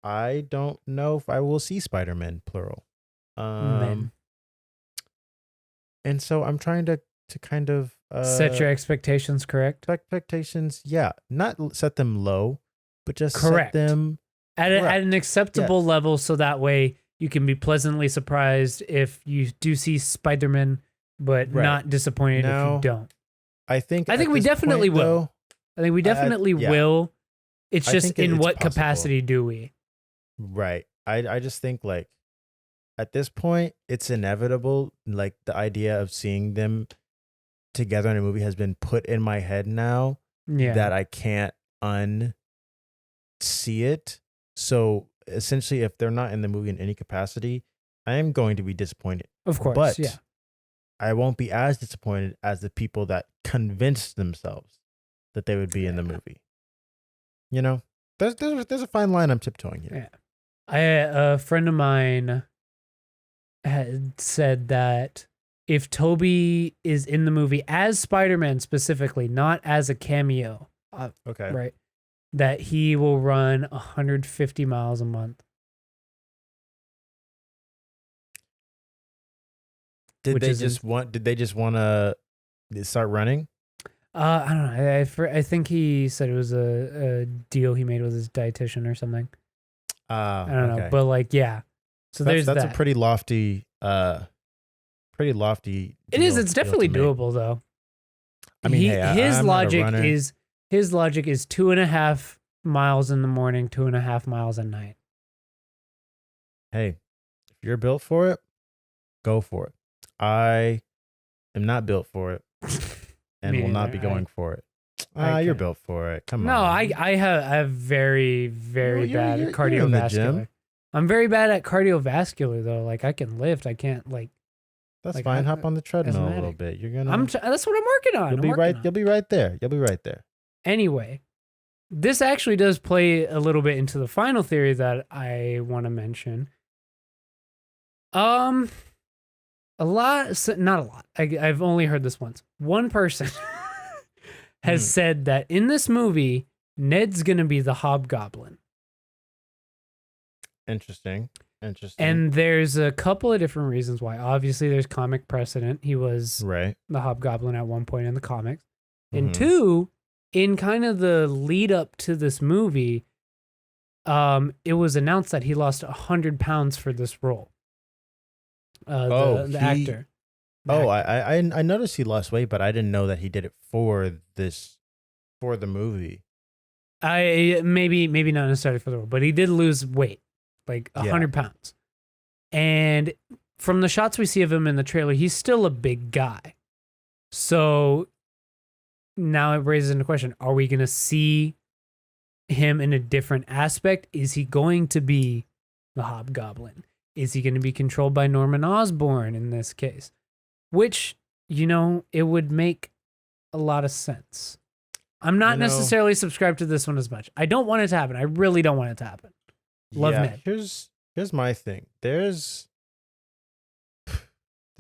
I don't know if I will see Spider-Man plural. Men. And so I'm trying to kind of set your expectations correct. Expectations, yeah, not set them low, but just correct set them at an acceptable level, so that way you can be pleasantly surprised if you do see Spider-Man, but not disappointed if you don't. I think we definitely will. I think we definitely will. It's just in what capacity do we? Right. I just think like at this point it's inevitable. Like the idea of seeing them together in a movie has been put in my head now that I can't unsee it. So essentially, if they're not in the movie in any capacity, I am going to be disappointed. Of course, but yeah. I won't be as disappointed as the people that convinced themselves that they would be in the movie. There's a fine line I'm tiptoeing here. Yeah. A friend of mine had said that if Toby is in the movie as Spider-Man specifically, not as a cameo, right, that he will run 150 miles a month. Did they just want to start running? I don't know. I think he said it was a deal he made with his dietitian or something. I don't know, but like, yeah. So that's a pretty lofty. It is. It's definitely doable, though. I mean, his logic is 2.5 miles in the morning, 2.5 miles at night. Hey, if you're built for it, go for it. I am not built for it, and will not be going for it. You're built for it. Come on. No, I have very, very bad at cardiovascular. I'm very bad at cardiovascular though. Like I can lift, I can't like. That's fine. Hop on the treadmill a little bit. You're gonna. That's what I'm working on. You'll be right. You'll be right there. You'll be right there. Anyway, this actually does play a little bit into the final theory that I want to mention. Not a lot. I've only heard this once. One person has said that in this movie, Ned's gonna be the Hobgoblin. Interesting. Interesting. And there's a couple of different reasons why. Obviously, there's comic precedent. He was right. the Hobgoblin at one point in the comics. And Mhm. two, in kind of the lead up to this movie, it was announced that he lost 100 pounds for this role. The actor. I noticed he lost weight, but I didn't know that he did it for the movie. I maybe not necessarily for the role, but he did lose weight, like 100 pounds. And from the shots we see of him in the trailer, he's still a big guy. So now it raises into question: are we going to see him in a different aspect? Is he going to be the Hobgoblin? Is he going to be controlled by Norman Osborn in this case? Which, it would make a lot of sense. I'm not necessarily subscribed to this one as much. I don't want it to happen. I really don't want it to happen. Love Ned. Here's my thing. This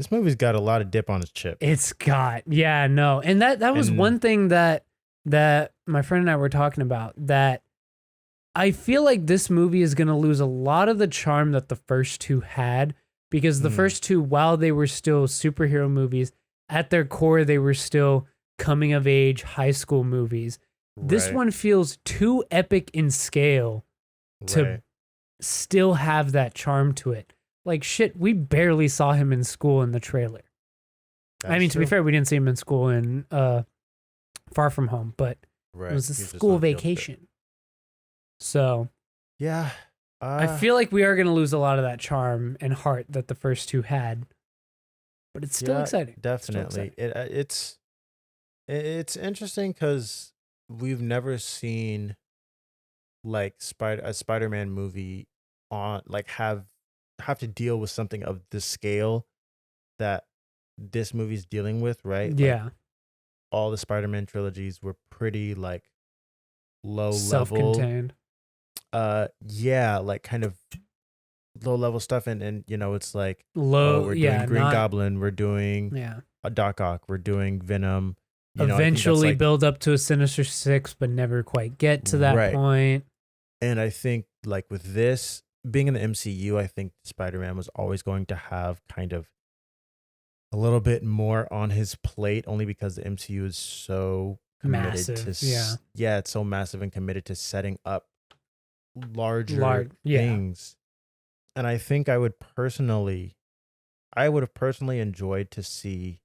movie's got a lot of dip on its chip. It's got, and that was one thing that my friend and I were talking about, that I feel like this movie is going to lose a lot of the charm that the first two had, because the first two, while they were still superhero movies, at their core, they were still coming of age high school movies. This one feels too epic in scale to still have that charm to it. Like, shit, we barely saw him in school in the trailer. To be fair, we didn't see him in school in Far From Home, but it was a school vacation. So, yeah. I feel like we are going to lose a lot of that charm and heart that the first two had. But it's still exciting. Definitely. It's interesting because we've never seen like a Spider-Man movie on like have to deal with something of the scale that this movie's dealing with, right? Yeah. Like, all the Spider-Man trilogies were pretty like low self-contained. level. Like kind of low level stuff, and it's like we're doing Green Goblin, we're doing a Doc Ock, we're doing Venom. Eventually build up to a Sinister Six, but never quite get to that point. And I think like with this being in the MCU, I think Spider-Man was always going to have kind of a little bit more on his plate, only because the MCU is so committed massive, it's so massive and committed to setting up larger things. And I think I would have personally enjoyed to see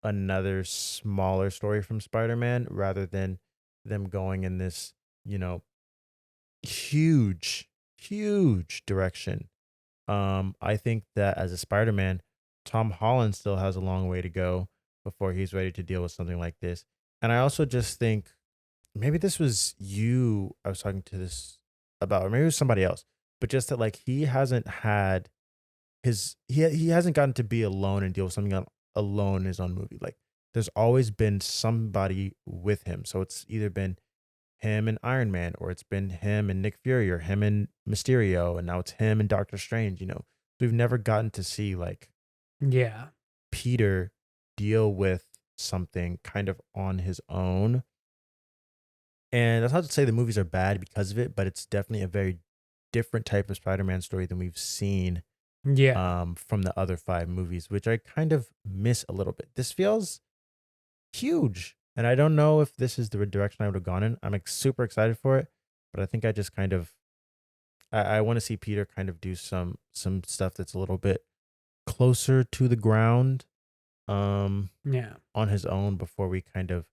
another smaller story from Spider-Man rather than them going in this, huge direction. I think that as a Spider-Man, Tom Holland still has a long way to go before he's ready to deal with something like this. And I also just think maybe this was you I was talking to this about, or maybe it was somebody else, but just that like he hasn't had he hasn't gotten to be alone and deal with something alone in his own movie. Like there's always been somebody with him. So it's either been him and Iron Man, or it's been him and Nick Fury, or him and Mysterio, and now it's him and Doctor Strange. We've never gotten to see like Peter deal with something kind of on his own. And that's not to say the movies are bad because of it, but it's definitely a very different type of Spider-Man story than we've seen from the other 5 movies, which I kind of miss a little bit. This feels huge, and I don't know if this is the direction I would have gone in. I'm like super excited for it, but I think I just kind of I want to see Peter kind of do some stuff that's a little bit closer to the ground on his own before we kind of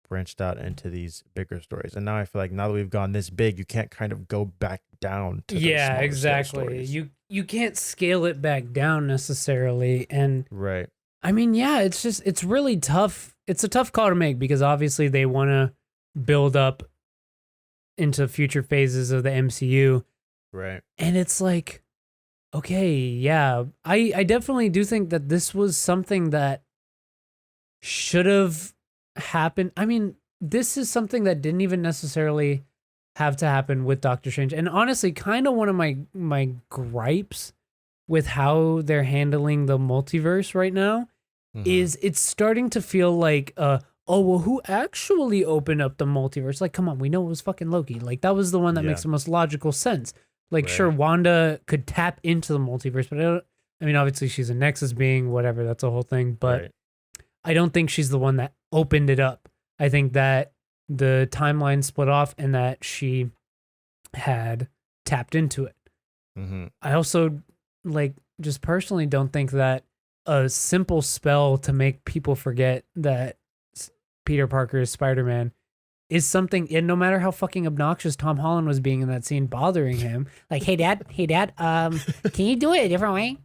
branched out into these bigger stories. And now I feel like now that we've gone this big, you can't kind of go back down to exactly. You can't scale it back down necessarily. And it's really tough. It's a tough call to make because obviously they want to build up into future phases of the MCU. Right. And it's like, okay, I definitely do think that this was something that should have happened. I mean, this is something that didn't even necessarily have to happen with Doctor Strange. And honestly, kind of one of my gripes with how they're handling the multiverse right now is it's starting to feel like who actually opened up the multiverse? Like, come on, we know it was fucking Loki. Like, that was the one that makes the most logical sense. Like, Right. sure, Wanda could tap into the multiverse, but I mean, obviously she's a Nexus being, whatever, that's a whole thing. But Right. I don't think she's the one that opened it up. I think that the timeline split off and that she had tapped into it. Mm-hmm. I also, like, just personally don't think that a simple spell to make people forget that Peter Parker is Spider-Man is something, and no matter how fucking obnoxious Tom Holland was being in that scene, bothering him, like, hey dad, can you do it a different way?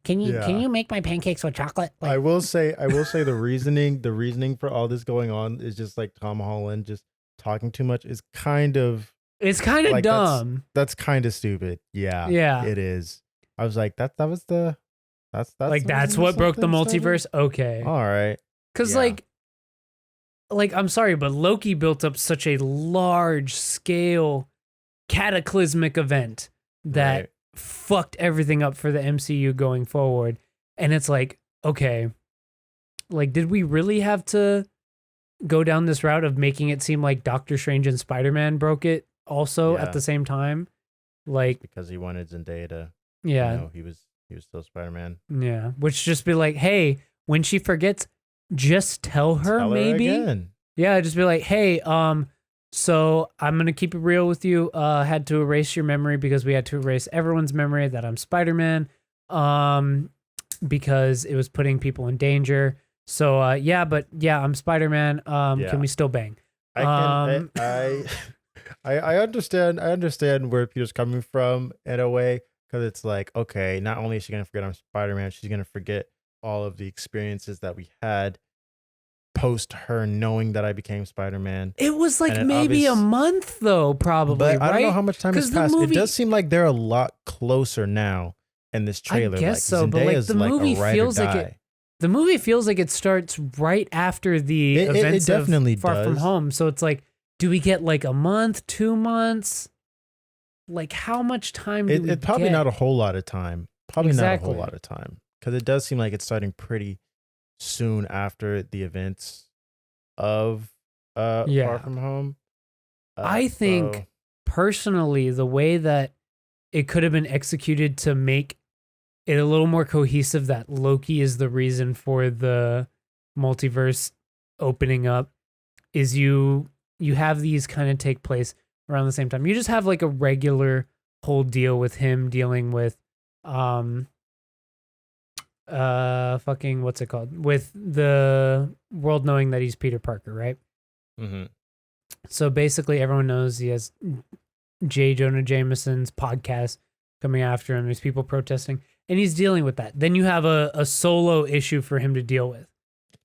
Can you make my pancakes with chocolate? Like, I will say the reasoning for all this going on is just like Tom Holland just talking too much is kind of it's kind of like dumb. that's kind of stupid. Yeah. Yeah. It is. I was like, that's Like, that's what broke the multiverse. Okay. All right. Because Yeah. like, I'm sorry, but Loki built up such a large scale cataclysmic event that Right. fucked everything up for the MCU going forward. And it's like, okay, like, did we really have to go down this route of making it seem like Doctor Strange and Spider-Man broke it also Yeah. at the same time? Like, Because he wanted Zendaya to yeah, he was still Spider-Man. yeah. Which just be like, hey, when she forgets, just tell her maybe. Again. Yeah, just be like, hey, so I'm gonna keep it real with you. Had to erase your memory because we had to erase everyone's memory that I'm Spider-Man. Because it was putting people in danger. So I'm Spider-Man. Yeah. Can we still bang? I understand where Peter's coming from in a way, because it's like, okay, not only is she gonna forget I'm Spider-Man, she's gonna forget all of the experiences that we had post her knowing that I became Spider-Man. It was like And maybe a month though, probably. But I right? don't know how much time has 'Cause the passed. movie- It does seem like they're a lot closer now in this trailer. I guess like, so, but like Zendaya's the movie a ride or feels like die. it. The movie feels like it starts right after the It events definitely of Far From does. Home. So it's like, do we get like a month, 2 months? Like, how much time do we It's probably get? not a whole lot of time. Probably not a Exactly. whole lot of time, because it does seem like it's starting pretty soon after the events of Yeah. Far From Home. I think So- personally, the way that it could have been executed to make it a little more cohesive that Loki is the reason for the multiverse opening up is you have these kind of take place around the same time. You just have like a regular whole deal with him dealing with fucking what's it called? With the world knowing that he's Peter Parker, right? Mhm. So basically everyone knows he has J. Jonah Jameson's podcast coming after him. There's people protesting and he's dealing with that. Then you have a solo issue for him to deal with.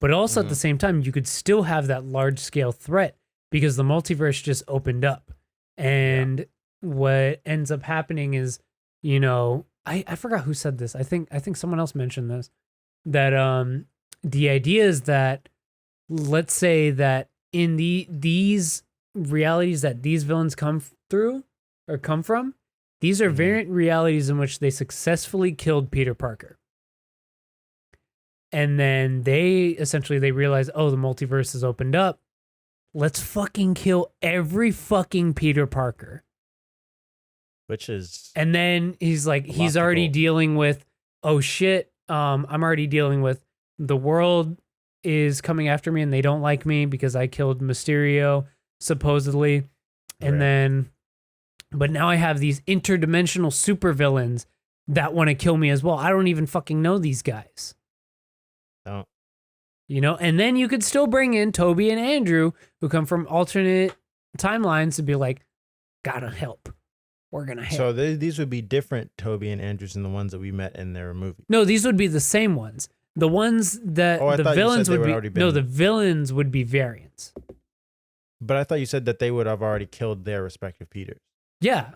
But also at the same time, you could still have that large scale threat because the multiverse just opened up. And what ends up happening is, you know, I forgot who said this. I think someone else mentioned this, that the idea is that, let's say that in these realities that these villains come from, these are variant realities in which they successfully killed Peter Parker. And then they realize, oh, the multiverse has opened up. Let's fucking kill every fucking Peter Parker. Which is And then he's like, he's already Logical. dealing with, oh shit, I'm already dealing with the world is coming after me and they don't like me because I killed Mysterio, supposedly. And Right. then, but now I have these interdimensional supervillains that want to kill me as well. I don't even fucking know these guys. don't. You know, and then you could still bring in Toby and Andrew, who come from alternate timelines, to be like, gotta help. We're gonna help. So these would be different Toby and Andrews than the ones that we met in their movie. No, these would be the same ones. The ones that Oh, I the thought you villains said they would would be. already No, been- the villains would be variants. But I thought you said that they would have already killed their respective Peters. Yeah,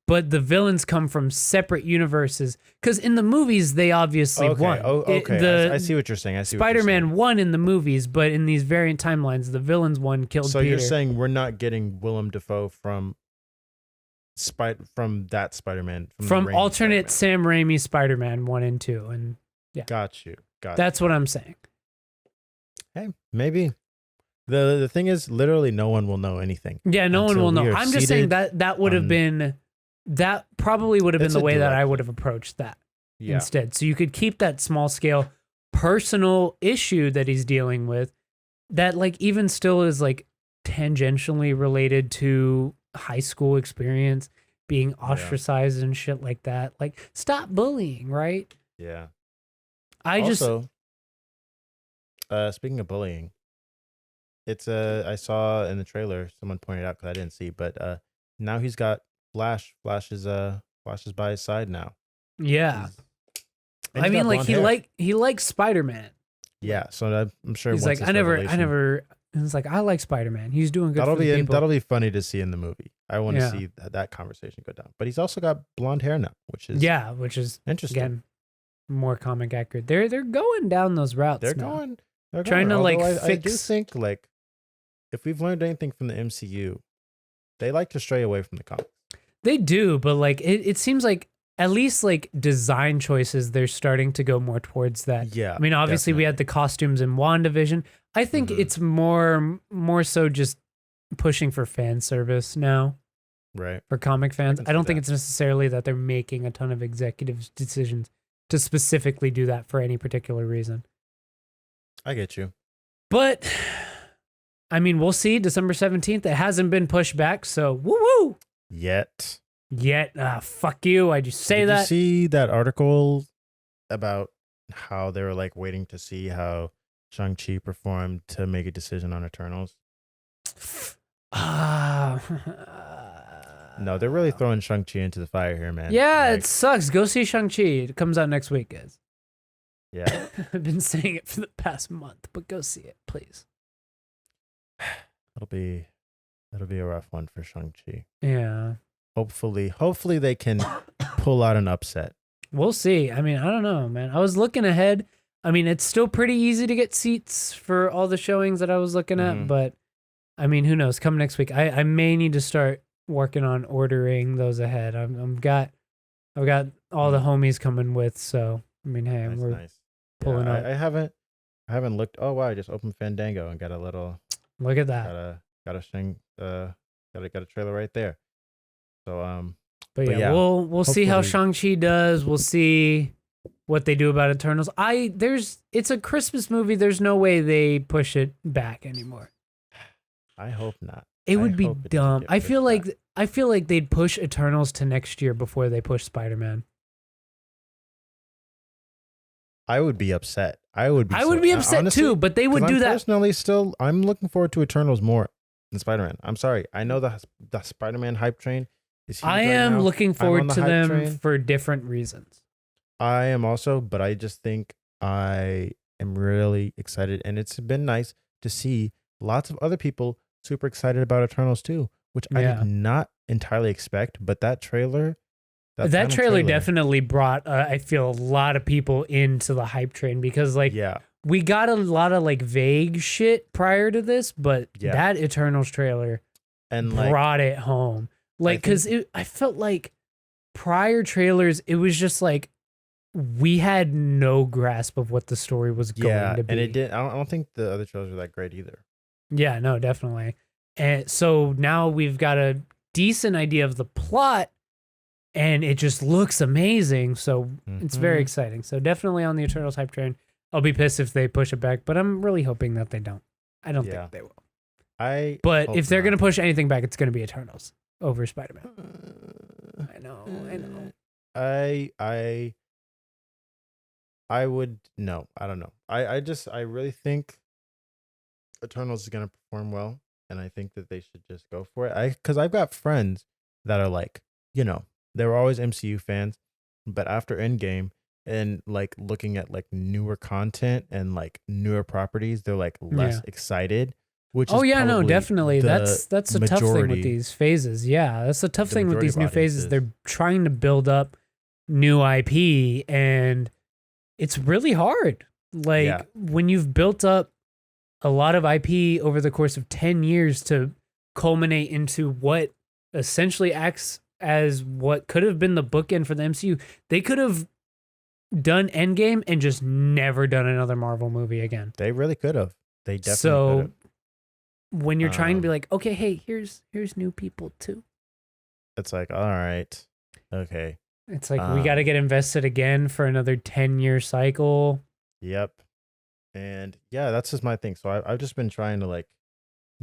but the villains come from separate universes. Because in the movies, they obviously won. Oh, okay. The I see what you're saying. I see what you're Spider-Man saying. won in the movies, but in these variant timelines, the villains won, killed So Peter. you're saying we're not getting Willem Dafoe from that Spider-Man from the Raimi alternate Spider-Man. Sam Raimi Spider-Man 1 and 2, and Got you. that's what I'm saying. Hey, maybe. The thing is, literally, no one will know anything. Yeah, no one Until will know. we are I'm just saying seated that would have on- been that probably would have been It's the a way that I direction. would have approached that Yeah. instead. So you could keep that small scale personal issue that he's dealing with that like even still is like tangentially related to high school experience, being ostracized and shit like that. Like stop bullying, right? Yeah. I Also, speaking of bullying, it's I saw in the trailer someone pointed out because I didn't see, but now he's got Flash's by his side now. yeah. He's, and I he's mean got like blonde hair. he likes Spider-Man. Yeah, so I'm sure He's once like this I revelation- never it's like I like Spider-Man. He's doing good for the people. that'll be funny to see in the movie. I want to Yeah. see that conversation go down. But he's also got blonde hair now, which is which is interesting. again more comic accurate. They're going down those routes. They're now. going. Trying to, like, Although I do fix- think like if we've learned anything from the MCU, they like to stray away from the comics. They do, but like it seems like at least like design choices, they're starting to go more towards that. Yeah, I mean, obviously we definitely. had the costumes in WandaVision. I think Mhm. it's more so just pushing for fan service now Right. for comic fans. can I don't see think that. it's necessarily that they're making a ton of executive decisions to specifically do that for any particular reason. I get you. But I mean, we'll see. December 17th. It hasn't been pushed back, so woo woo. Yet. Fuck you. I just say Did that. you see that article about how they were like waiting to see how Shang-Chi performed to make a decision on Eternals? Ah. No, they're really throwing Shang-Chi into the fire here, man. Yeah, Like, it sucks. Go see Shang-Chi. It comes out next week, guys. yeah. I've been saying it for the past month, but go see it, please. It'll be a rough one for Shang-Chi. Yeah. Hopefully they can pull out an upset. We'll see. I mean, I don't know, man. I was looking ahead. I mean, it's still pretty easy to get seats for all the showings that I was looking at, Mhm. but I mean, who knows? Come next week. I may need to start working on ordering those ahead. I've got all the homies coming with, so I mean, hey, That's we're nice. pulling Yeah, up. I haven't looked. Oh wow, I just opened Fandango and got a little Look at that. got a trailer right there. So But But yeah, yeah, we'll see how hopefully- Shang-Chi does. We'll see what they do about Eternals. It's a Christmas movie. There's no way they push it back anymore. I hope not. It I would be hope it doesn't dumb. get pushed I feel like they'd push Eternals to next year before they push Spider-Man. I would be upset. I would be upset honestly, too, but they would 'cause do I'm that. Personally, still, I'm looking forward to Eternals more than Spider-Man. I'm sorry. I know the Spider-Man hype train is huge I right am now. looking I'm forward on the to hype them train. for different reasons. I am also, but I just think I am really excited, and it's been nice to see lots of other people super excited about Eternals too, which I Yeah. did not entirely expect. But that trailer, That final trailer definitely brought, I feel, a lot of people into the hype train because, like, yeah, we got a lot of like vague shit prior to this, but Yeah. that Eternals trailer and like brought it home. Like, because I felt like prior trailers, it was just like we had no grasp of what the story was going to be. and it did. I don't think the other trailers were that great either. Yeah, no, definitely. And so now we've got a decent idea of the plot, and it just looks amazing. So it's very Mhm. exciting. So definitely on the Eternals hype train. I'll be pissed if they push it back, but I'm really hoping that they don't. I don't Yeah. think they will. But But if they're gonna push anything back, it's gonna be Eternals over Spider-Man. I know. I would no. I don't know. I really think Eternals is gonna perform well, and I think that they should just go for it. Because I've got friends that are like, they were always MCU fans, but after Endgame and like looking at like newer content and like newer properties, they're like less Yeah. excited. Which Oh is yeah, no, probably definitely. the That's a tough thing with majority- these phases. Yeah, that's a tough the thing with majority these of new phases. audiences. They're trying to build up new IP, and it's really hard. Like Yeah. when you've built up a lot of IP over the course of 10 years to culminate into what essentially acts as what could have been the bookend for the MCU. They could have done Endgame and just never done another Marvel movie again. They really could have. They definitely could So have. when you're trying to be Um, like, okay, hey, here's new people too. It's like, all right. Okay. It's like we got to get invested again for another 10-year cycle. Yep. And yeah, that's just my thing. So I've just been trying to like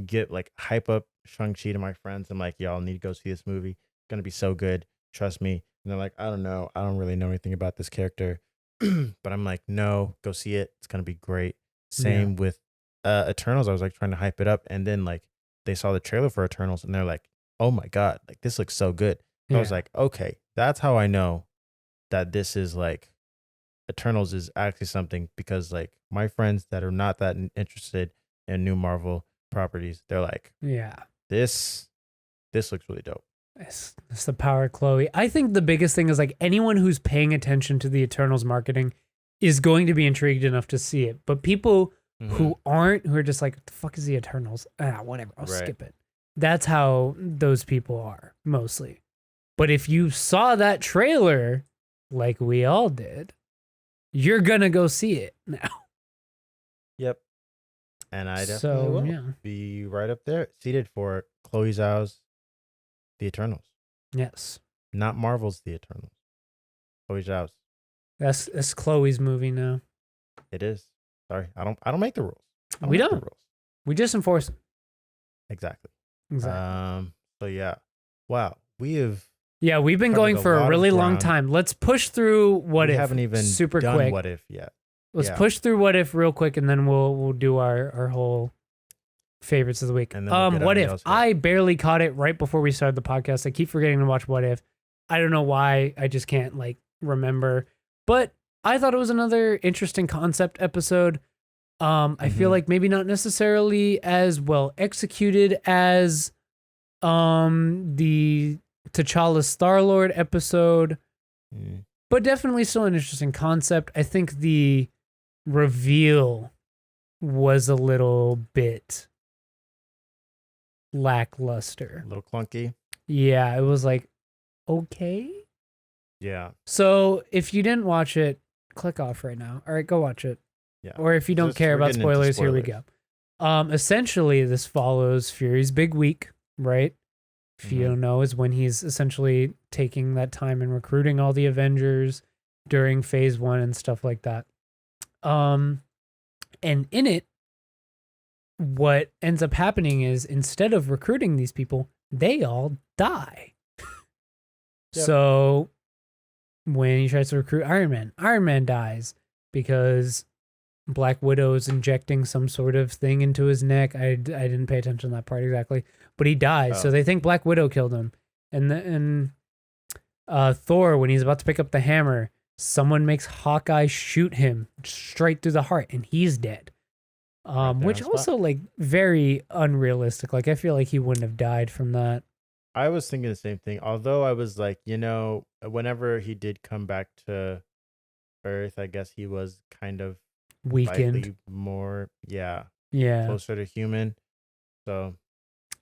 get like hype up Shang-Chi to my friends. I'm like, y'all need to go see this movie. It's gonna be so good. Trust me. And they're like, I don't know. I don't really know anything about this character. But I'm like, no, go see it. It's gonna be great. Same with Eternals. I was like trying to hype it up, and then like they saw the trailer for Eternals and they're like, oh my God, like this looks so good. I was like, okay, that's how I know that this is like Eternals is actually something, because like my friends that are not that interested in new Marvel properties, they're like, yeah, this looks really dope. it's the power of Chloe. I think the biggest thing is like anyone who's paying attention to the Eternals marketing is going to be intrigued enough to see it. But people who aren't, who are just like, what the fuck is the Eternals? Whatever, I'll skip it. That's how those people are mostly. But if you saw that trailer, like we all did, you're gonna go see it now. Yep. And I definitely will be right up there, seated for Chloe Zhao's The Eternals. Yes. Not Marvel's The Eternals. Chloe Zhao's. That's Chloe's movie now. It is. Sorry, I don't make the rules. We don't. The rules. We just enforce them. Exactly. So yeah. Wow. We've been going for a really long time. Let's push through What If. We haven't even super done quick. What If yet. Let's push through What If real quick, and then we'll do our whole favorites of the week. What If. I barely caught it right before we started the podcast. I keep forgetting to watch What If. I don't know why. I just can't like remember. But I thought it was another interesting concept episode. I feel like maybe not necessarily as well executed as the T'Challa Star-Lord episode, but definitely still an interesting concept. I think the reveal was a little bit lackluster. A little clunky. Yeah, it was like, okay. Yeah. So if you didn't watch it, click off right now. All right, go watch it. Yeah. Or if you don't care about spoilers, here we go. Essentially, this follows Fury's big week, right? If you don't know, is when he's essentially taking that time and recruiting all the Avengers during phase 1 and stuff like that. And in it, what ends up happening is instead of recruiting these people, they all die. So when he tries to recruit Iron Man dies because Black Widow is injecting some sort of thing into his neck. I didn't pay attention to that part exactly, but he dies. So they think Black Widow killed him. And Thor, when he's about to pick up the hammer, someone makes Hawkeye shoot him straight through the heart, and he's dead. Which also like very unrealistic. Like I feel like he wouldn't have died from that. I was thinking the same thing. Although I was like, whenever he did come back to Earth, I guess he was kind of weakened more, closer to human. So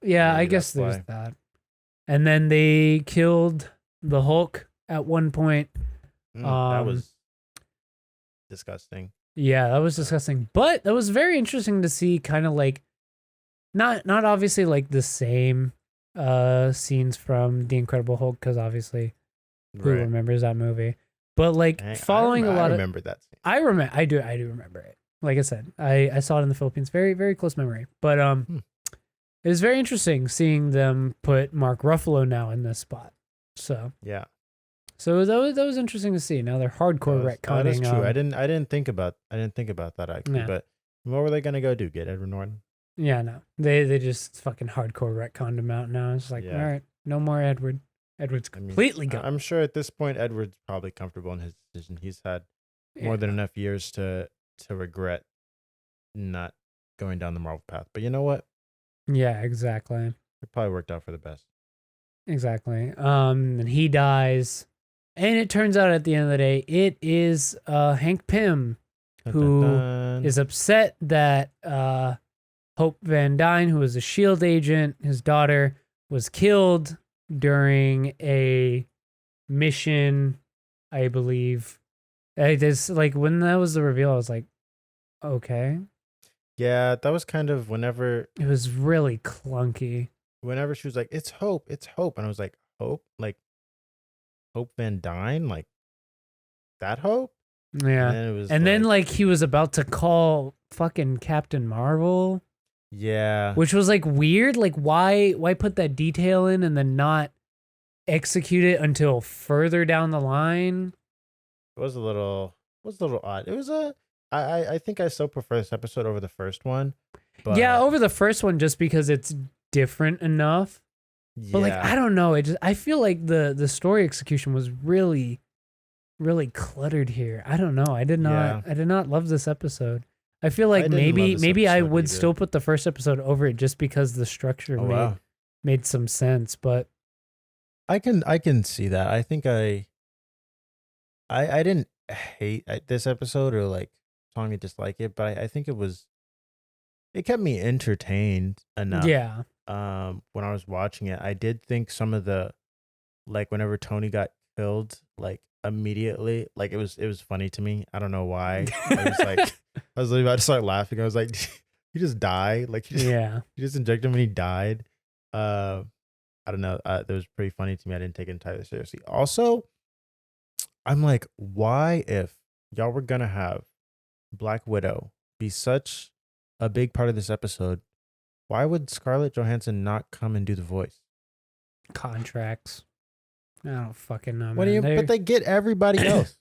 I guess there's that. And then they killed the Hulk at one point. That was disgusting. Yeah, that was disgusting. But that was very interesting to see, kind of like not obviously like the same scenes from The Incredible Hulk, because obviously who remembers that movie? But like following a lot of, I remember that scene. I do remember it. Like I said, I saw it in the Philippines. Very, very close memory. But it was very interesting seeing them put Mark Ruffalo now in this spot. So yeah. So that was interesting to see. Now they're hardcore retconning. That is true. I didn't think about that actually. But what were they gonna go do? Get Edward Norton? Yeah, no. They just fucking hardcore retconned him out now. It's like, all right, no more Edward. Edward's completely gone. I'm sure at this point Edward's probably comfortable in his decision. He's had more than enough years to regret not going down the Marvel path. But you know what? Yeah, exactly. It probably worked out for the best. Exactly. And he dies. And it turns out at the end of the day, it is Hank Pym who is upset that Hope Van Dyne, who was a SHIELD agent, his daughter, was killed during a mission, I believe. I just like when that was the reveal, I was like, okay. Yeah, that was kind of whenever it was really clunky. Whenever she was like, it's Hope, and I was like, Hope? Like Hope Van Dyne, like that Hope. Yeah. And then it was And then like he was about to call fucking Captain Marvel, yeah, which was like weird. Like why put that detail in and then not execute it until further down the line? it was a little odd. It was I think I still prefer this episode over the first one. But Yeah, over the first one just because it's different enough. But like I don't know, I feel like the story execution was really cluttered here. I don't know. I did not love this episode. I feel like maybe I would still put the first episode over it just because the structure made some sense, but I can see that. I think I didn't hate this episode or like strongly dislike it, but I think it kept me entertained enough. yeah. When I was watching it, I did think some of the like whenever Tony got killed, like immediately, like it was funny to me. I don't know why. I was like, I was about to start laughing. I was like, he just died. Like Yeah. he just injected him and he died. I don't know. That was pretty funny to me. I didn't take it entirely seriously. Also, I'm like, why if y'all were gonna have Black Widow be such a big part of this episode, why would Scarlett Johansson not come and do the voice? Contracts. I don't fucking know. What do you? But they get everybody else.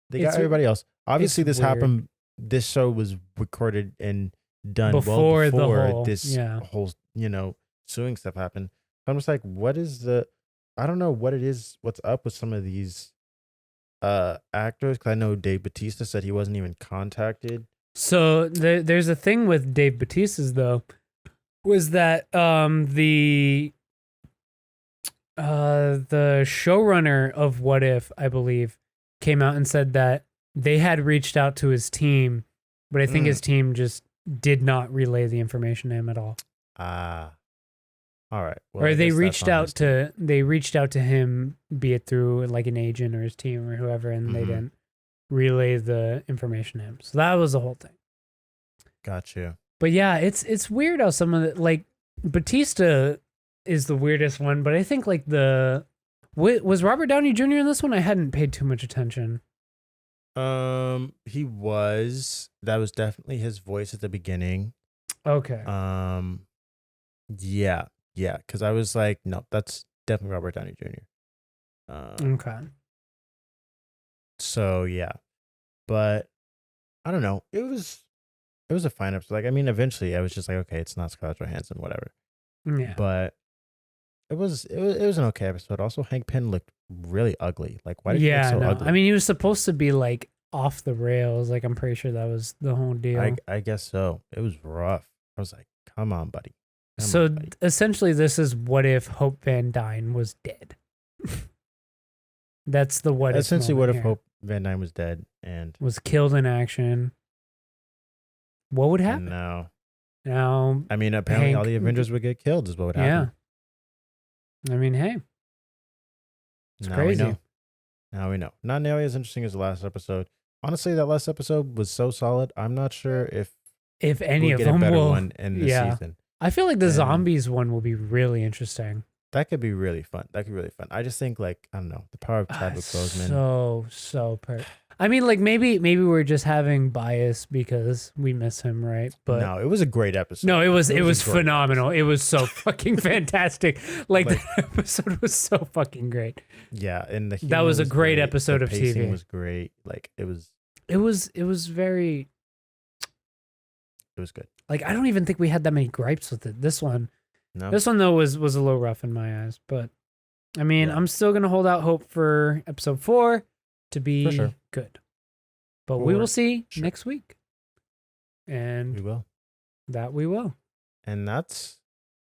They got everybody else. Obviously, this happened. This show was recorded and done before before this whole suing stuff happened. So I'm just like, what is the? I don't know what it is. What's up with some of these actors? Because I know Dave Bautista said he wasn't even contacted. So there's a thing with Dave Bautista's though, was that the showrunner of What If, I believe, came out and said that they had reached out to his team, but I think his team just did not relay the information to him at all. All right. Well, or they reached out to him, be it through like an agent or his team or whoever, and they didn't relay the information to him. So that was the whole thing. Got you. But yeah, it's weird how some of the, like, Batista is the weirdest one, but I think like was Robert Downey Jr. in this one? I hadn't paid too much attention. He was. That was definitely his voice at the beginning. Okay. Yeah, because I was like, no, that's definitely Robert Downey Jr. Okay. So yeah, but I don't know. It was a fine episode. Like, I mean, eventually I was just like, okay, it's not Scarlett Johansson, whatever. Yeah. But it was an okay episode. Also, Hank Pym looked really ugly. Like, why did he look so ugly? I mean, he was supposed to be like off the rails. Like, I'm pretty sure that was the whole deal. I guess so. It was rough. I was like, come on, buddy. Essentially, this is what if Hope Van Dyne was dead. That's the what if. Essentially, what if Hope Van Dyne was dead and was killed in action? What would happen? Now, I mean, apparently all the Avengers would get killed. Is what would happen. Yeah. I mean, hey, it's crazy. Now we know. Not nearly as interesting as the last episode. Honestly, that last episode was so solid. I'm not sure if any we'll of get them a better will. one in this season. I feel like the zombies one will be really interesting. That could be really fun. I just think, like, I don't know, the power of Chadwick Boseman. So perfect. I mean, like, maybe we're just having bias because we miss him, right? But no, it was a great episode. No, it was phenomenal. It was so fucking fantastic. Like that episode was so fucking great. Yeah, and that was a great episode of TV. It was great. Like it was very. It was good. Like, I don't even think we had that many gripes with it. This one though was a little rough in my eyes, but I mean, I'm still gonna hold out hope for episode 4 to be good. But we will see next week. And we will. And that's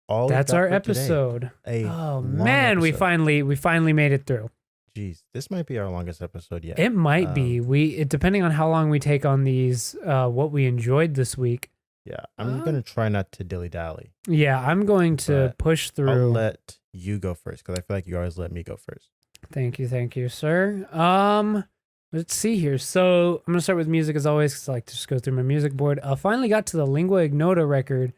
all. That's our episode. Oh man, episode. we finally made it through. Jeez, this might be our longest episode yet. It might be. Depending on how long we take on these, what we enjoyed this week. Yeah, I'm gonna try not to dilly-dally. Yeah, I'm going to push through. I'll let you go first because I feel like you always let me go first. Thank you, sir. Let's see here. So I'm gonna start with music as always because I like to just go through my music board. I finally got to the Lingua Ignota record,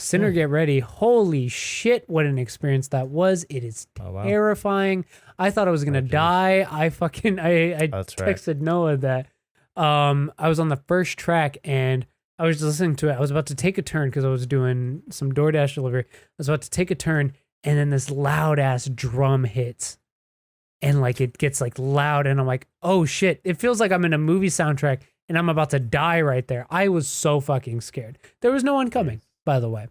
Sinner Get Ready. Holy shit, what an experience that was. It is terrifying. I thought I was gonna die. I texted Noah that I was on the first track and I was listening to it. I was about to take a turn because I was doing some DoorDash delivery. I was about to take a turn and then this loud ass drum hits. And like it gets like loud and I'm like, oh shit. It feels like I'm in a movie soundtrack and I'm about to die right there. I was so fucking scared. There was no one coming, by the way.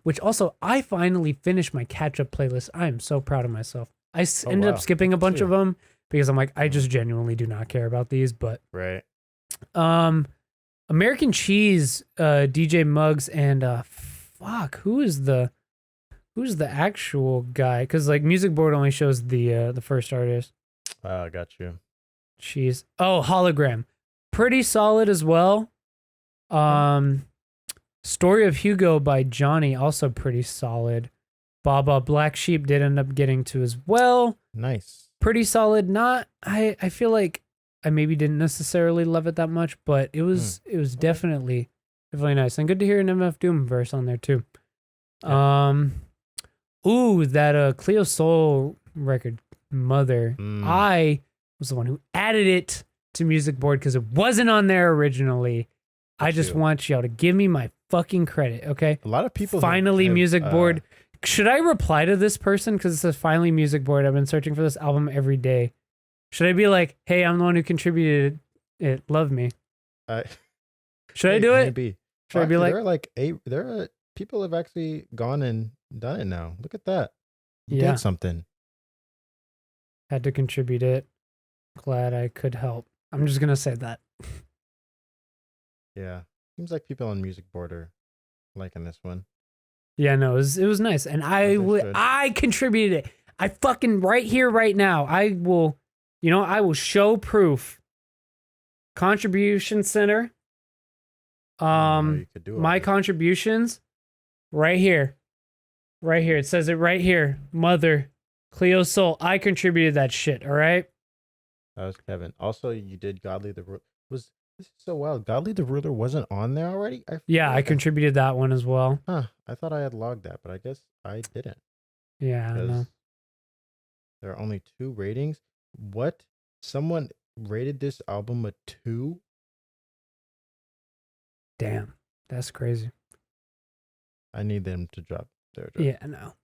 Which also, I finally finished my catch-up playlist. I am so proud of myself. I ended up skipping a bunch of them because I'm like, I just genuinely do not care about these. But right. American Cheese, DJ Muggs, and who's the actual guy? Because like Music Board only shows the first artist. I got you. Cheese. Oh, Hologram, pretty solid as well. Story of Hugo by Johnny, also pretty solid. Baba Black Sheep did end up getting to as well. Nice. Pretty solid. I feel like I maybe didn't necessarily love it that much, but it was definitely nice. And good to hear an MF Doom verse on there too. Yeah. That Cleo Soul record, Mother. I was the one who added it to Music Board because it wasn't on there originally. I just want y'all to give me my fucking credit, okay? A lot of people finally Music Board. Should I reply to this person because it says finally Music Board? I've been searching for this album every day. Should I be like, hey, I'm the one who contributed it. Love me. Should I do it? Maybe. Should I be like, there are like people have actually gone and done it now. Look at that. You did something. Had to contribute it. Glad I could help. I'm just gonna say that. Yeah. Seems like people on Music Board are liking this one. Yeah, no, it was nice. And I contributed it. I fucking right here, right now. I will show proof. Contribution Center. My contributions right here. Right here. It says it right here. Mother, Cleo Soul. I contributed that shit, all right? That was Kevin. Also, you did Godly the Ruler. This is so wild. Godly the Ruler wasn't on there already? I contributed that one as well. Huh. I thought I had logged that, but I guess I didn't. Yeah, I know. There are only 2 ratings. What? Someone rated this album a 2? Damn. That's crazy. I need them to drop their Yeah, I know.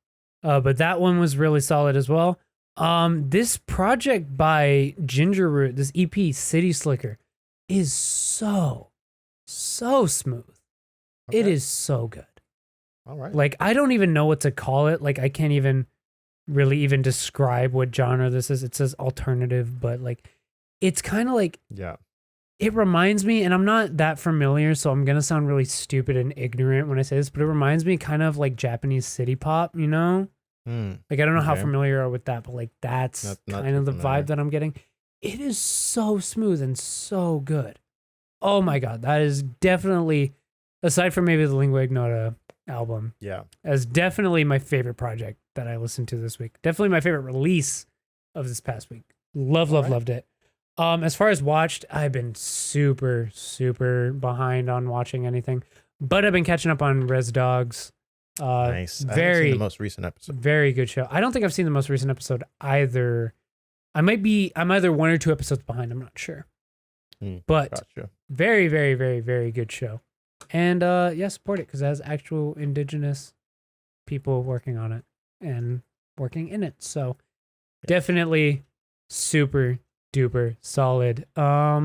But that one was really solid as well. This project by Ginger Root, this EP, City Slicker, is so smooth. Okay. It is so good. All right. Like, I don't even know what to call it. Like, I can't even really even describe what genre this is. It says alternative, but like, it's kind of like, it reminds me, and I'm not that familiar, so I'm going to sound really stupid and ignorant when I say this, but it reminds me kind of like Japanese city pop, you know? Like, I don't know how familiar you are with that, but like, that's not kind of the vibe that I'm getting. It is so smooth and so good. Oh my God. That is definitely, aside from maybe the Lingua Ignota album, as definitely my favorite project that I listened to this week. Definitely my favorite release of this past week. Loved it. As far as watched, I've been super behind on watching anything, but I've been catching up on Res Dogs. Nice. I haven't seen the most recent episode. Very good show. I don't think I've seen the most recent episode either. I'm either 1 or 2 episodes behind. I'm not sure. But gotcha. Very, very, very, very good show. And support it because it has actual indigenous people working on it and working in it. So definitely super duper solid. I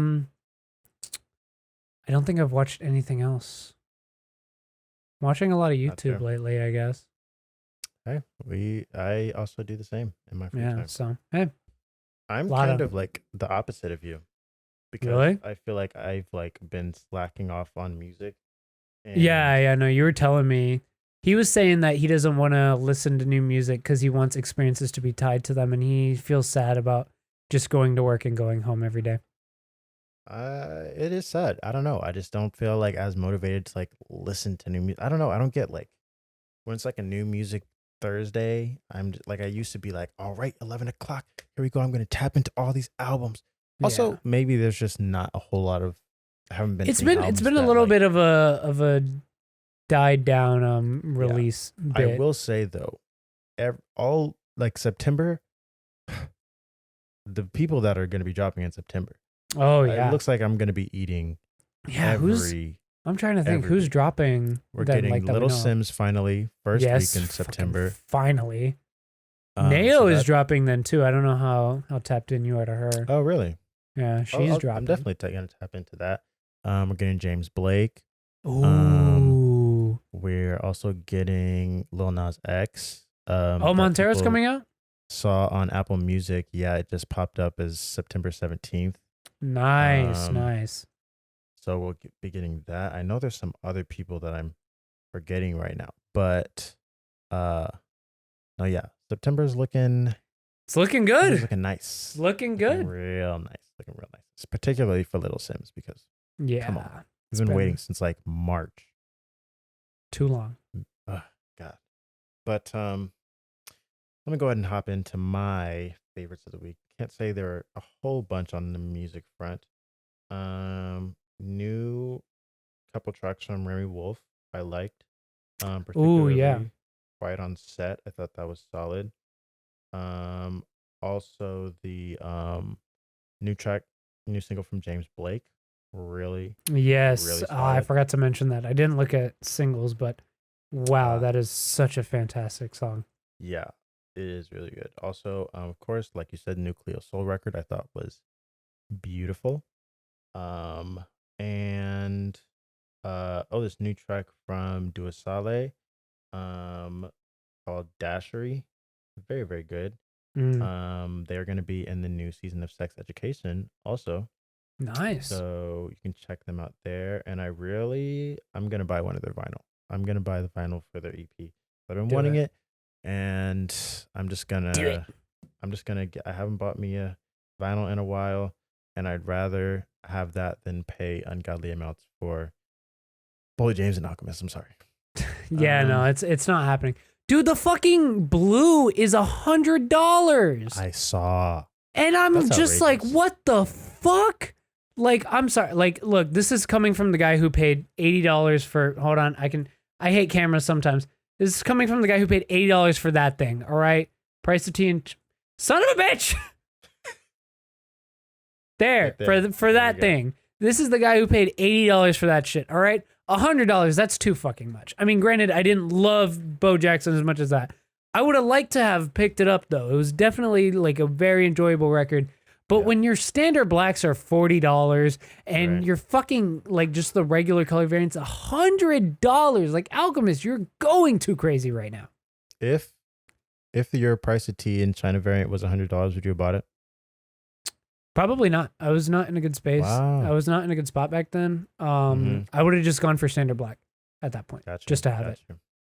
don't think I've watched anything else. I'm watching a lot of YouTube lately, I guess. Hey, I also do the same in my free time. So hey. I'm kind of like the opposite of you. Because I feel like I've like been slacking off on music. Yeah, no, you were telling me. He was saying that he doesn't want to listen to new music because he wants experiences to be tied to them, and he feels sad about just going to work and going home every day. It is sad. I don't know. I just don't feel like as motivated to like listen to new music. I don't know. I don't get like when it's like a new music Thursday. I'm just, like I used to be like, all right, 11 o'clock. Here we go. I'm going to tap into all these albums. Also, maybe there's just not a whole lot of. I haven't been. It's been a little bit of a died down release bit. I will say though, all like September, the people that are going to be dropping in September. Oh yeah, it looks like I'm going to be eating. Yeah, I'm trying to think who's dropping. We're getting like Little Sims finally first week in September. Finally, Neo is dropping then too. I don't know how tapped in you are to her. Oh really? Yeah, she's dropping. I'm definitely going to tap into that. We're getting James Blake. Ooh. We're also getting Lil Nas X. Montero's coming out? Saw on Apple Music. Yeah, it just popped up as September 17th. Nice. So we'll be getting that. I know there's some other people that I'm forgetting right now, but no, yeah, September's looking. It's looking good. It's looking nice. Looking good. Real nice. Looking real nice. Particularly for Little Sims because come on, we've been waiting since like March. Too long. God. But let me go ahead and hop into my favorites of the week. Can't say there are a whole bunch on the music front. New couple tracks from Remy Wolf I liked. Particularly Quiet on Set. I thought that was solid. Also the new single from James Blake. Really solid. I forgot to mention that. I didn't look at singles, but wow, that is such a fantastic song. Yeah, it is really good. Also, of course, like you said, Nucleo Soul record I thought was beautiful. And this new track from Dua Saleh, called Dashery. Very, very good. They're going to be in the new season of Sex Education also. Nice. So you can check them out there. And I'm going to buy one of their vinyl. I'm going to buy the vinyl for their EP. I've been wanting it. And I'm just going to I haven't bought me a vinyl in a while. And I'd rather have that than pay ungodly amounts for Bully James and Alchemist. I'm sorry. No, it's not happening. Dude, the fucking blue is $100. I saw. And I'm just like, what the fuck? Like, I'm sorry. Like, look, this is coming from the guy who paid $80 for, hold on, I hate cameras sometimes. This is coming from the guy who paid $80 for that thing, all right? Price of tea and, son of a bitch! There, for that thing. This is the guy who paid $80 for that shit, all right? $100, that's too fucking much. I mean, granted, I didn't love Bo Jackson as much as that. I would have liked to have picked it up, though. It was definitely like a very enjoyable record. But when your standard blacks are $40 and your fucking, like, just the regular color variants, $100, like, Alchemist, you're going too crazy right now. If your price of tea in China variant was $100, would you have bought it? Probably not. I was not in a good space. Wow. I was not in a good spot back then. I would have just gone for standard black at that point, just to have it.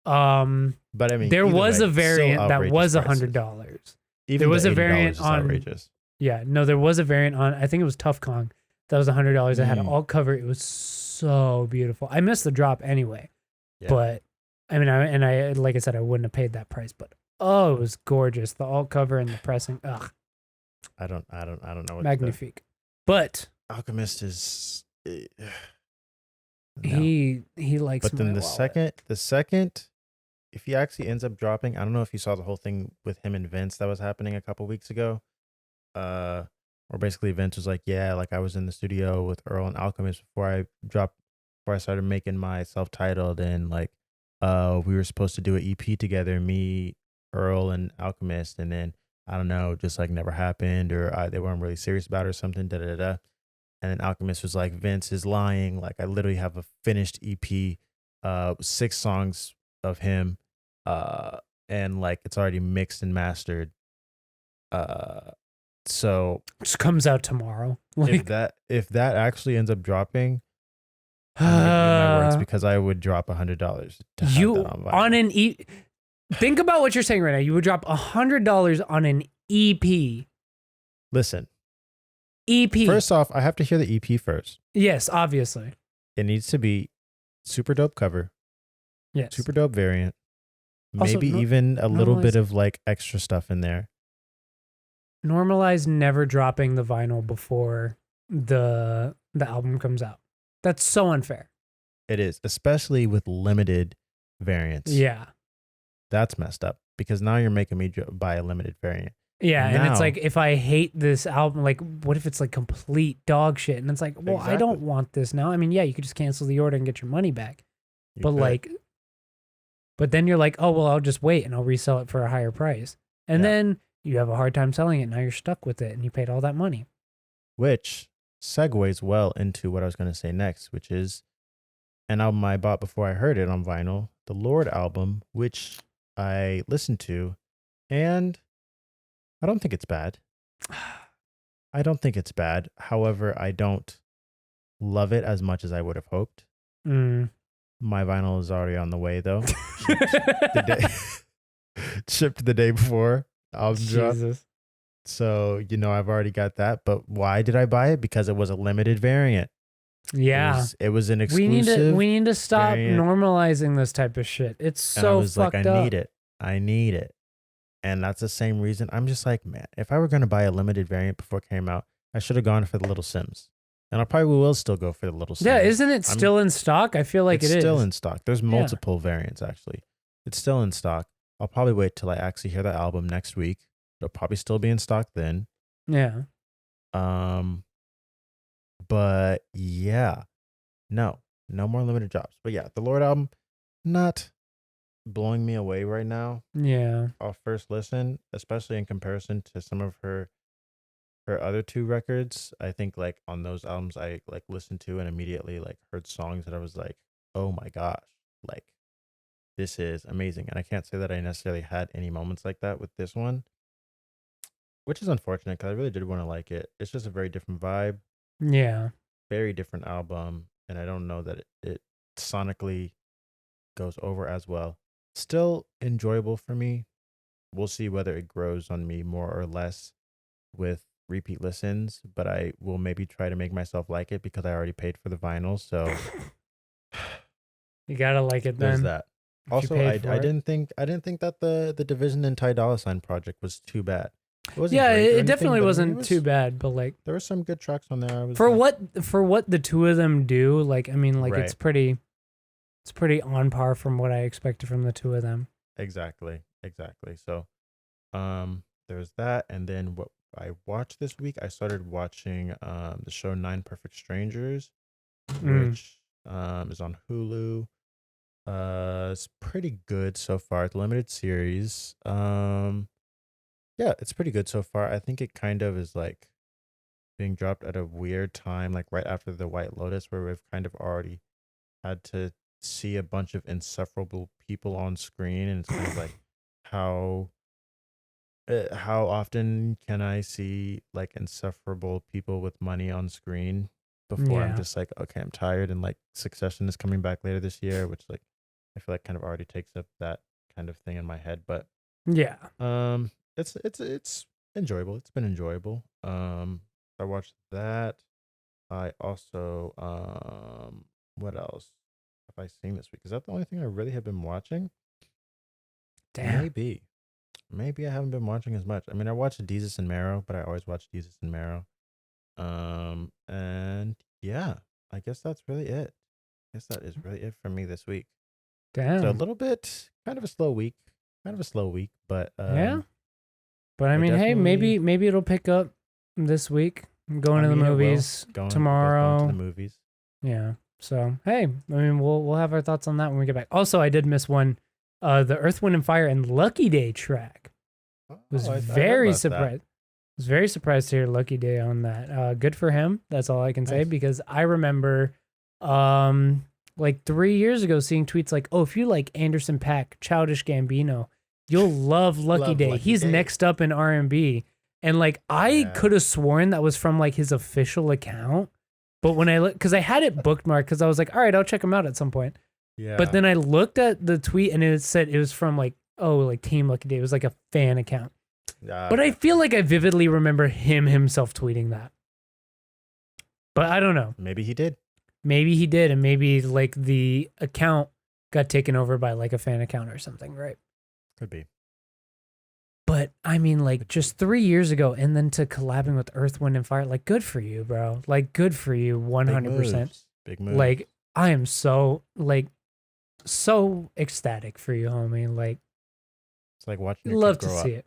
But I mean, there was a variant that was $100. There was a variant on outrageous. Yeah, no, there was a variant on, I think it was Tough Kong. That was $100. It had an alt cover. It was so beautiful. I missed the drop anyway, but I mean, I like I said, I wouldn't have paid that price, but it was gorgeous. The alt cover and the pressing. Ugh. I don't know what Magnifique. But Alchemist is he likes. But then the second, if he actually ends up dropping, I don't know if you saw the whole thing with him and Vince that was happening a couple weeks ago. Where basically Vince was like, yeah, like I was in the studio with Earl and Alchemist before I started making my self-titled, and like we were supposed to do an EP together, me, Earl, and Alchemist, and then I don't know, just like never happened, or they weren't really serious about it or something, And then Alchemist was like, Vince is lying. Like, I literally have a finished EP, 6 songs of him, and like it's already mixed and mastered. So just comes out tomorrow. Like, if that actually ends up dropping, my words, because I would drop $100 to have that on an EP. Think about what you're saying right now. You would drop $100 on an EP. Listen. EP. First off, I have to hear the EP first. Yes, obviously. It needs to be super dope cover. Yes. Super dope variant. Also, maybe even a little bit of like extra stuff in there. Normalize never dropping the vinyl before the album comes out. That's so unfair. It is, especially with limited variants. Yeah. That's messed up because now you're making me buy a limited variant. Yeah, and it's Now- like if I hate this album, like what if it's like complete dog shit? And it's like, well, I don't Exactly. want this now. I mean, yeah, you could just cancel the order and get your money back. You But could. like, but then you're like, oh well, I'll just wait and I'll resell it for a higher price. And Yeah. then you have a hard time selling it. Now you're stuck with it and you paid all that money. Which segues well into what I was going to say next, which is an album I bought before I heard it on vinyl, the Lord album, which I listened to, and I don't think it's bad. I don't think it's bad. However, I don't love it as much as I would have hoped. Mm. My vinyl is already on the way, though. Shipped the day before album drop. Jesus. So, I've already got that. But why did I buy it? Because it was a limited variant. Yeah. It was an exclusive. We need to stop variant. normalizing this type of shit. It's And I so was fucked like, up. I need it. And that's the same reason. I'm just like, man, if I were going to buy a limited variant before it came out, I should have gone for the Little Sims. And I probably will still go for the Little Sims. Yeah, isn't it still in stock? I feel like it's it is. still in stock. There's multiple variants, actually. It's still in stock. I'll probably wait till I actually hear the album next week. It'll probably still be in stock then. Yeah. But yeah, no more limited drops. But yeah, the Lord album, not blowing me away right now. Yeah. Off first listen, especially in comparison to some of her other two records. I think like on those albums, I like listened to and immediately like heard songs that I was like, oh my gosh, like this is amazing. And I can't say that I necessarily had any moments like that with this one, which is unfortunate because I really did want to like it. It's just a very different vibe. Yeah. Very different album, and I don't know that it sonically goes over as well. Still enjoyable for me. We'll see whether it grows on me more or less with repeat listens, but I will maybe try to make myself like it because I already paid for the vinyl. So You gotta like it there's then. that. if you Also, paid I for it. didn't think that the Division and Ty Dolla $ign project was too bad. It wasn't Yeah, great or it anything, definitely but I mean, wasn't it was- too bad, but like There were some good tracks on there. I was for like, what the two of them do, like I mean, like Right. it's pretty on par from what I expected from the two of them. Exactly. So, there's that, and then what I watched this week, I started watching the show Nine Perfect Strangers, which is on Hulu. It's pretty good so far. It's a limited series. Yeah, it's pretty good so far. I think it kind of is like being dropped at a weird time, like right after the White Lotus, where we've kind of already had to see a bunch of insufferable people on screen, and it's kind of like how often can I see like insufferable people with money on screen before I'm Yeah. just like, okay, I'm tired, and like Succession is coming back later this year, which like I feel like kind of already takes up that kind of thing in my head, but Yeah. it's enjoyable. It's been enjoyable. I watched that. I also what else have I seen this week? Is that the only thing I really have been watching? Damn. Maybe I haven't been watching as much. I mean, I watched Jesus and Marrow, but I always watch Jesus and Marrow. And yeah, I guess that's really it. I guess that is really it for me this week. Damn. So a little bit, kind of a slow week, but yeah. But I I mean, hey, definitely- maybe it'll pick up this week. I'm going to the it will. movies Going tomorrow. to the movies. Yeah. So hey, I mean, we'll have our thoughts on that when we get back. Also, I did miss one, the Earth, Wind, and Fire and Lucky Day track. Was Oh, I heard very about that. surprised. Was very surprised to hear Lucky Day on that. Good for him. That's all I can say Nice. because I remember, like 3 years ago, seeing tweets like, "Oh, if you like Anderson .Paak, Childish Gambino, you'll love Lucky Love Day. Lucky He's Day." next up in R&B." And like I Yeah. could have sworn that was from like his official account, but when I look, because I had it bookmarked, because I was like, all right, I'll check him out at some point. Yeah. But then I looked at the tweet and it said it was from like, oh, like Team Lucky Day. It was like a fan account. But I feel like I vividly remember him himself tweeting that. But I don't know. maybe he did. Maybe he did, and maybe like the account got taken over by like a fan account or something, right? Could be. But I mean, like just 3 years ago, and then to collabing with Earth, Wind, and Fire, like good for you, bro. Like good for you, 100%. Big moves. Like I am so ecstatic for you, homie. Like, It's like watching your love kid to grow see up. it.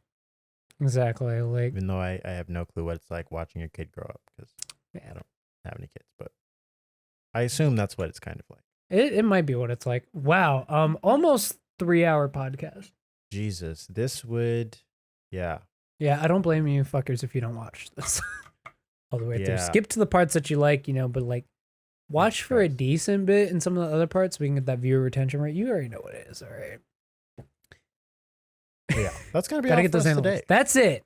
Exactly. Like, Even though I have no clue what it's like watching your kid grow up because I yeah, don't have any kids, but I assume that's what it's kind of like. it might be what it's like. Wow. Almost 3-hour podcast. Jesus, this would, yeah. Yeah, I don't blame you fuckers if you don't watch this all the way through. Yeah. Skip to the parts that you like, but like watch for a decent bit in some of the other parts so we can get that viewer retention rate. You already know what it is, all right? Yeah, that's gonna be Gotta all get for those us analytics. today. That's it.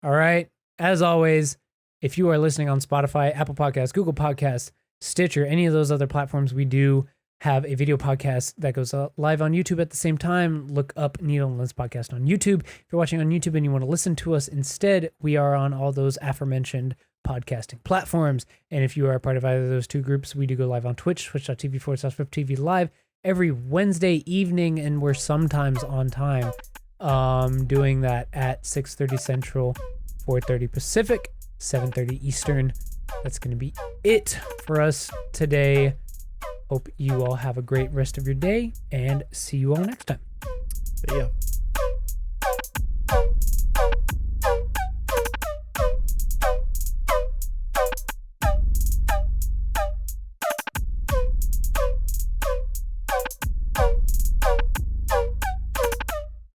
All right. As always, if you are listening on Spotify, Apple Podcasts, Google Podcasts, Stitcher, any of those other platforms, we do have a video podcast that goes live on YouTube at the same time. Look up Needle and Lens Podcast on YouTube. If you're watching on YouTube and you want to listen to us instead, we are on all those aforementioned podcasting platforms. And if you are a part of either of those two groups, we do go live on Twitch, twitch.tv/FlipTV Live every Wednesday evening, and we're sometimes on time. Doing that at 6:30 Central, 4:30 Pacific, 7:30 Eastern. That's going to be it for us today. Hope you all have a great rest of your day and see you all next time. See ya.